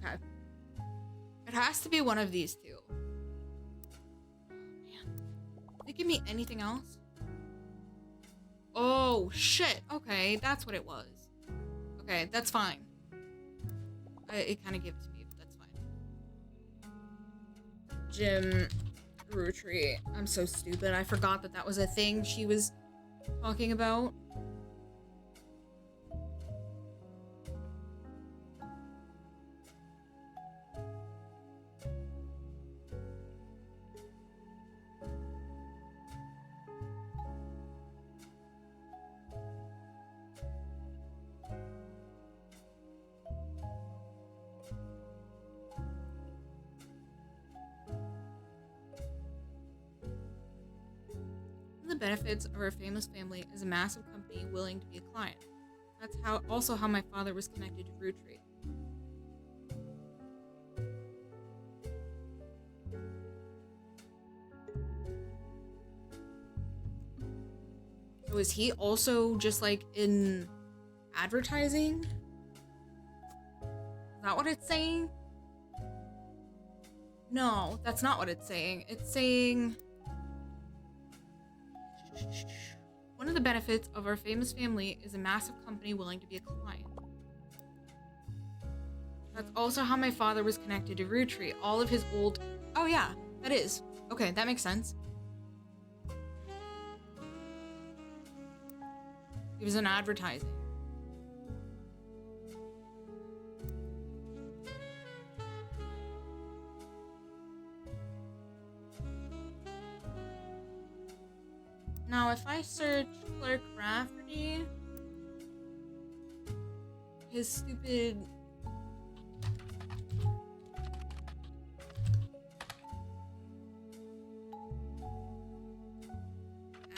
Okay. It has to be one of these two. Oh, man. Did it give me anything else? Oh, shit. Okay, that's what it was. Okay, that's fine. It kind of gave it to me, but that's fine. Jim Roottrees. I'm so stupid. I forgot that that was a thing she was talking about. The benefits of our famous family is a massive company willing to be a client. That's also how my father was connected to Roottrees. So is he also just like in advertising? Is that what it's saying? No, that's not what it's saying. It's saying... One of the benefits of our famous family is a massive company willing to be a client. That's also how my father was connected to Roottrees. All of his old... Oh yeah, that is. Okay, that makes sense. He was in advertising. Now, if I search Clark Rafferty, his stupid...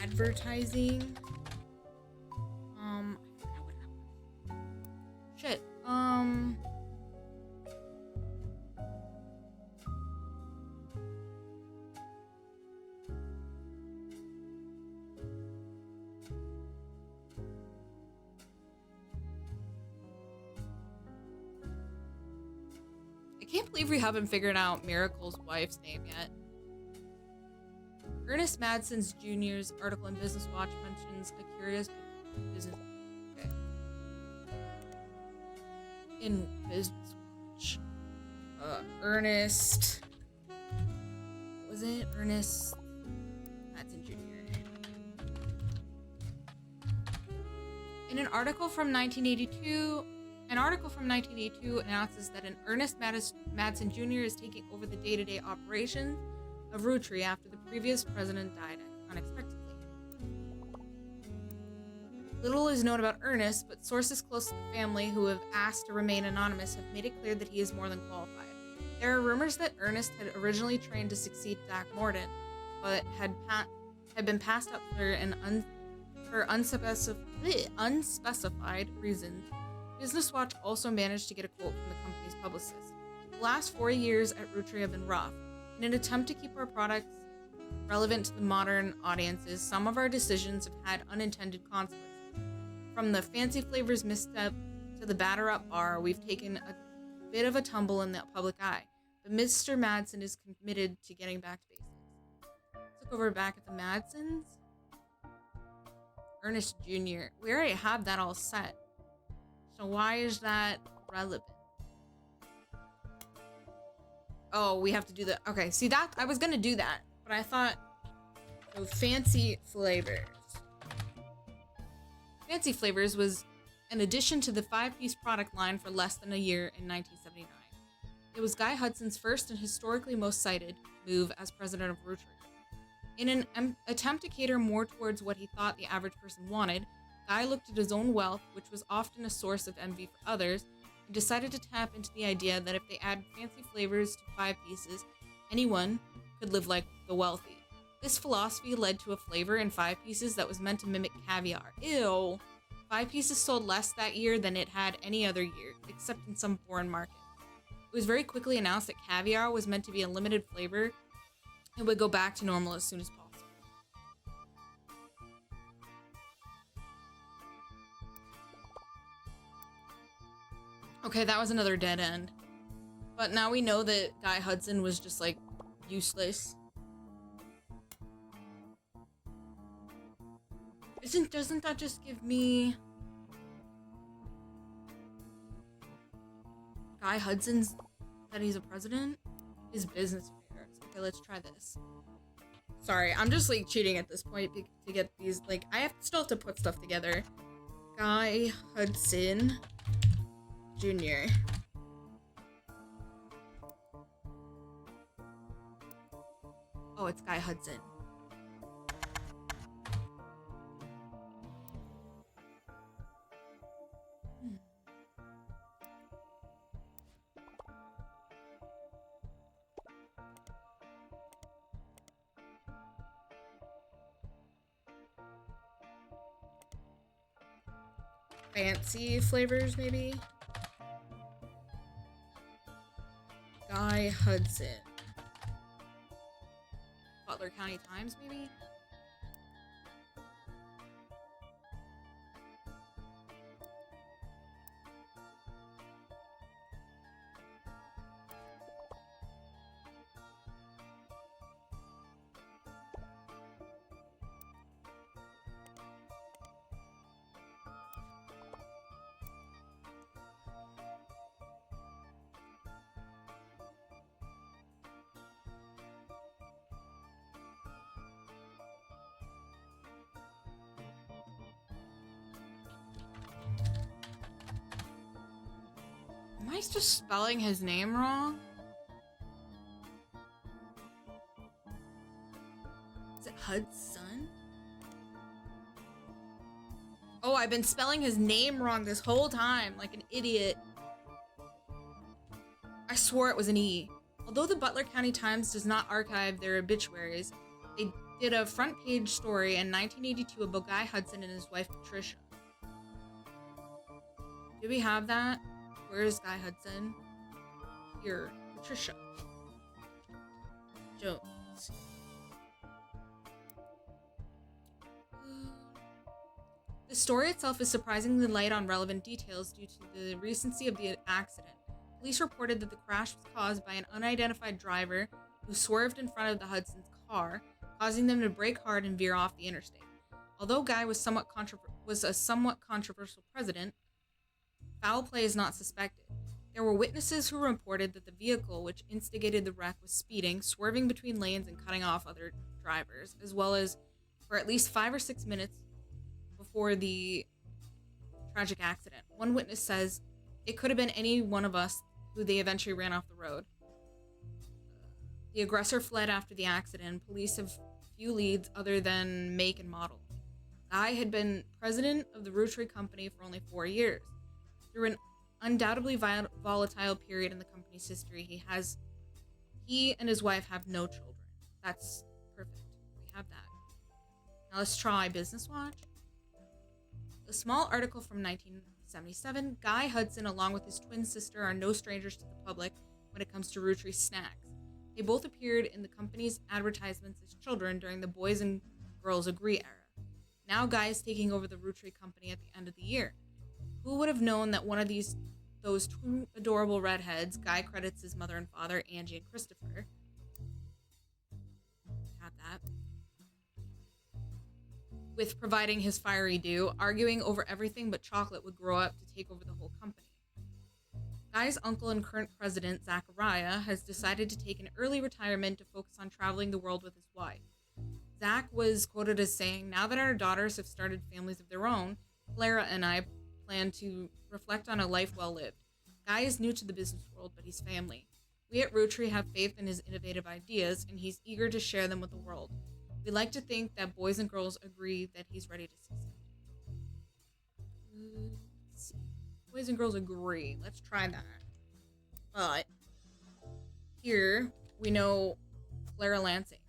advertising. I forgot what that was. Shit. I can't believe we haven't figured out Miracle's wife's name yet. Ernest Madsen Jr.'s article in Business Watch mentions a curious business... Okay. In Business Watch. Ernest... Was it Ernest Madsen Jr.? In an article from 1982... An article from 1982 announces that an Ernest Madsen Jr. is taking over the day-to-day operations of Roottrees after the previous president died unexpectedly. Little is known about Ernest, but sources close to the family who have asked to remain anonymous have made it clear that he is more than qualified. There are rumors that Ernest had originally trained to succeed Zach Morton, but had been passed up for unspecified reasons. Business Watch also managed to get a quote from the company's publicist. The last 4 years at Roottrees have been rough. In an attempt to keep our products relevant to the modern audiences, some of our decisions have had unintended consequences. From the fancy flavors misstep to the batter-up bar, we've taken a bit of a tumble in the public eye. But Mr. Madsen is committed to getting back to basics. So Look over back at the Madsons. Ernest Jr. We already have that all set. So why is that relevant? Oh, we have to do that. Okay, see that? I was gonna do that, but I thought, so Fancy Flavors. Fancy Flavors was an addition to the 5-piece product line for less than a year in 1979. It was Guy Hudson's first and historically most cited move as president of Roottrees. In an attempt to cater more towards what he thought the average person wanted, Guy looked at his own wealth, which was often a source of envy for others, and decided to tap into the idea that if they add fancy flavors to 5 pieces, anyone could live like the wealthy. This philosophy led to a flavor in 5 pieces that was meant to mimic caviar. Ew! 5 pieces sold less that year than it had any other year, except in some foreign markets. It was very quickly announced that caviar was meant to be a limited flavor and would go back to normal as soon as possible. Okay, that was another dead end. But now we know that Guy Hudson was just, like, useless. Doesn't that just give me... Guy Hudson's... that he's a president? His business affairs. Okay, let's try this. Sorry, I'm just, like, cheating at this point to get these, like... I still have to put stuff together. Guy Hudson... Jr. Oh, it's Guy Hudson. Fancy flavors, maybe? Guy Hudson. Butler County Times, maybe? Am I just spelling his name wrong? Is it Hudson? Oh, I've been spelling his name wrong this whole time, like an idiot. I swore it was an E. Although the Butler County Times does not archive their obituaries, they did a front page story in 1982 about Guy Hudson and his wife Patricia. Do we have that? Where is Guy Hudson? Here, Patricia Jones. The story itself is surprisingly light on relevant details due to the recency of the accident. Police reported that the crash was caused by an unidentified driver who swerved in front of the Hudson's car, causing them to brake hard and veer off the interstate. Although Guy was a somewhat controversial president, foul play is not suspected. There were witnesses who reported that the vehicle which instigated the wreck was speeding, swerving between lanes and cutting off other drivers, as well as for at least 5 or 6 minutes before the tragic accident. One witness says, "It could have been any one of us who they eventually ran off the road." The aggressor fled after the accident. Police have few leads other than make and model. Guy had been president of the Roottrees company for only 4 years. Through an undoubtedly volatile period in the company's history, he and his wife have no children. That's perfect. We have that. Now let's try Business Watch. A small article from 1977, Guy Hudson along with his twin sister are no strangers to the public when it comes to Roottrees snacks. They both appeared in the company's advertisements as children during the Boys and Girls Agree era. Now Guy is taking over the Roottrees company at the end of the year. Who would have known that one of those two adorable redheads, Guy credits his mother and father, Angie and Christopher, had that, with providing his fiery due, arguing over everything but chocolate would grow up to take over the whole company. Guy's uncle and current president, Zachariah, has decided to take an early retirement to focus on traveling the world with his wife. Zach was quoted as saying, "Now that our daughters have started families of their own, Clara and I plan to reflect on a life well lived. Guy is new to the business world, but he's family. We at Roottrees have faith in his innovative ideas, and he's eager to share them with the world. We like to think that boys and girls agree that he's ready to succeed." Let's see. Boys and girls agree. Let's try that. But here we know Clara Lansing.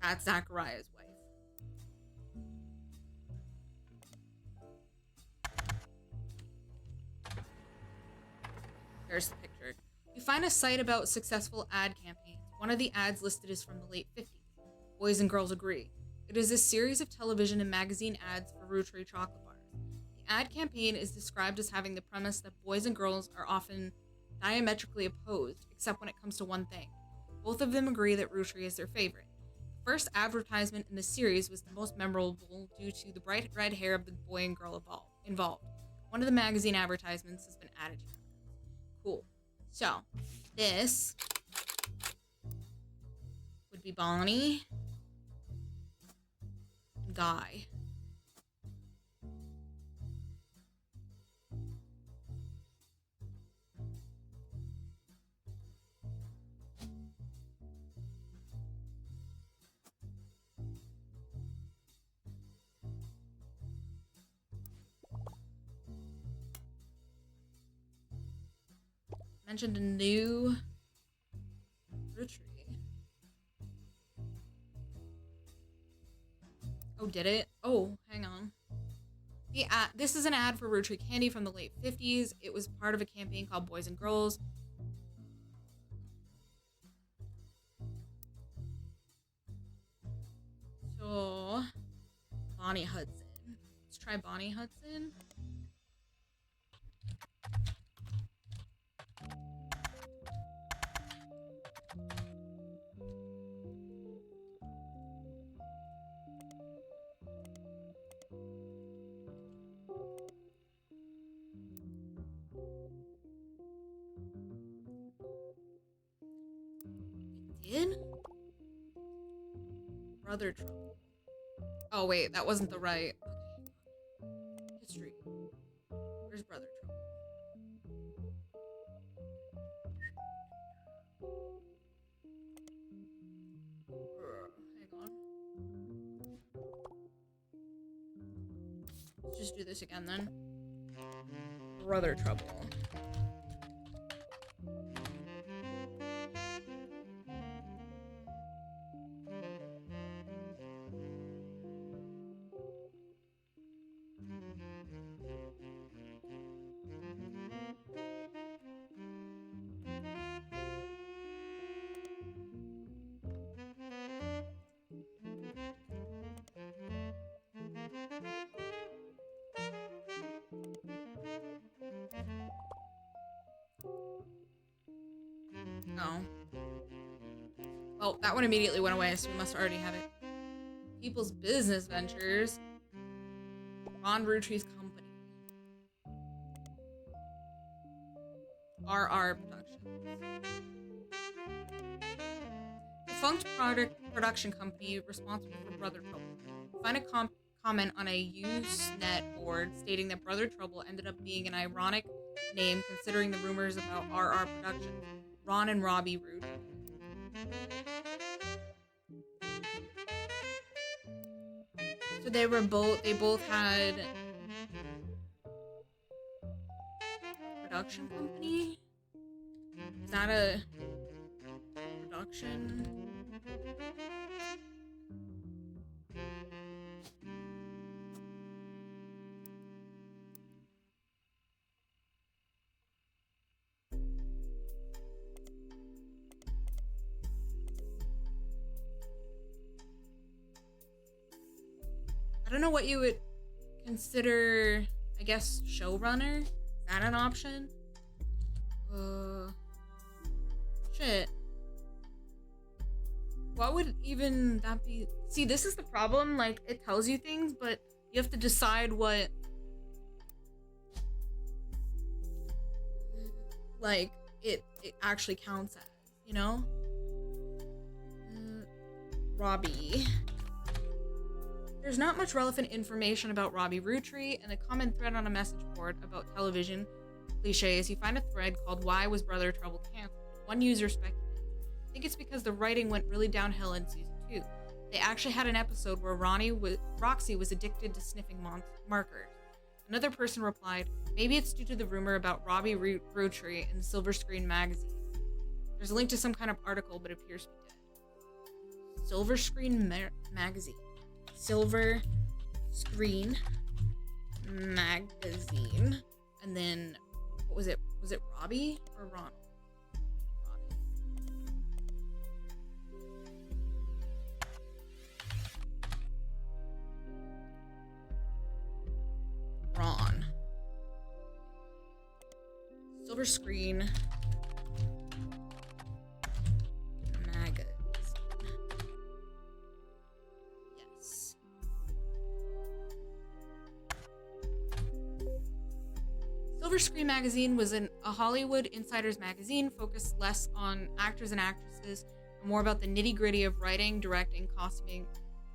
That's Zachariah's wife. There's the picture. You find a site about successful ad campaigns. One of the ads listed is from the late 50s. Boys and Girls Agree. It is a series of television and magazine ads for Roottrees chocolate bars. The ad campaign is described as having the premise that boys and girls are often diametrically opposed, except when it comes to one thing. Both of them agree that Roottrees is their favorite. The first advertisement in the series was the most memorable due to the bright red hair of the boy and girl involved. One of the magazine advertisements has been added here. Cool. So, this would be Bonnie and Guy. Mentioned a new Roottrees. Oh, did it? Oh, hang on. This is an ad for Roottrees candy from the late 50s. It was part of a campaign called Boys and Girls. So, Bonnie Hudson. Let's try Bonnie Hudson. It did? Brother Trouble. Oh, wait, that wasn't the right. Okay. History. Where's Brother Trouble? Hang on. Let's just do this again then. Brother Trouble. Oh. Well, that one immediately went away, so we must already have it. People's Business Ventures. Ron Roottrees Company. RR Productions. Defunct production company responsible for Brother Trouble. Find a comment on a Usenet board stating that Brother Trouble ended up being an ironic name considering the rumors about RR Productions. Ron and Robbie Root. So they both had a production company? Is that a production? I don't know what you would consider, I guess, showrunner? Is that an option? Shit. What would even that be? See, this is the problem. Like, it tells you things, but you have to decide what, like, it actually counts as, you know? Robbie. There's not much relevant information about Robbie Roottrees. In a common thread on a message board about television cliches, you find a thread called "Why Was Brother Trouble Canceled?" One user speculates, I think it's because the writing went really downhill in season 2. They actually had an episode where Roxy was addicted to sniffing markers. Another person replied, maybe it's due to the rumor about Robbie Roottrees in Silver Screen magazine. There's a link to some kind of article, but it appears to be dead. Silver Screen magazine. Silver Screen magazine. And then, what was it? Was it Robbie or Ronald? Ron. Silver Screen magazine. Yes. Silver Screen magazine was a Hollywood insiders magazine focused less on actors and actresses and more about the nitty-gritty of writing, directing, costuming,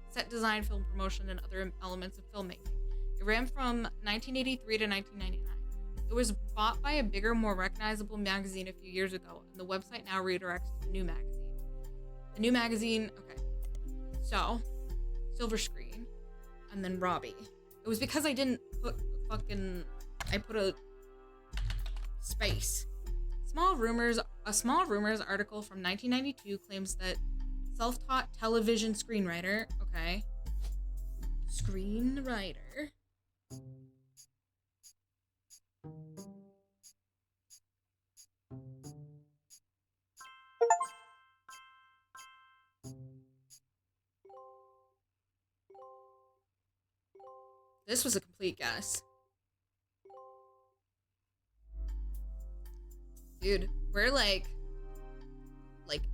set design, film promotion, and other elements of filmmaking. It ran from 1983 to 1999. It was bought by a bigger, more recognizable magazine a few years ago, and the website now redirects to the new magazine. The new magazine, okay. So, Silver Screen, and then Robbie. It was because I didn't put I put a space. A Small Rumors article from 1992 claims that self-taught television screenwriter, screenwriter, this was a complete guess. Dude, we're like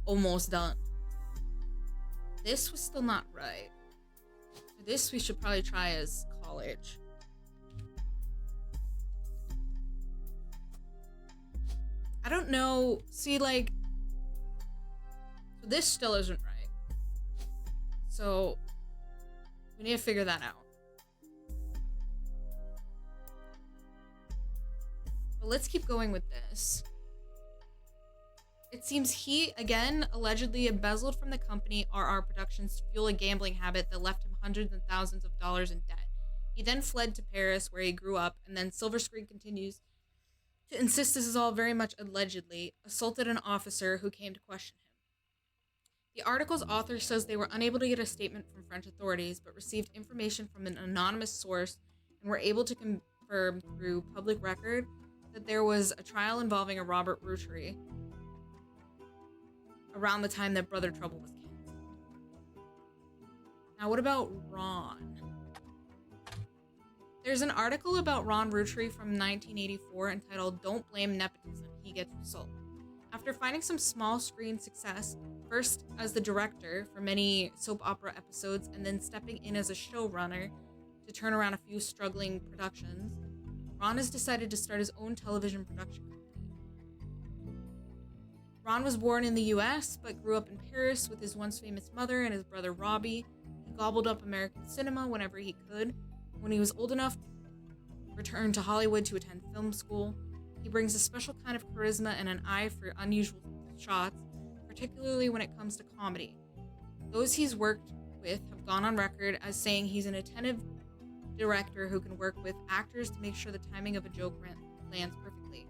almost done. This was still not right. For this, we should probably try as college. I don't know. See, like, so this still isn't right. So we need to figure that out. But let's keep going with this. It seems he, again, allegedly embezzled from the company RR Productions to fuel a gambling habit that left him hundreds and thousands of dollars in debt. He then fled to Paris, where he grew up, and then Silver Screen continues to insist this is all very much allegedly, assaulted an officer who came to question him. The article's author says they were unable to get a statement from French authorities, but received information from an anonymous source and were able to confirm through public record that there was a trial involving a Robert Roottrees around the time that Brother Trouble was canceled. Now, what about Ron? There's an article about Ron Roottrees from 1984 entitled "Don't Blame Nepotism, He Gets Result." After finding some small screen success, first as the director for many soap opera episodes and then stepping in as a showrunner to turn around a few struggling productions, Ron has decided to start his own television production company. Ron was born in the US, but grew up in Paris with his once famous mother and his brother Robbie. He gobbled up American cinema whenever he could. When he was old enough, returned to Hollywood to attend film school. He brings a special kind of charisma and an eye for unusual shots, particularly when it comes to comedy. Those he's worked with have gone on record as saying he's an attentive director who can work with actors to make sure the timing of a joke lands perfectly.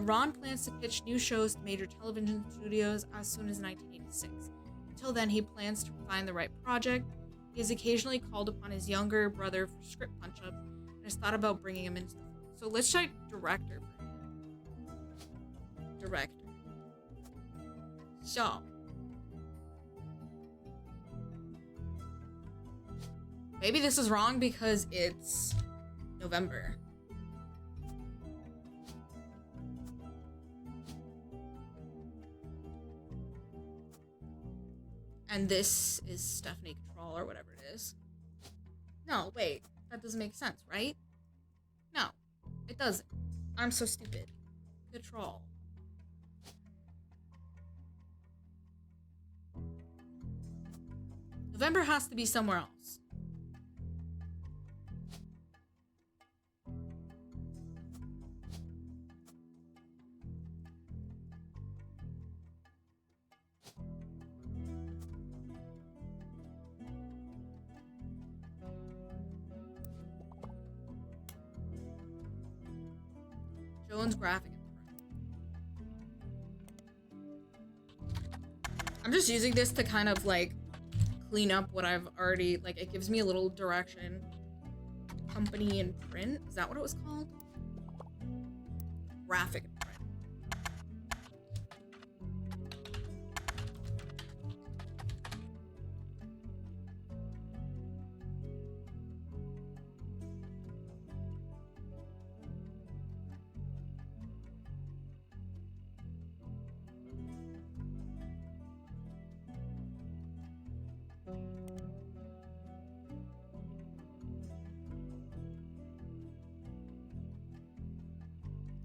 Ron plans to pitch new shows to major television studios as soon as 1986. Until then, he plans to find the right project. He has occasionally called upon his younger brother for script punch-ups and has thought about bringing him into the fold. So let's try director for him. Director. So. Maybe this is wrong because it's November. And this is Stephanie Control or whatever it is. No, wait. That doesn't make sense, right? No, it doesn't. I'm so stupid. Control. November has to be somewhere else. Jones graphic. I'm just using this to kind of like clean up what I've already, like, it gives me a little direction. Company and print, is that what it was called? Graphic and print.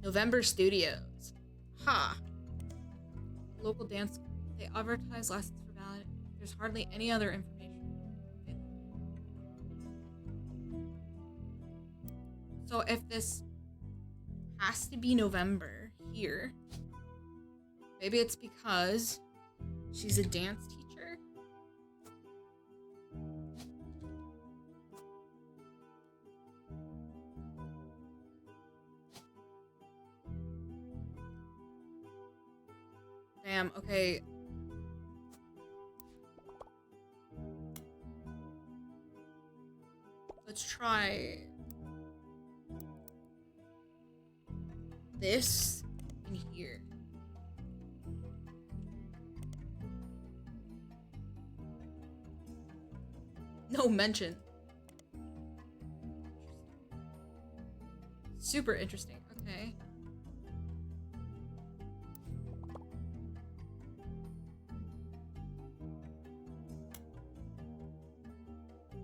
November Studios. Ha! Local dance. They advertise lessons for ballet. There's hardly any other information. So if this has to be November here, maybe it's because she's a dance teacher. Damn, okay. Let's try this in here. No mention. Super interesting. Okay.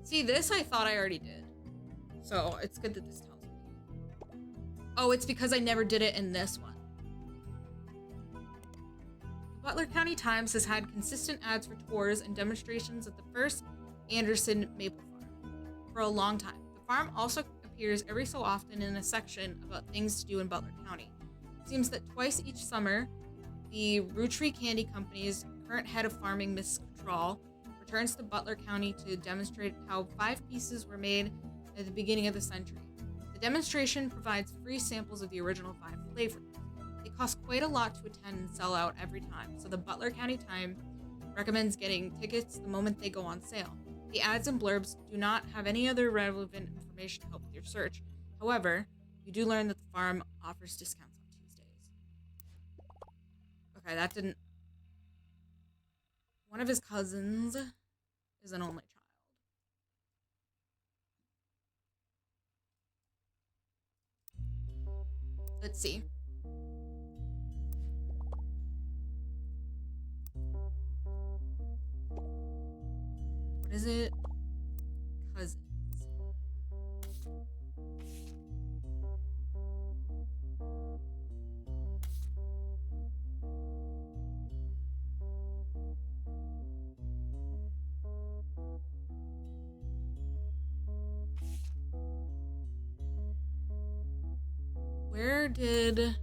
See, this I thought I already did. So it's good that this tells me. Oh, it's because I never did it in this one. The Butler County Times has had consistent ads for tours and demonstrations at the first Anderson Maple Farm for a long time. The farm also appears every so often in a section about things to do in Butler County. It seems that twice each summer, the Roottrees Candy Company's current head of farming, Miss Control, returns to Butler County to demonstrate how 5 pieces were made at the beginning of the century. The demonstration provides free samples of the original 5 flavors. They cost quite a lot to attend and sell out every time, so the Butler County Times recommends getting tickets the moment they go on sale. The ads and blurbs do not have any other relevant information to help with your search. However, you do learn that the farm offers discounts on Tuesdays. Okay, that didn't... One of his cousins is an only child. Let's see. What is it? Cousins. Where did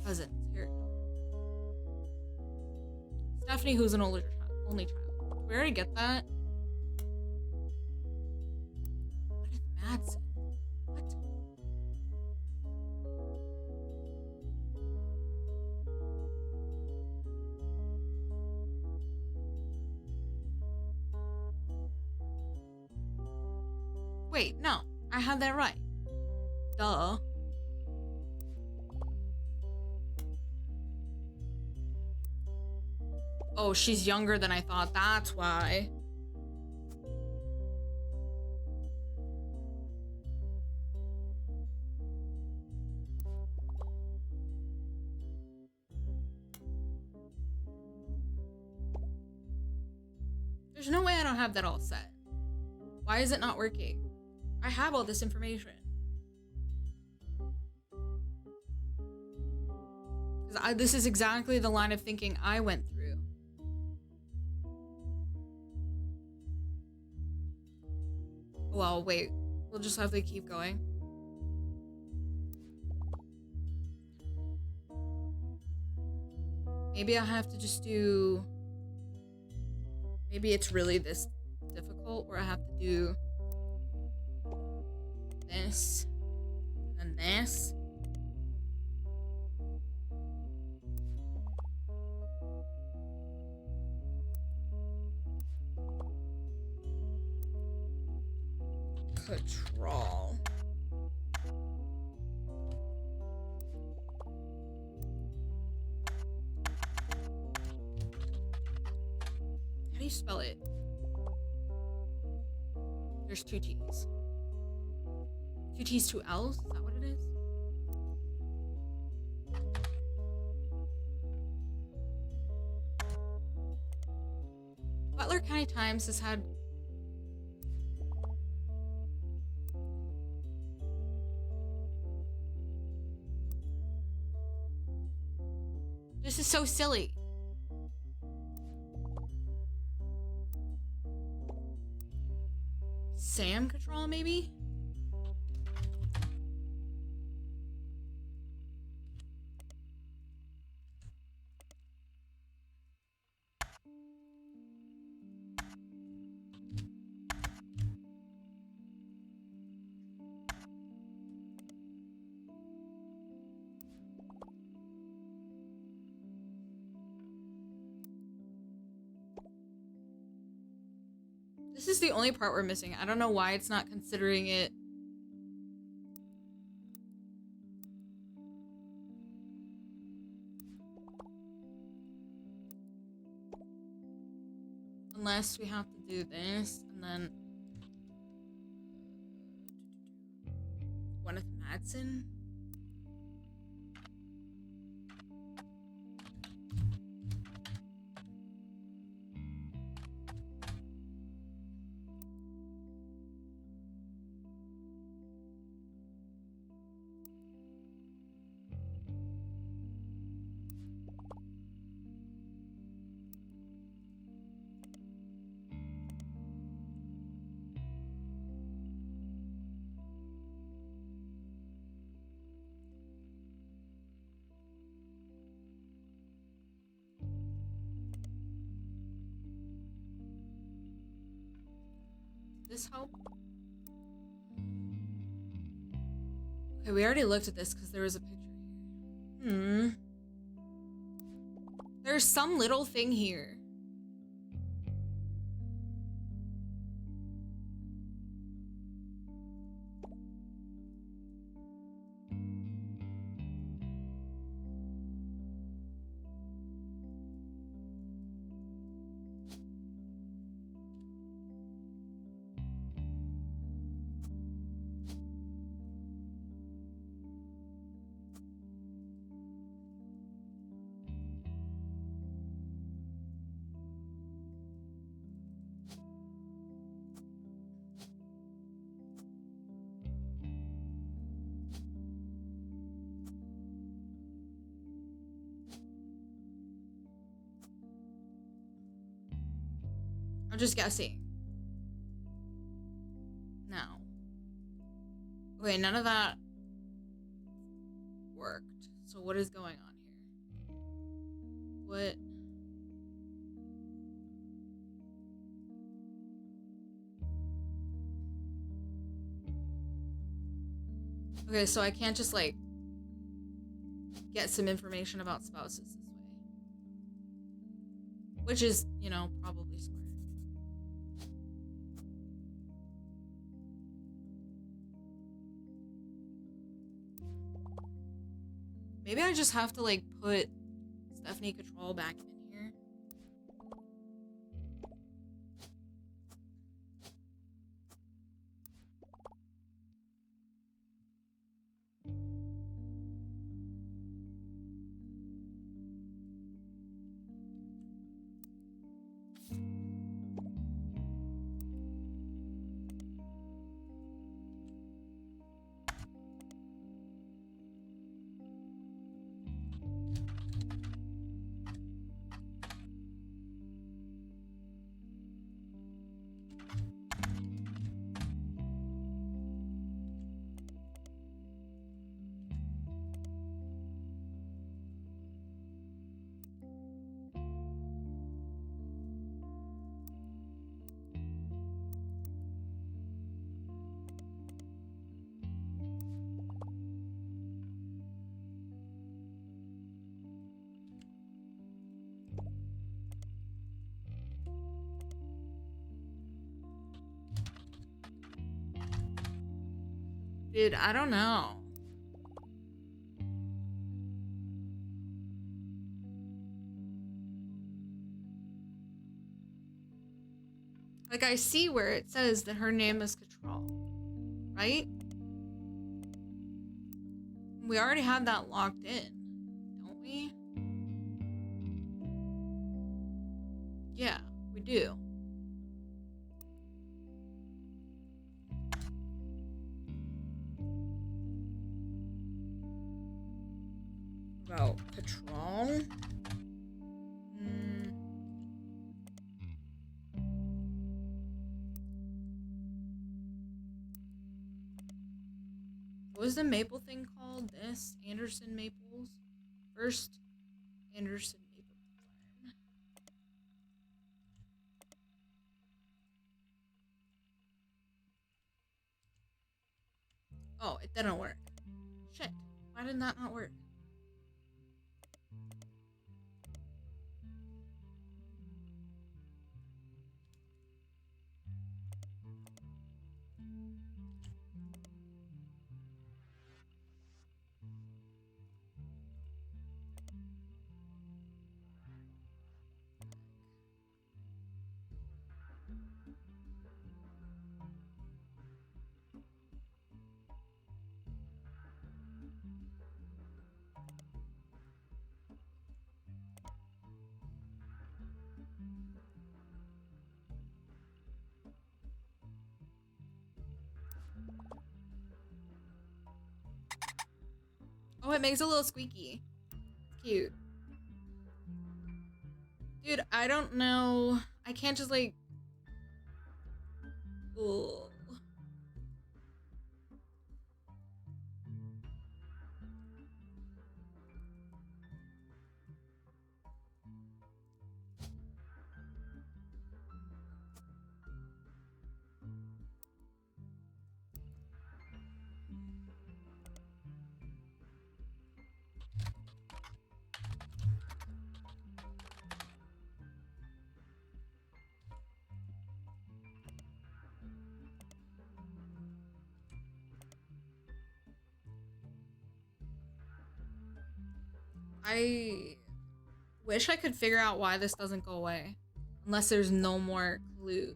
cousins? Here we go. Stephanie, who's an only child. Where did I get that? What is Madsen? What? Wait, no. I had that right. Duh. Oh, she's younger than I thought. That's why. There's no way I don't have that all set. Why is it not working? I have all this information. Because this is exactly the line of thinking I went through. Well, wait. We'll just have to keep going. Maybe I have to just do... Maybe it's really this difficult where I have to do this and this. Control. How do you spell it? There's 2 T's. 2 T's, 2 L's? Is that what it is? Butler County Times has had... This is so silly. Sam control, maybe? This is the only part we're missing. I don't know why it's not considering it. Unless we have to do this and then Gwyneth Madsen. This help? Okay, we already looked at this because there was a picture here. There's some little thing here. I'm just guessing. No. Okay, none of that worked. So what is going on here? What? Okay, so I can't just like get some information about spouses this way. Which is, you know, probably smart. Maybe I just have to like put Stephanie Control back in here. Dude, I don't know. Like, I see where it says that her name is Control, right? We already have that locked in, don't we? Yeah, we do. About Control? What was the maple thing called? This? Anderson Maples? First Anderson Maple Farm. Oh, it didn't work. Shit. Why did that not work? Oh, it makes a little squeaky. Cute. Dude, I don't know. I can't just like... Ugh. I wish I could figure out why this doesn't go away. Unless there's no more clues.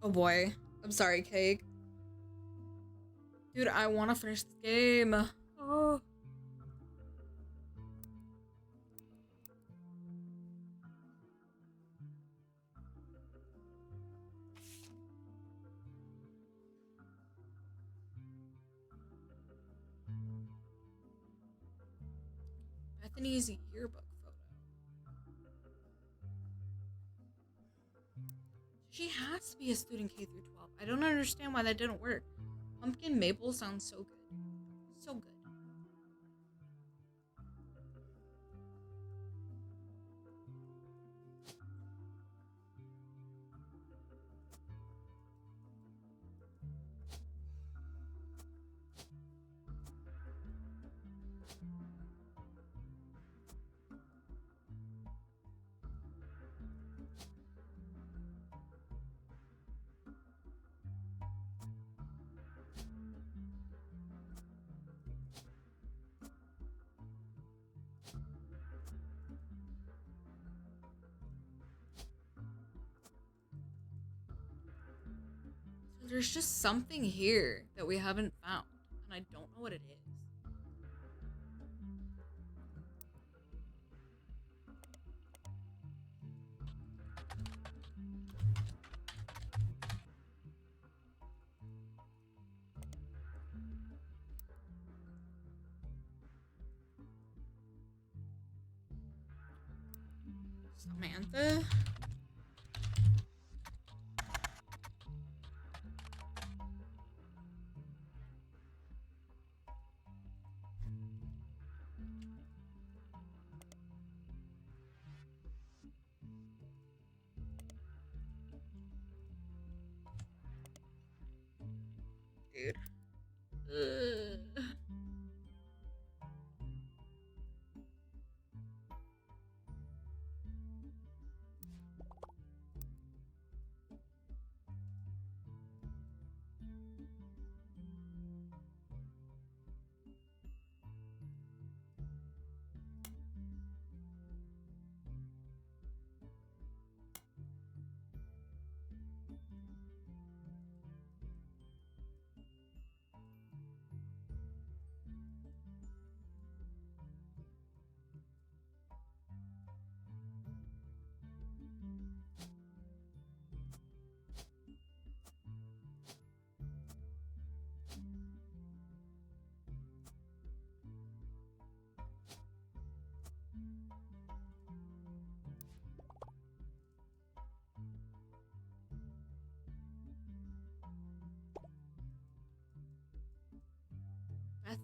Oh boy. I'm sorry, Cake. Dude, I want to finish this game. Oh. Bethany's yearbook photo. She has to be a student K through 12. I don't understand why that didn't work. Pumpkin maple sounds so good. So good. So there's just something here that we haven't found. And I don't know what it is. Samantha? Dude. Ugh.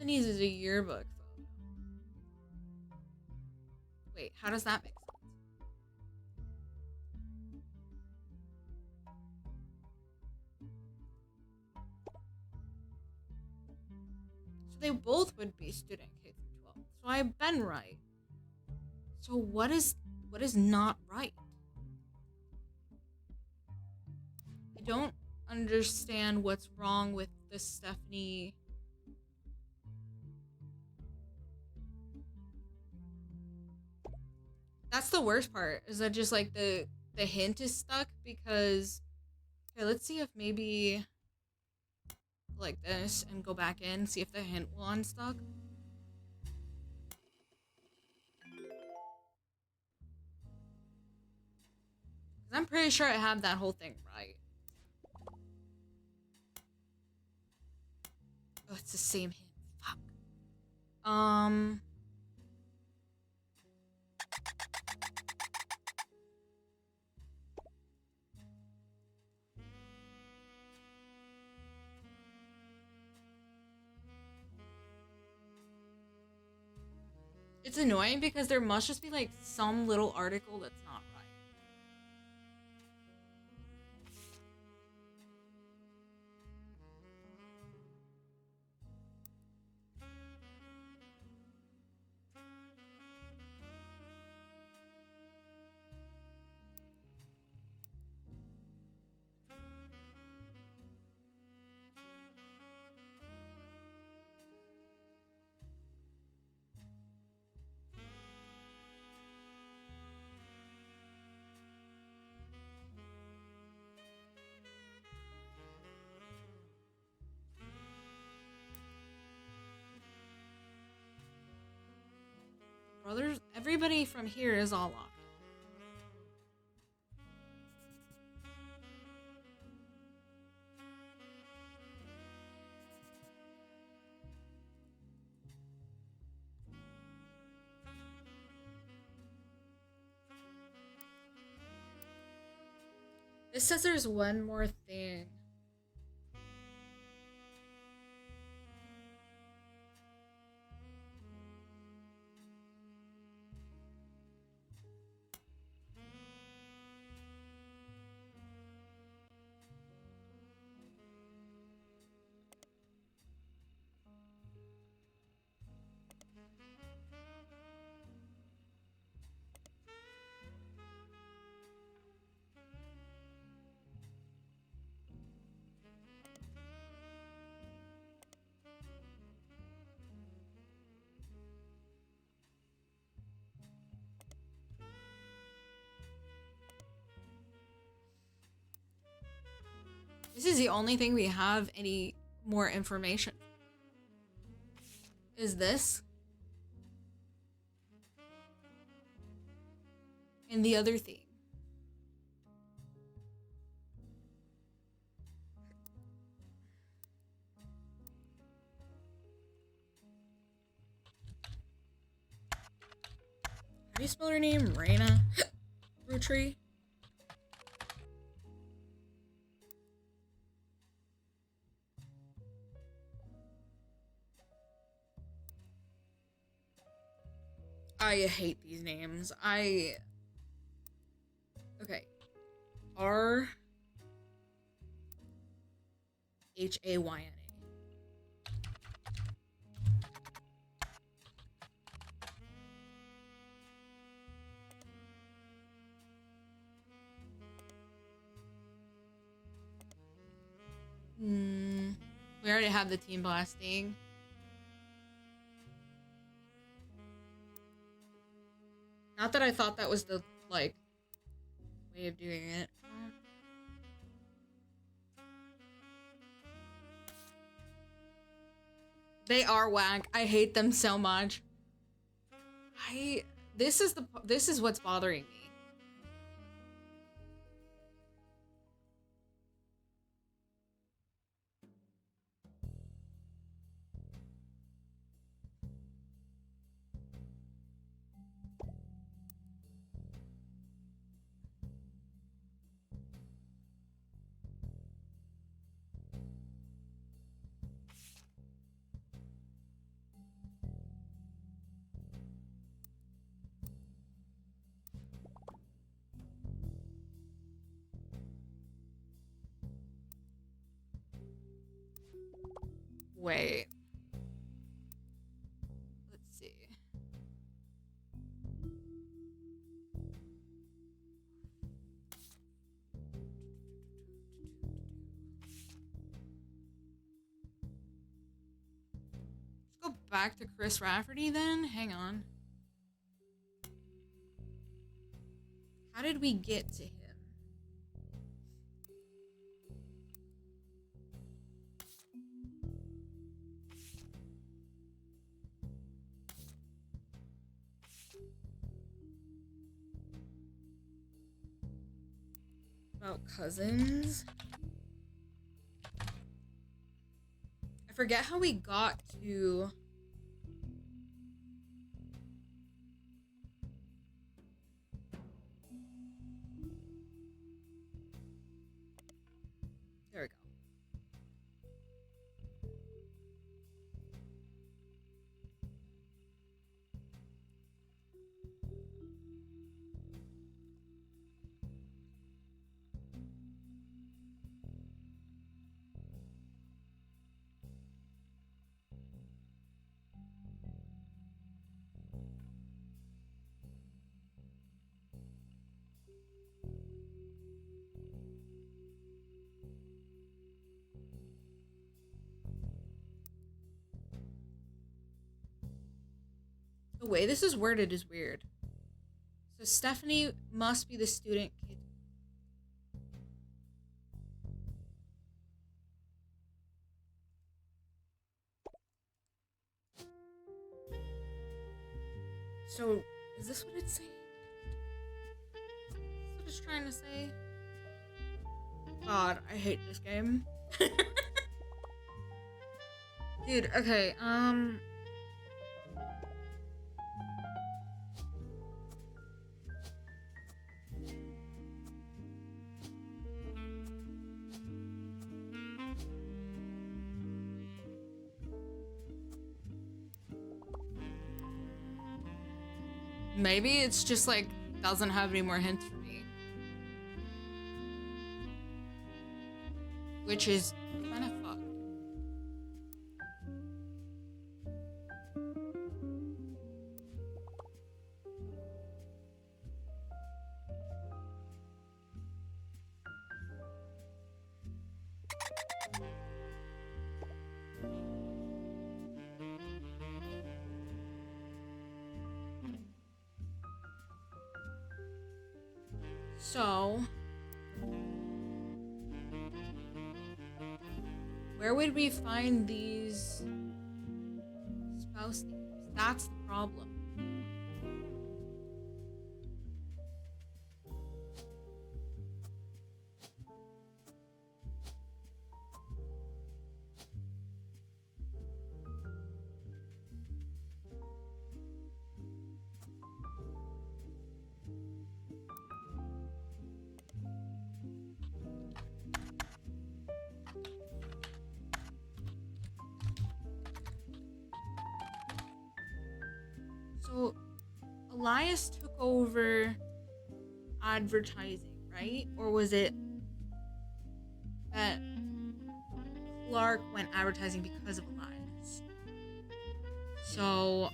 Stephanie's is a yearbook photo. Wait, how does that make sense? So they both would be student K through 12. So I've been right. So what is not right? I don't understand what's wrong with the Stephanie. That's the worst part, is that just like the hint is stuck because, okay, let's see if maybe like this and go back in, see if the hint will unstuck. Because I'm pretty sure I have that whole thing right. Oh, it's the same hint. Fuck. It's annoying because there must just be like some little article that's not right. Brothers, everybody from here is all locked. This says there's one more thing. This is the only thing we have any more information. Is this? And the other thing. How do you spell her name? Raina? Roottrees? I hate these names. Okay. Rhayna. We already have the team blasting. Not that I thought that was the, like, way of doing it. They are whack. I hate them so much. This is what's bothering me. Wait. Let's see. Let's go back to Chris Rafferty then. Hang on. How did we get to him? About cousins. I forget how we got to... There we go. The way this is worded is weird. So Stephanie must be the student kid. So, is this what it's saying? Is this what it's trying to say? God, I hate this game. Dude, okay, maybe it's just like doesn't have any more hints for me. Which is kind of fucked. So, where would we find these spouse names? That's the problem. So, Elias took over advertising, right? Or was it that Clark went advertising because of Elias? So...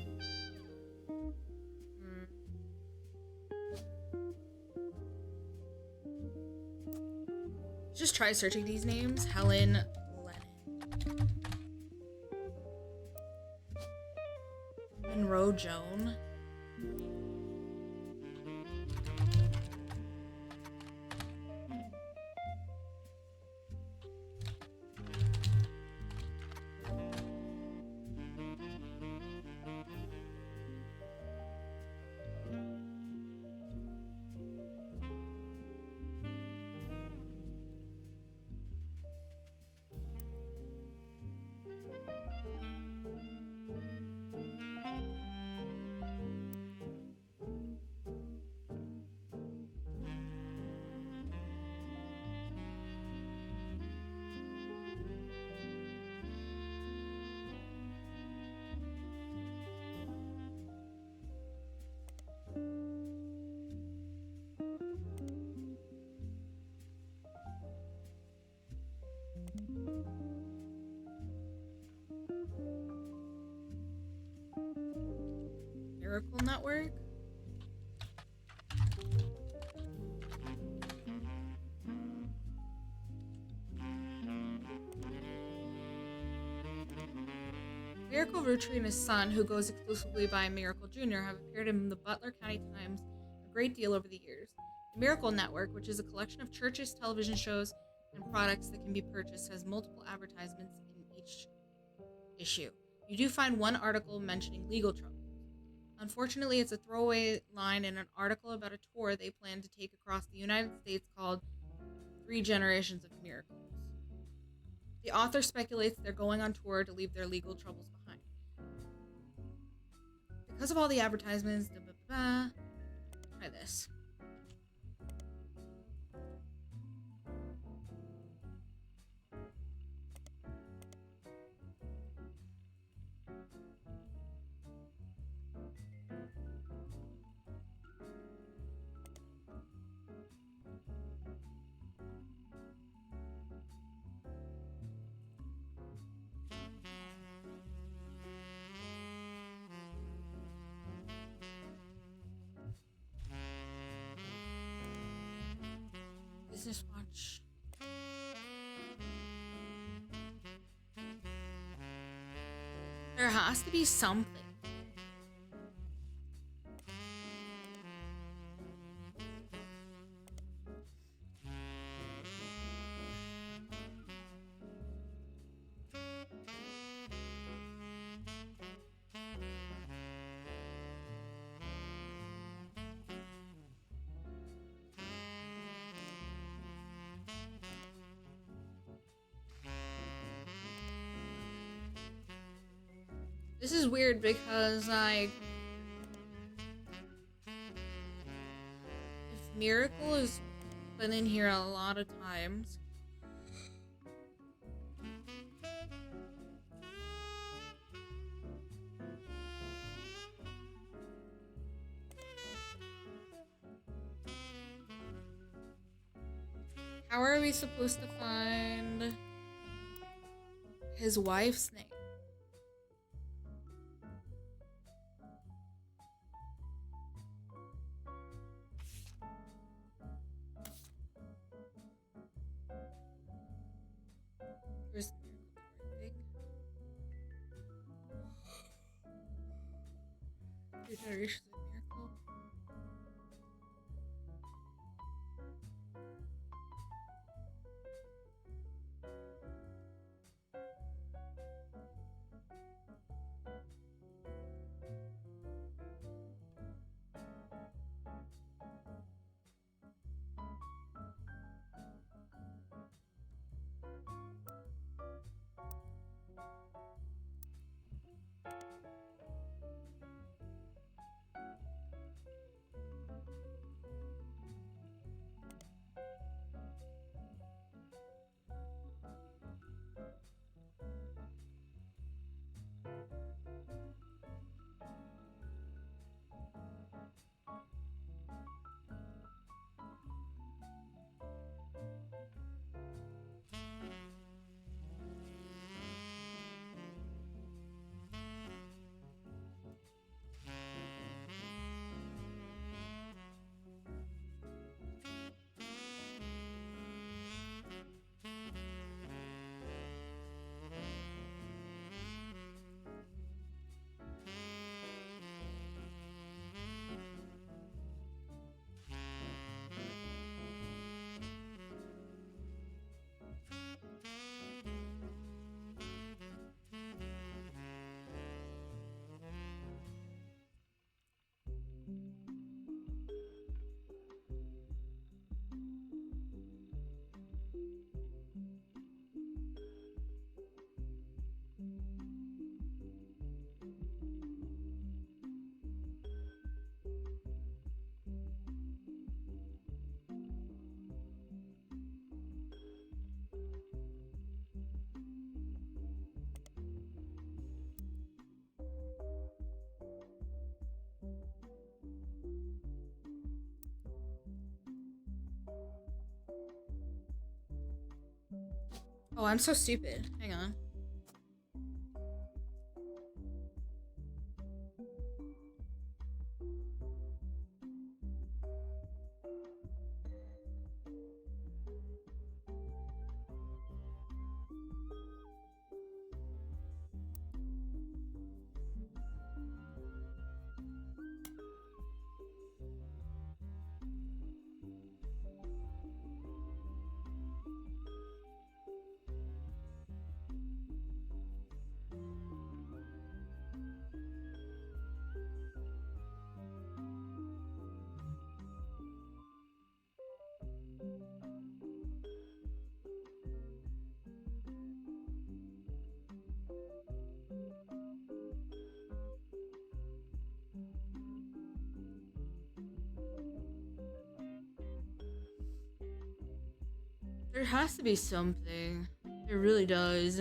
Just try searching these names. Helen, Lennon. Monroe Joan. Miracle Network. Miracle Roottrees and his son, who goes exclusively by Miracle Jr., have appeared in the Butler County Times a great deal over the years. The Miracle Network, which is a collection of churches, television shows, and products that can be purchased, has multiple advertisements in each issue. You do find one article mentioning legal troubles. Unfortunately, it's a throwaway line in an article about a tour they plan to take across the United States called 3 Generations of Miracles. The author speculates they're going on tour to leave their legal troubles behind. Because of all the advertisements, try this. Business watch. There has to be something. This is weird because, like, if Miracle has been in here a lot of times, how are we supposed to find his wife's name? Where's the Miracle Network thing? 3 Generations of Miracle. Oh, I'm so stupid. Hang on. There has to be something. There really does.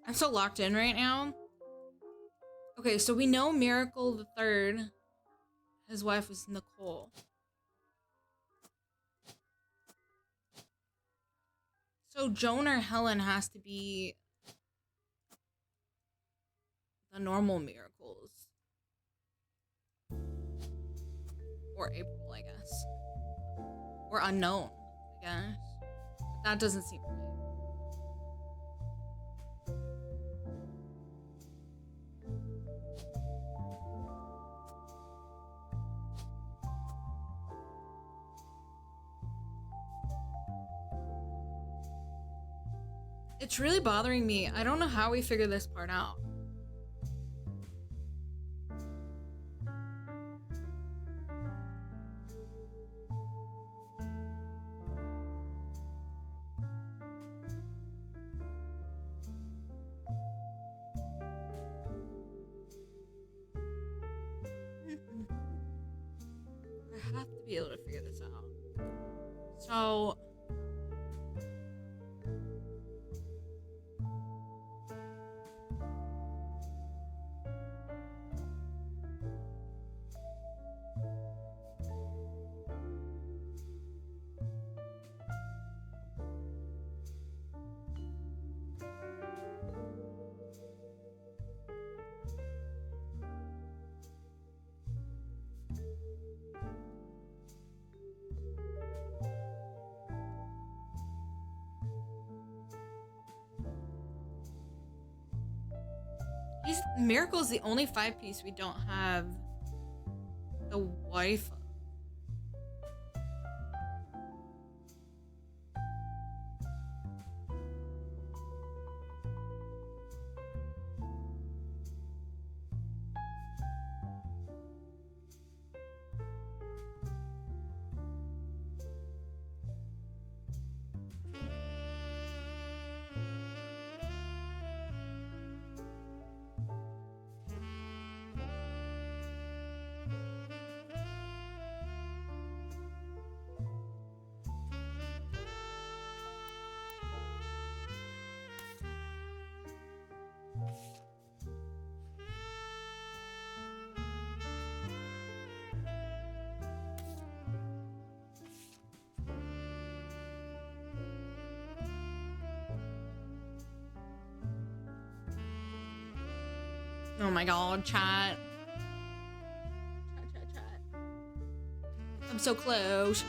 I'm so locked in right now. Okay, so we know Miracle the Third, his wife was Nicole. So Joan or Helen has to be the normal Miracles. Or April, I guess. Or Unknown, I guess. But that doesn't seem right. It's really bothering me. I don't know how we figure this part out. I have to be able to figure this out. So... Miracle's the only 5-piece we don't have the wife of. Oh my god, chat. Chat. I'm so close.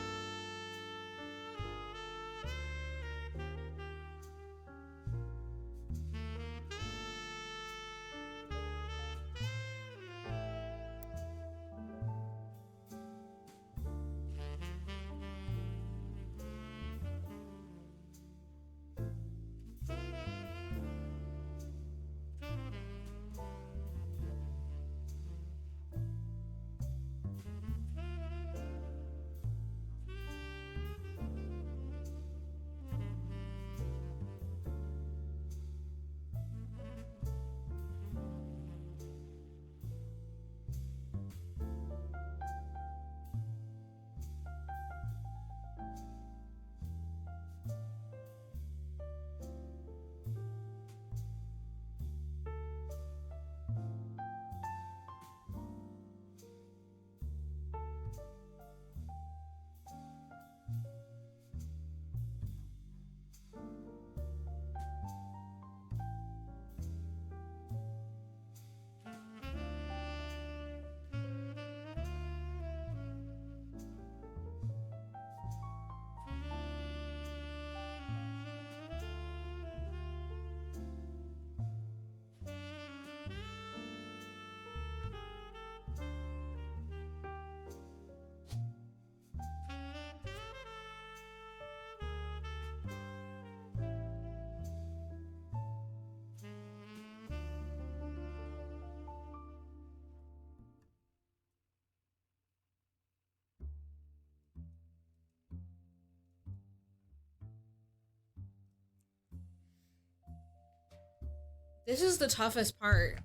This is the toughest part.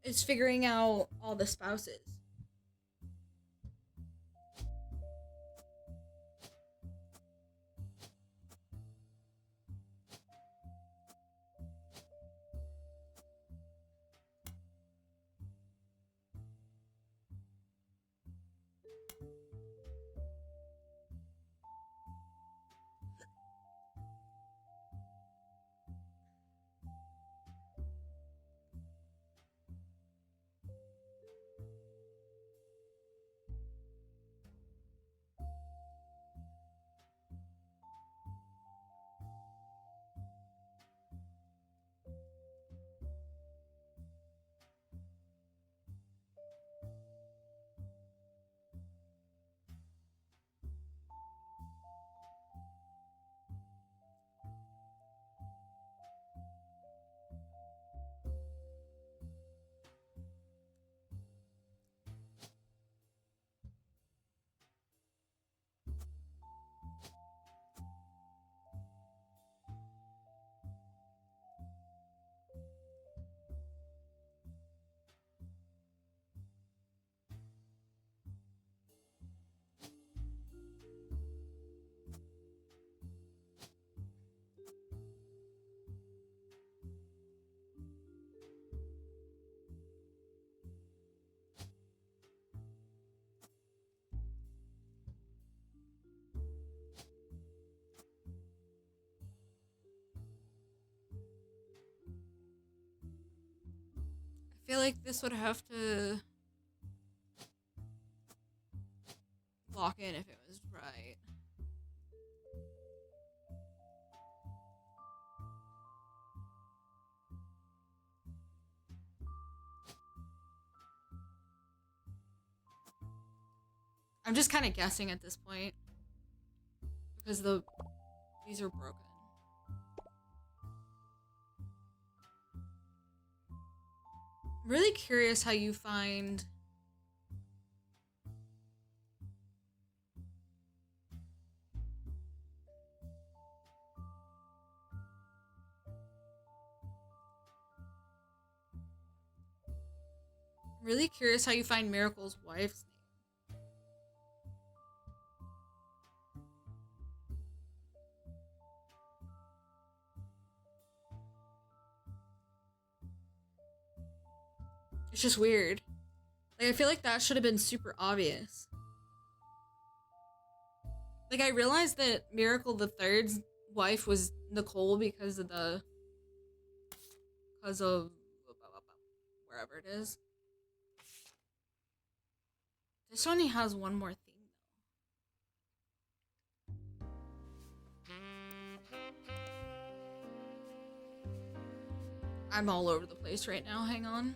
Is figuring out all the spouses. I feel like this would have to lock in if it was right. I'm just kind of guessing at this point because these are broken. I'm really curious how you find Miracle's wife's name. It's just weird. Like, I feel like that should have been super obvious. Like, I realized that Miracle the Third's wife was Nicole because of wherever it is. This only has one more thing, though. I'm all over the place right now, hang on.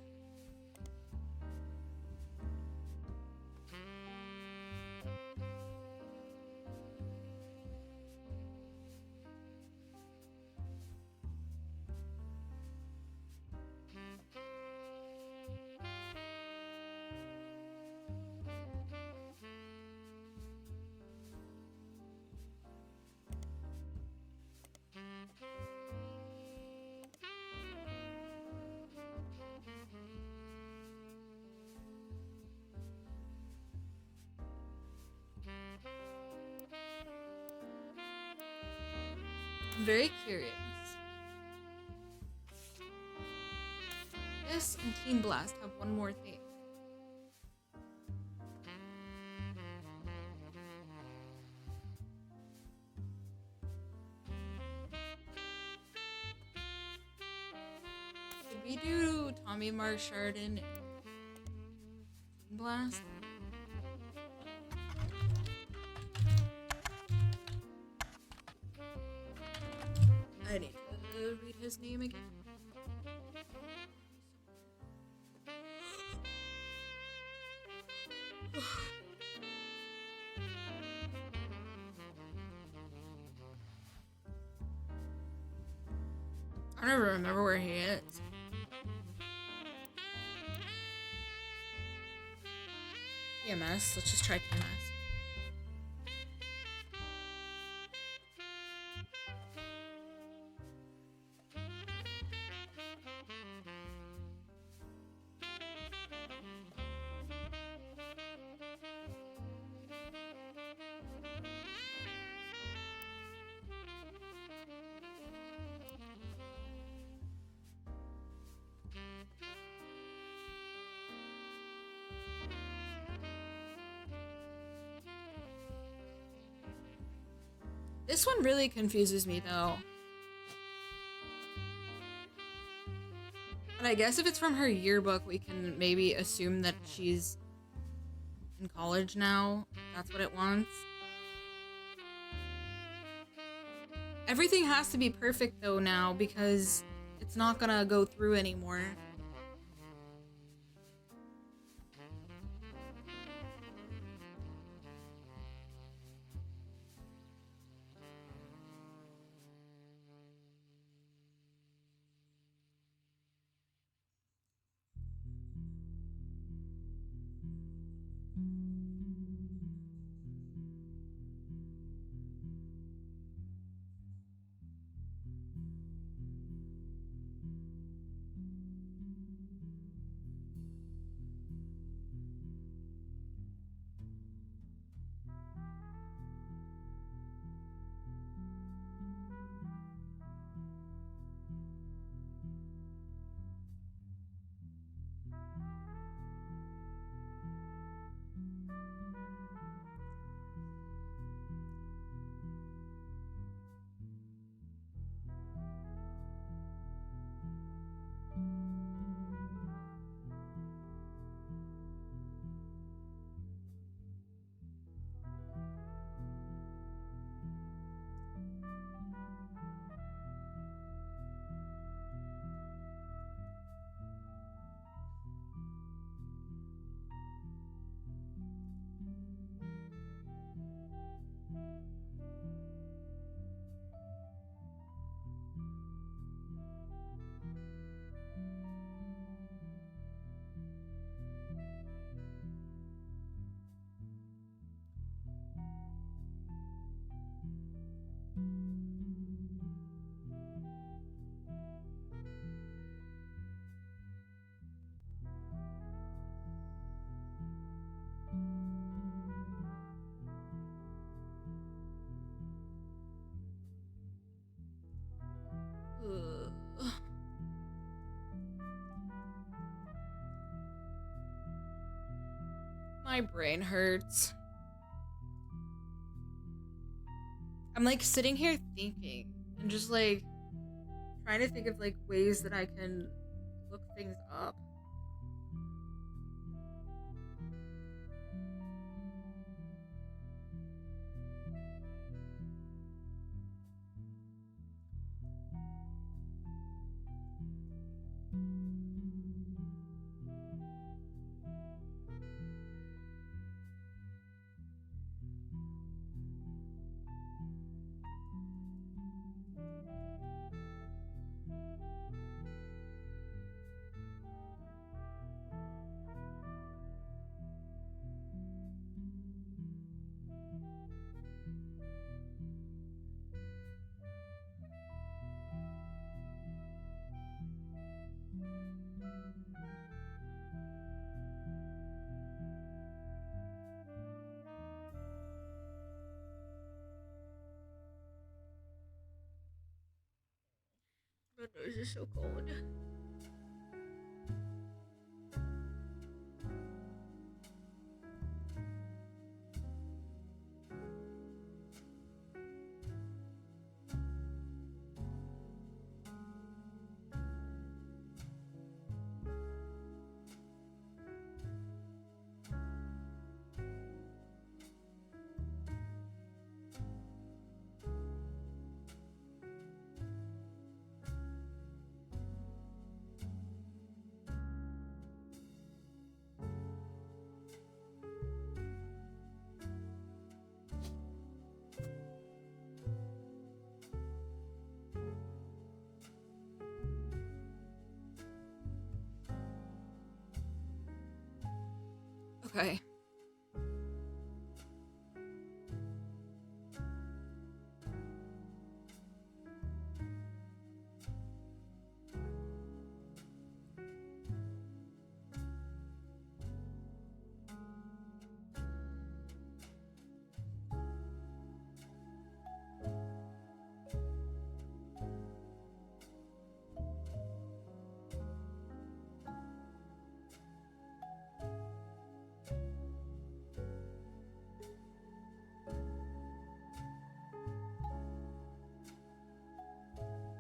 I'm very curious. This and Teen Blast have one more thing. Did we do Tommy Mark Sheridan and Teen Blast? I need to read his name again. I don't even remember where he is. PMS. Let's just try PMS. This one really confuses me though. But I guess if it's from her yearbook, we can maybe assume that she's in college now. That's what it wants. Everything has to be perfect though now because it's not gonna go through anymore. Ugh. My brain hurts. I'm like sitting here thinking and just like trying to think of like ways that I can look things up. My nose is so cold. Okay.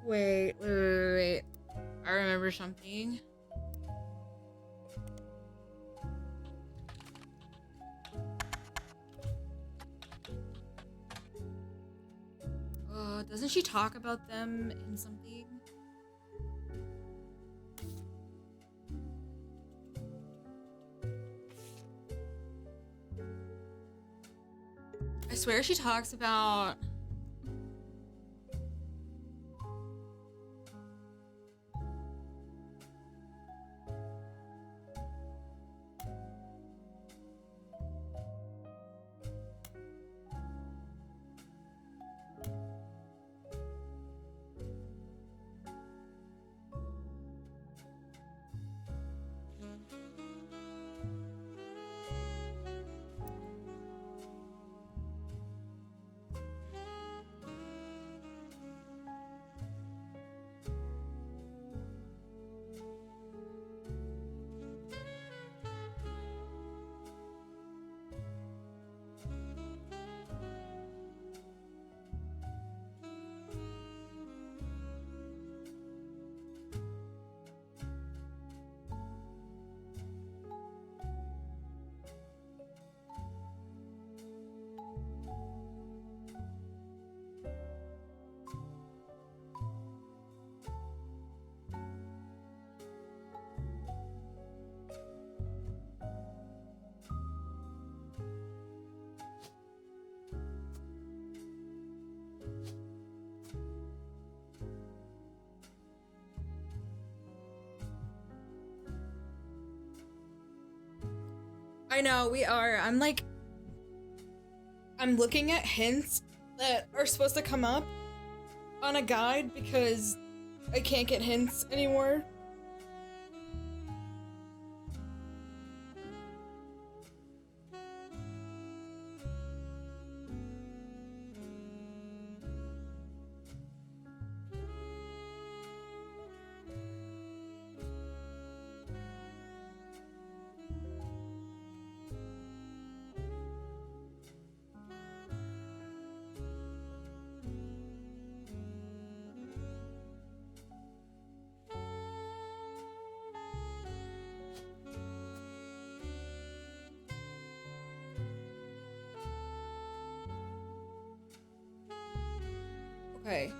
Wait. I remember something. Doesn't she talk about them in something? I swear she talks about... I know, we are. I'm looking at hints that are supposed to come up on a guide because I can't get hints anymore. Okay.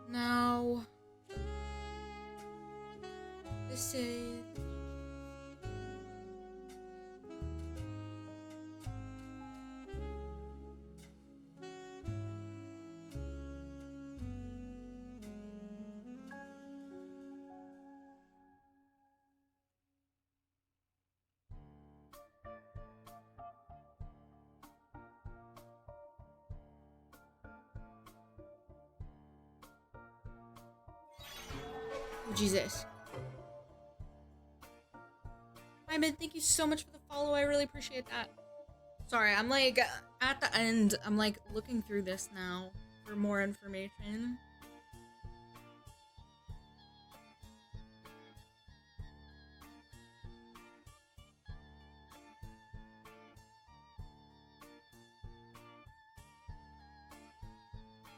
Now, this is... Oh, Jesus. Hyman, thank you so much for the follow. I really appreciate that. Sorry, I'm like, at the end, I'm like looking through this now for more information.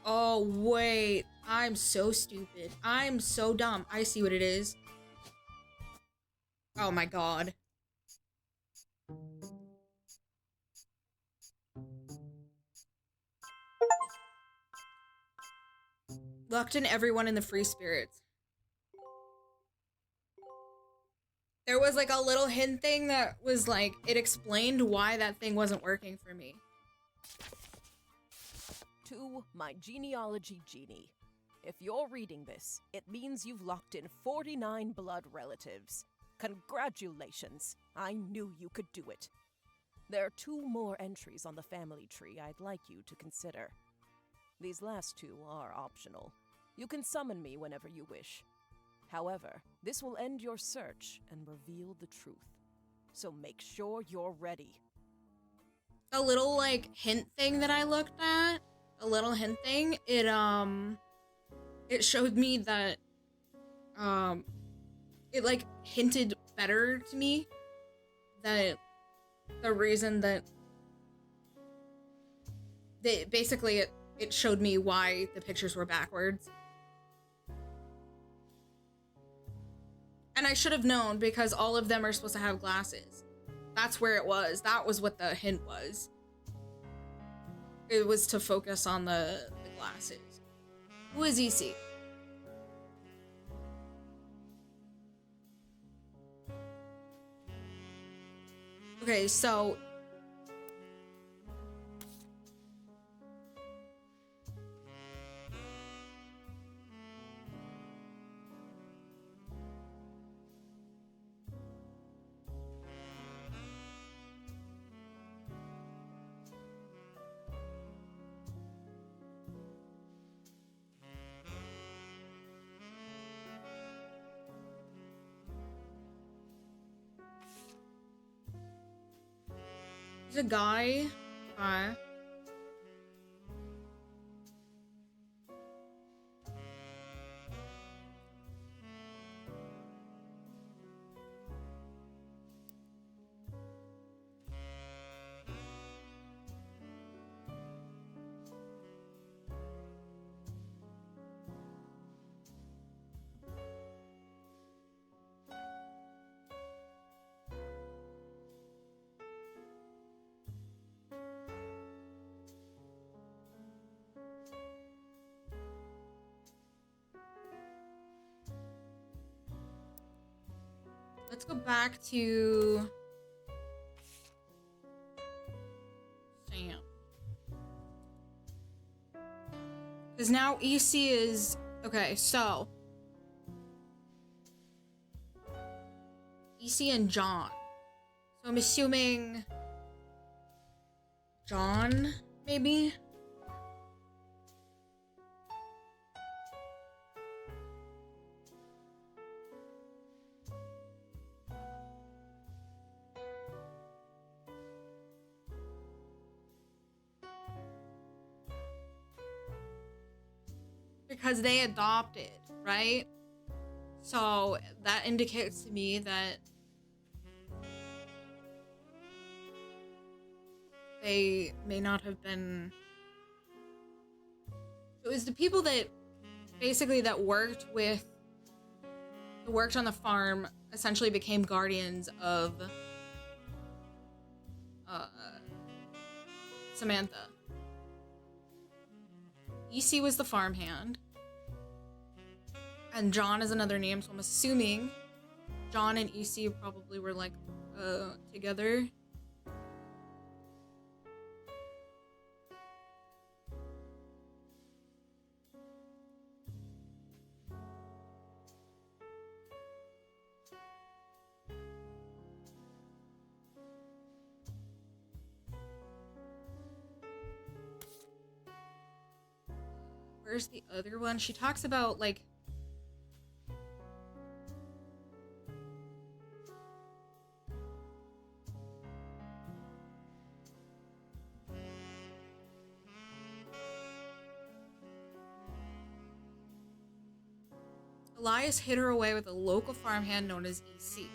Oh, wait. I'm so stupid. I'm so dumb. I see what it is. Oh my god. Locked in everyone in the free spirits. There was like a little hint thing that was like, it explained why that thing wasn't working for me. To my genealogy genie. If you're reading this, it means you've locked in 49 blood relatives. Congratulations. I knew you could do it. There are 2 more entries on the family tree I'd like you to consider. These last 2 are optional. You can summon me whenever you wish. However, this will end your search and reveal the truth. So make sure you're ready. A little like hint thing that I looked at, it showed me that it like hinted better to me that the reason that basically it showed me why the pictures were backwards. And I should have known because all of them are supposed to have glasses. That's where it was. That was what the hint was. It was to focus on the glasses. Who is EC? Okay, so he's a guy. Let's go back to Sam. Because now EC is... Okay, so... EC and John. So I'm assuming... John, maybe? Because they adopted, right? So that indicates to me that they may not have been... It was the people that basically that worked on the farm essentially became guardians of Samantha. EC was the farmhand. And John is another name, so I'm assuming John and EC probably were like together. Where's the other one? She talks about like Elias hid her away with a local farmhand known as EC.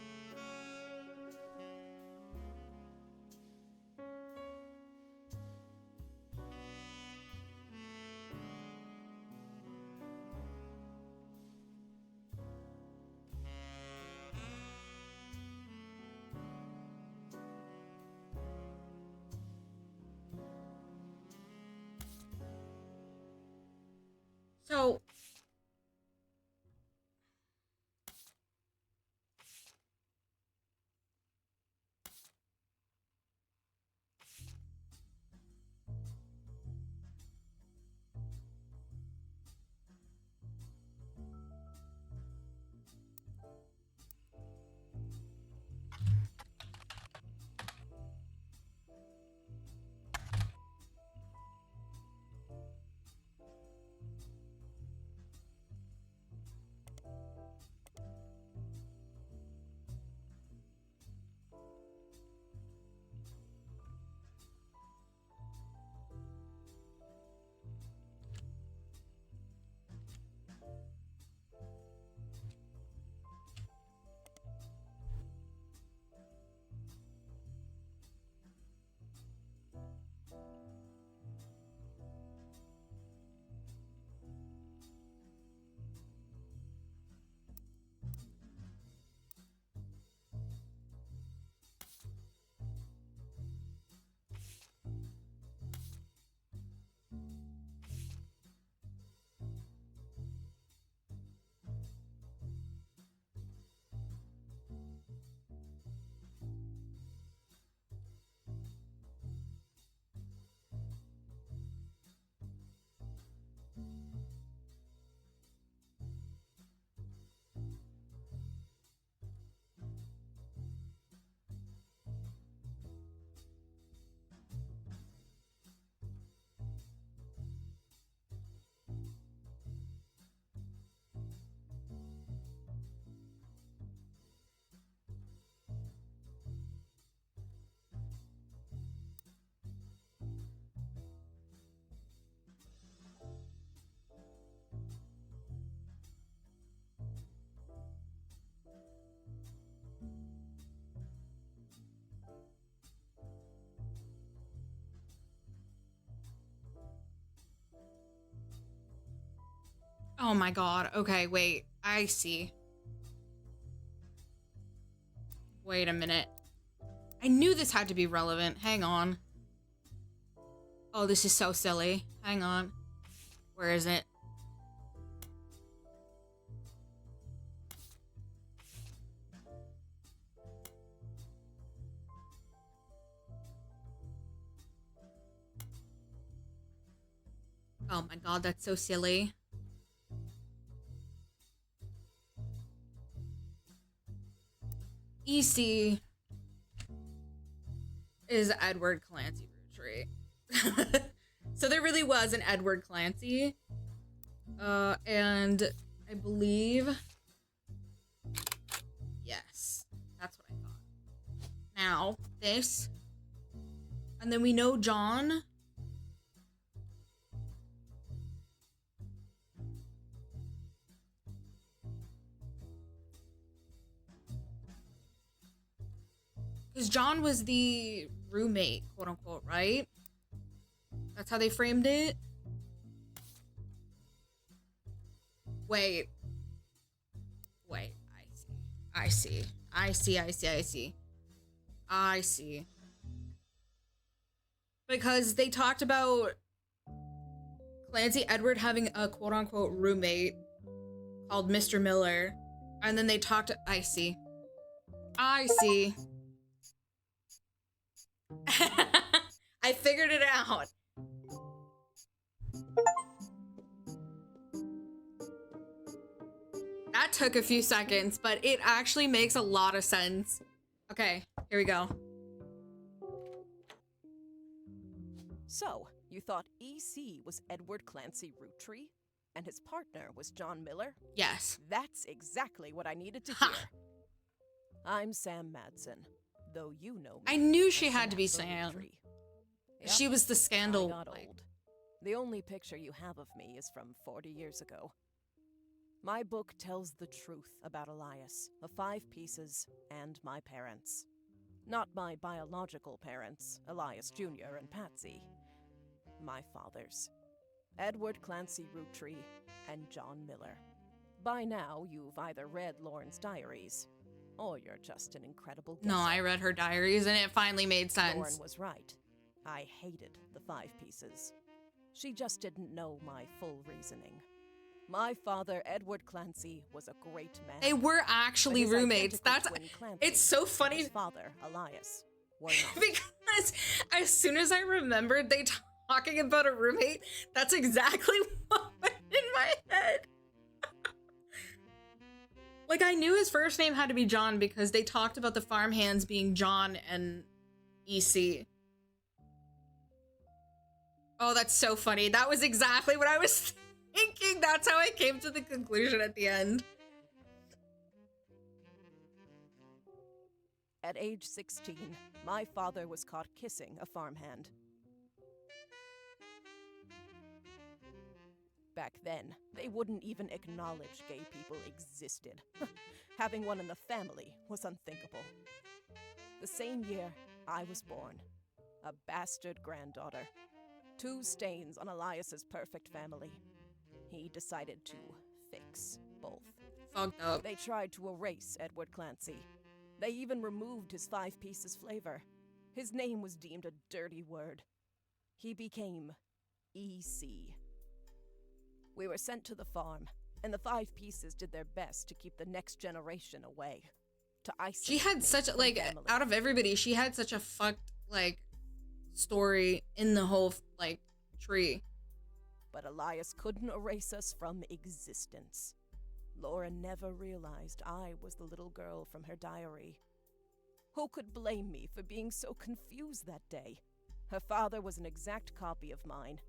So Oh my god. Okay, wait. I see. Wait a minute. I knew this had to be relevant. Hang on. Oh, this is so silly. Hang on. Where is it? Oh my god, that's so silly. EC is Edward Clancy Roottrees. So there really was an Edward Clancy. And I believe... Yes, that's what I thought. Now, this. And then we know John... Because John was the roommate, quote unquote, right? That's how they framed it? Wait. Wait, I see. Because they talked about Clancy Edward having a quote unquote roommate called Mr. Miller. And then they talked, I see. I figured it out. That took a few seconds, but it actually makes a lot of sense. Okay, here we go. So, you thought EC was Edward Clancy Roottrees, and his partner was John Miller? Yes. That's exactly what I needed to Ha. hear. I'm Sam Madsen, though you know me. I knew she as had to be Samantha Sam. Roottrees. She was the scandal. I got old. The only picture you have of me is from 40 years ago. My book tells the truth about Elias, the 5 pieces, and my parents. Not my biological parents, Elias Jr. and Patsy. My fathers, Edward Clancy Roottrees and John Miller. By now, you've either read Lauren's diaries, or you're just an incredible guesser. No, I read her diaries and it finally made sense. Lauren was right. I hated the 5 pieces. She just didn't know my full reasoning. My father, Edward Clancy, was a great man. They were actually roommates. That's it's so funny. His father, Elias, were not. Because as soon as I remembered they talking about a roommate, that's exactly what went in my head. Like, I knew his first name had to be John because they talked about the farmhands being John and EC. Oh, that's so funny. That was exactly what I was thinking. That's how I came to the conclusion at the end. At age 16, my father was caught kissing a farmhand. Back then, they wouldn't even acknowledge gay people existed. Having one in the family was unthinkable. The same year, I was born. A bastard granddaughter. 2 stains on Elias's perfect family. He decided to fix both. Fucked up. They tried to erase Edward Clancy. They even removed his 5 pieces flavor. His name was deemed a dirty word. He became EC. We were sent to the farm, and the 5 pieces did their best to keep the next generation away. To isolate She had me such a, from like, family. out of everybody, she had such a fucked, like, story in the whole, like, tree. But Elias couldn't erase us from existence. Laura never realized I was the little girl from her diary. Who could blame me for being so confused that day? Her father was an exact copy of mine,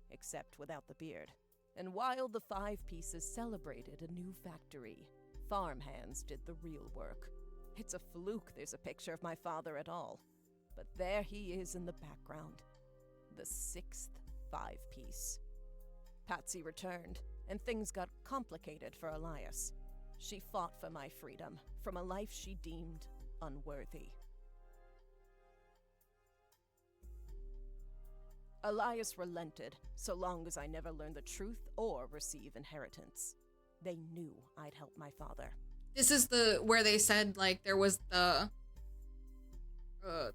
except without the beard. And while the 5 pieces celebrated a new factory, farmhands did the real work. It's a fluke there's a picture of my father at all. But there he is in the background. The 6th 5-piece. Patsy returned, and things got complicated for Elias. She fought for my freedom, from a life she deemed unworthy. Elias relented, so long as I never learned the truth or receive inheritance. They knew I'd help my father. This is where they said, like, there was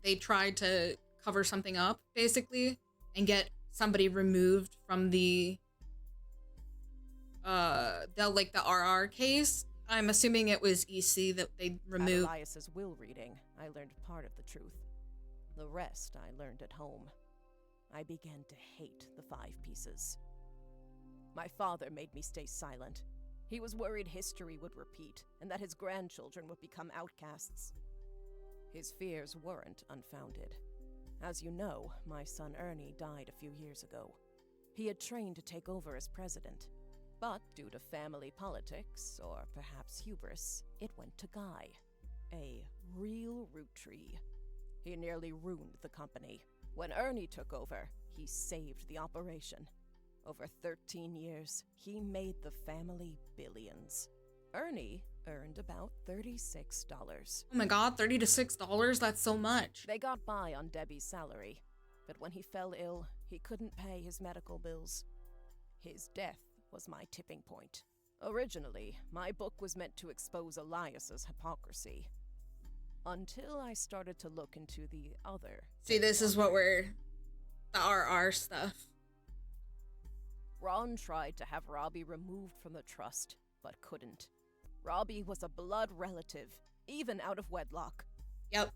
they tried to cover something up, basically, and get somebody removed from the RR case. I'm assuming it was EC that they removed. At Elias's will reading, I learned part of the truth. The rest I learned at home. I began to hate the 5 pieces. My father made me stay silent. He was worried history would repeat, and that his grandchildren would become outcasts. His fears weren't unfounded. As you know, my son Ernie died a few years ago. He had trained to take over as president. But due to family politics, or perhaps hubris, it went to Guy. A real Roottrees. He nearly ruined the company. When Ernie took over, he saved the operation. Over 13 years, he made the family billions. Ernie earned about $36. Oh my god, $36? That's so much. They got by on Debbie's salary, but when he fell ill, he couldn't pay his medical bills. His death was my tipping point. Originally, my book was meant to expose Elias's hypocrisy. Until I started to look into the other. See, this is what the RR stuff. Ron tried to have Robbie removed from the trust, but couldn't. Robbie was a blood relative, even out of wedlock. Yep.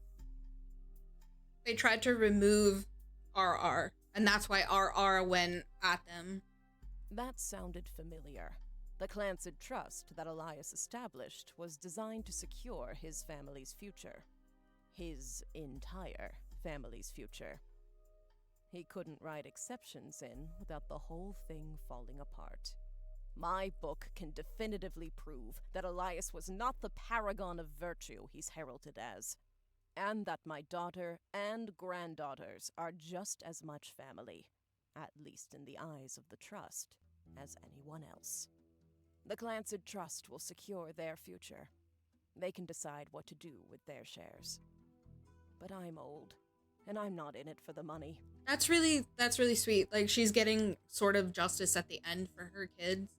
They tried to remove RR, and that's why RR went at them. That sounded familiar. The Clancid Trust that Elias established was designed to secure his family's future. His entire family's future. He couldn't write exceptions in without the whole thing falling apart. My book can definitively prove that Elias was not the paragon of virtue he's heralded as, and that my daughter and granddaughters are just as much family, at least in the eyes of the Trust, as anyone else. The Clancid Trust will secure their future. They can decide what to do with their shares. But I'm old, and I'm not in it for the money. That's really sweet. Like, she's getting sort of justice at the end for her kids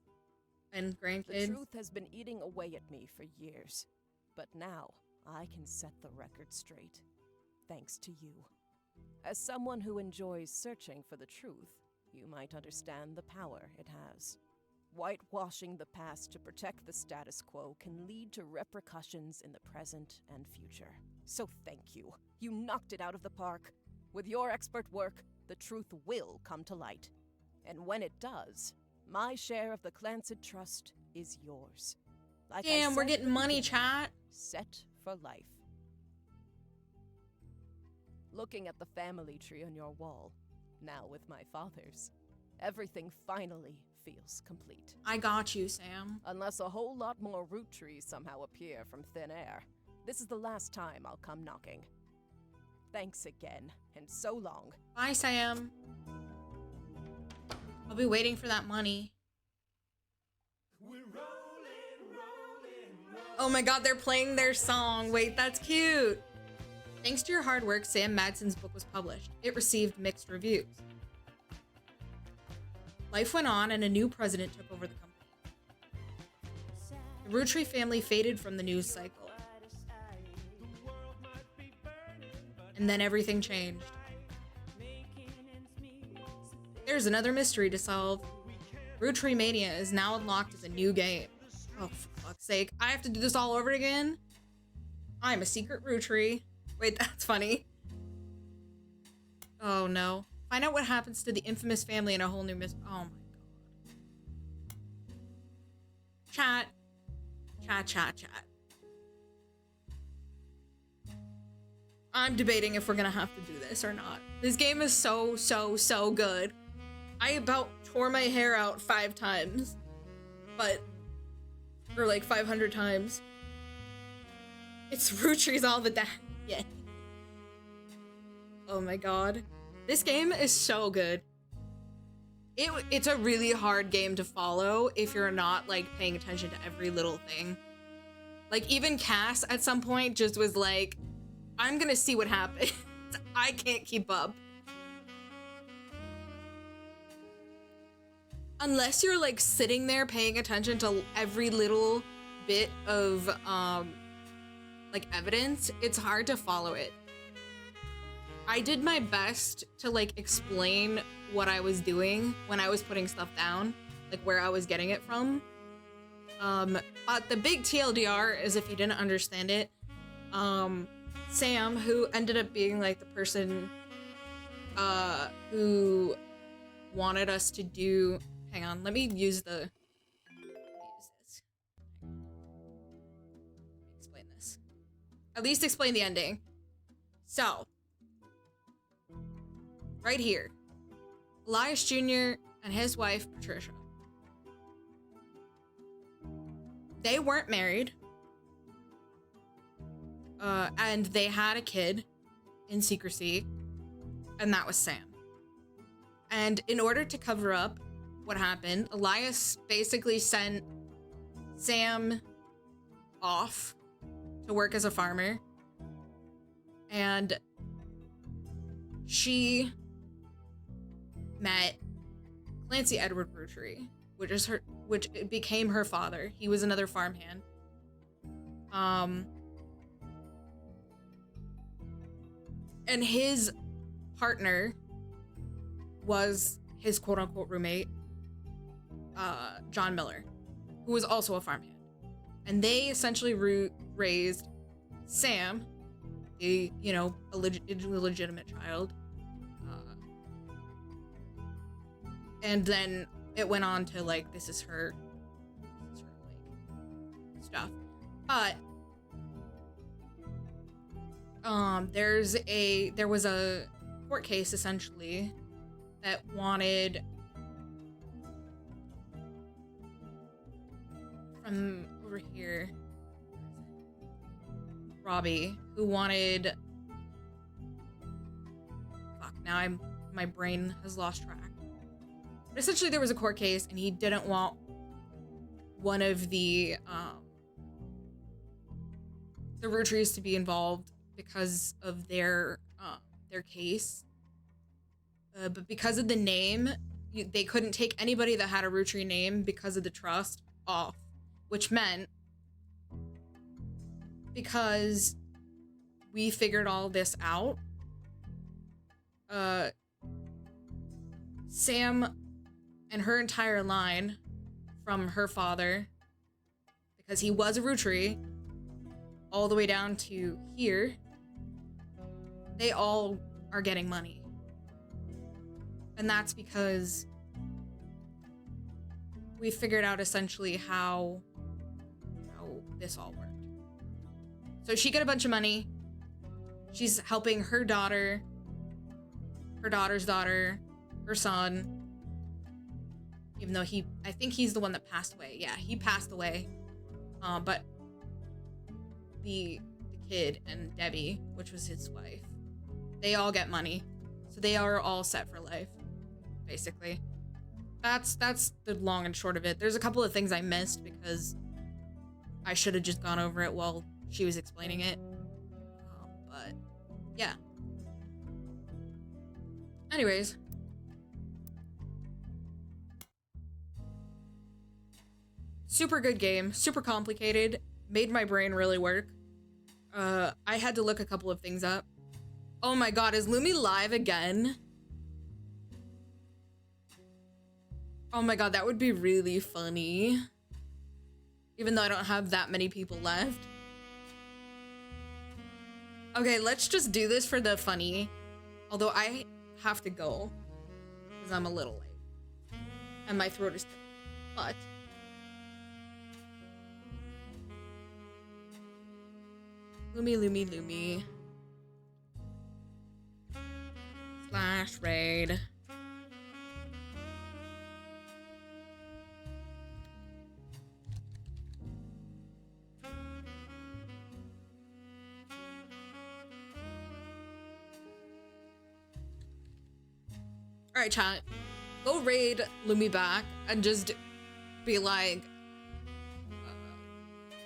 and grandkids. The truth has been eating away at me for years, but now I can set the record straight, thanks to you. As someone who enjoys searching for the truth, you might understand the power it has. Whitewashing the past to protect the status quo can lead to repercussions in the present and future. So thank you. You knocked it out of the park. With your expert work, the truth will come to light. And when it does, my share of the Clancid Trust is yours. Like Damn, we're getting money, chat. Set for life. Looking at the family tree on your wall, now with my father's, everything finally feels complete. I got you, Sam. Unless a whole lot more Roottrees somehow appear from thin air. This is the last time I'll come knocking. Thanks again, and so long. Bye, Sam. I'll be waiting for that money. Oh my god, they're playing their song. Wait, that's cute. Thanks to your hard work, Sam Madson's book was published. It received mixed reviews. Life went on, and a new president took over the company. The Roottrees family faded from the news cycle. And then everything changed. There's another mystery to solve. Roottrees Mania is now unlocked as a new game. Oh, for fuck's sake. I have to do this all over again? I'm a secret Roottrees. Wait, that's funny. Oh no. Find out what happens to the infamous family in a whole new oh my god. Chat. I'm debating if we're gonna have to do this or not. This game is so good. I about tore my hair out 5 times. Or like 500 times. It's Roottrees all the time. Yeah. Oh my god. This game is so good. It's a really hard game to follow if you're not like paying attention to every little thing. Like even Cass at some point just was like, I'm gonna see what happens. I can't keep up. unless you're like sitting there paying attention to every little bit of like evidence, it's hard to follow it. I did my best to like explain what I was doing when I was putting stuff down, like where I was getting it from. But the big TLDR is, if you didn't understand it, Sam, who ended up being like the person who wanted us to do, hang on, let me use this. Explain this. At least explain the ending. So, right here, Elias Jr. and his wife, Patricia. They weren't married. And they had a kid in secrecy, and that was Sam. And in order to cover up what happened, Elias basically sent Sam off to work as a farmer, and she met Clancy Edward Roottrees, which became her father. He was another farmhand. And his partner was his quote-unquote roommate, John Miller, who was also a farmhand. And they essentially raised Sam, a illegitimate child. And then it went on to like, this is her like stuff. But there was a court case essentially that wanted, from over here, Robbie, who wanted, now my brain has lost track. But essentially there was a court case and he didn't want one of the Roottrees to be involved because of their case. But because of the name, they couldn't take anybody that had a Roottree name because of the trust off, which meant, because we figured all this out, Sam and her entire line from her father, because he was a Roottree, all the way down to here, they all are getting money. And that's because we figured out essentially how this all worked. So she got a bunch of money. She's helping her daughter, her daughter's daughter, her son, even though I think he's the one that passed away. Yeah, he passed away. But the kid and Debbie, which was his wife, they all get money. So they are all set for life, basically. That's the long and short of it. There's a couple of things I missed because I should have just gone over it while she was explaining it. But yeah. Anyways. Super good game, super complicated, made my brain really work. I had to look a couple of things up. Oh my god, is Lumi live again? Oh my god, that would be really funny. Even though I don't have that many people left. Okay, let's just do this for the funny. Although I have to go, because I'm a little late. And my throat is but Lumi. / raid. Alright, chat. Go raid Lumi back and just be like,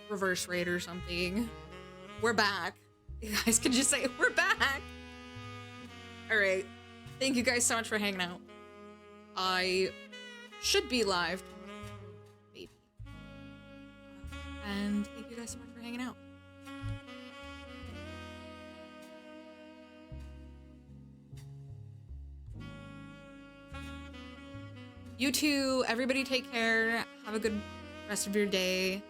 reverse raid or something. We're back. You guys can just say, we're back. Alright. Thank you guys so much for hanging out. I should be live tomorrow. Maybe. And thank you guys so much for hanging out. You too. Everybody take care. Have a good rest of your day.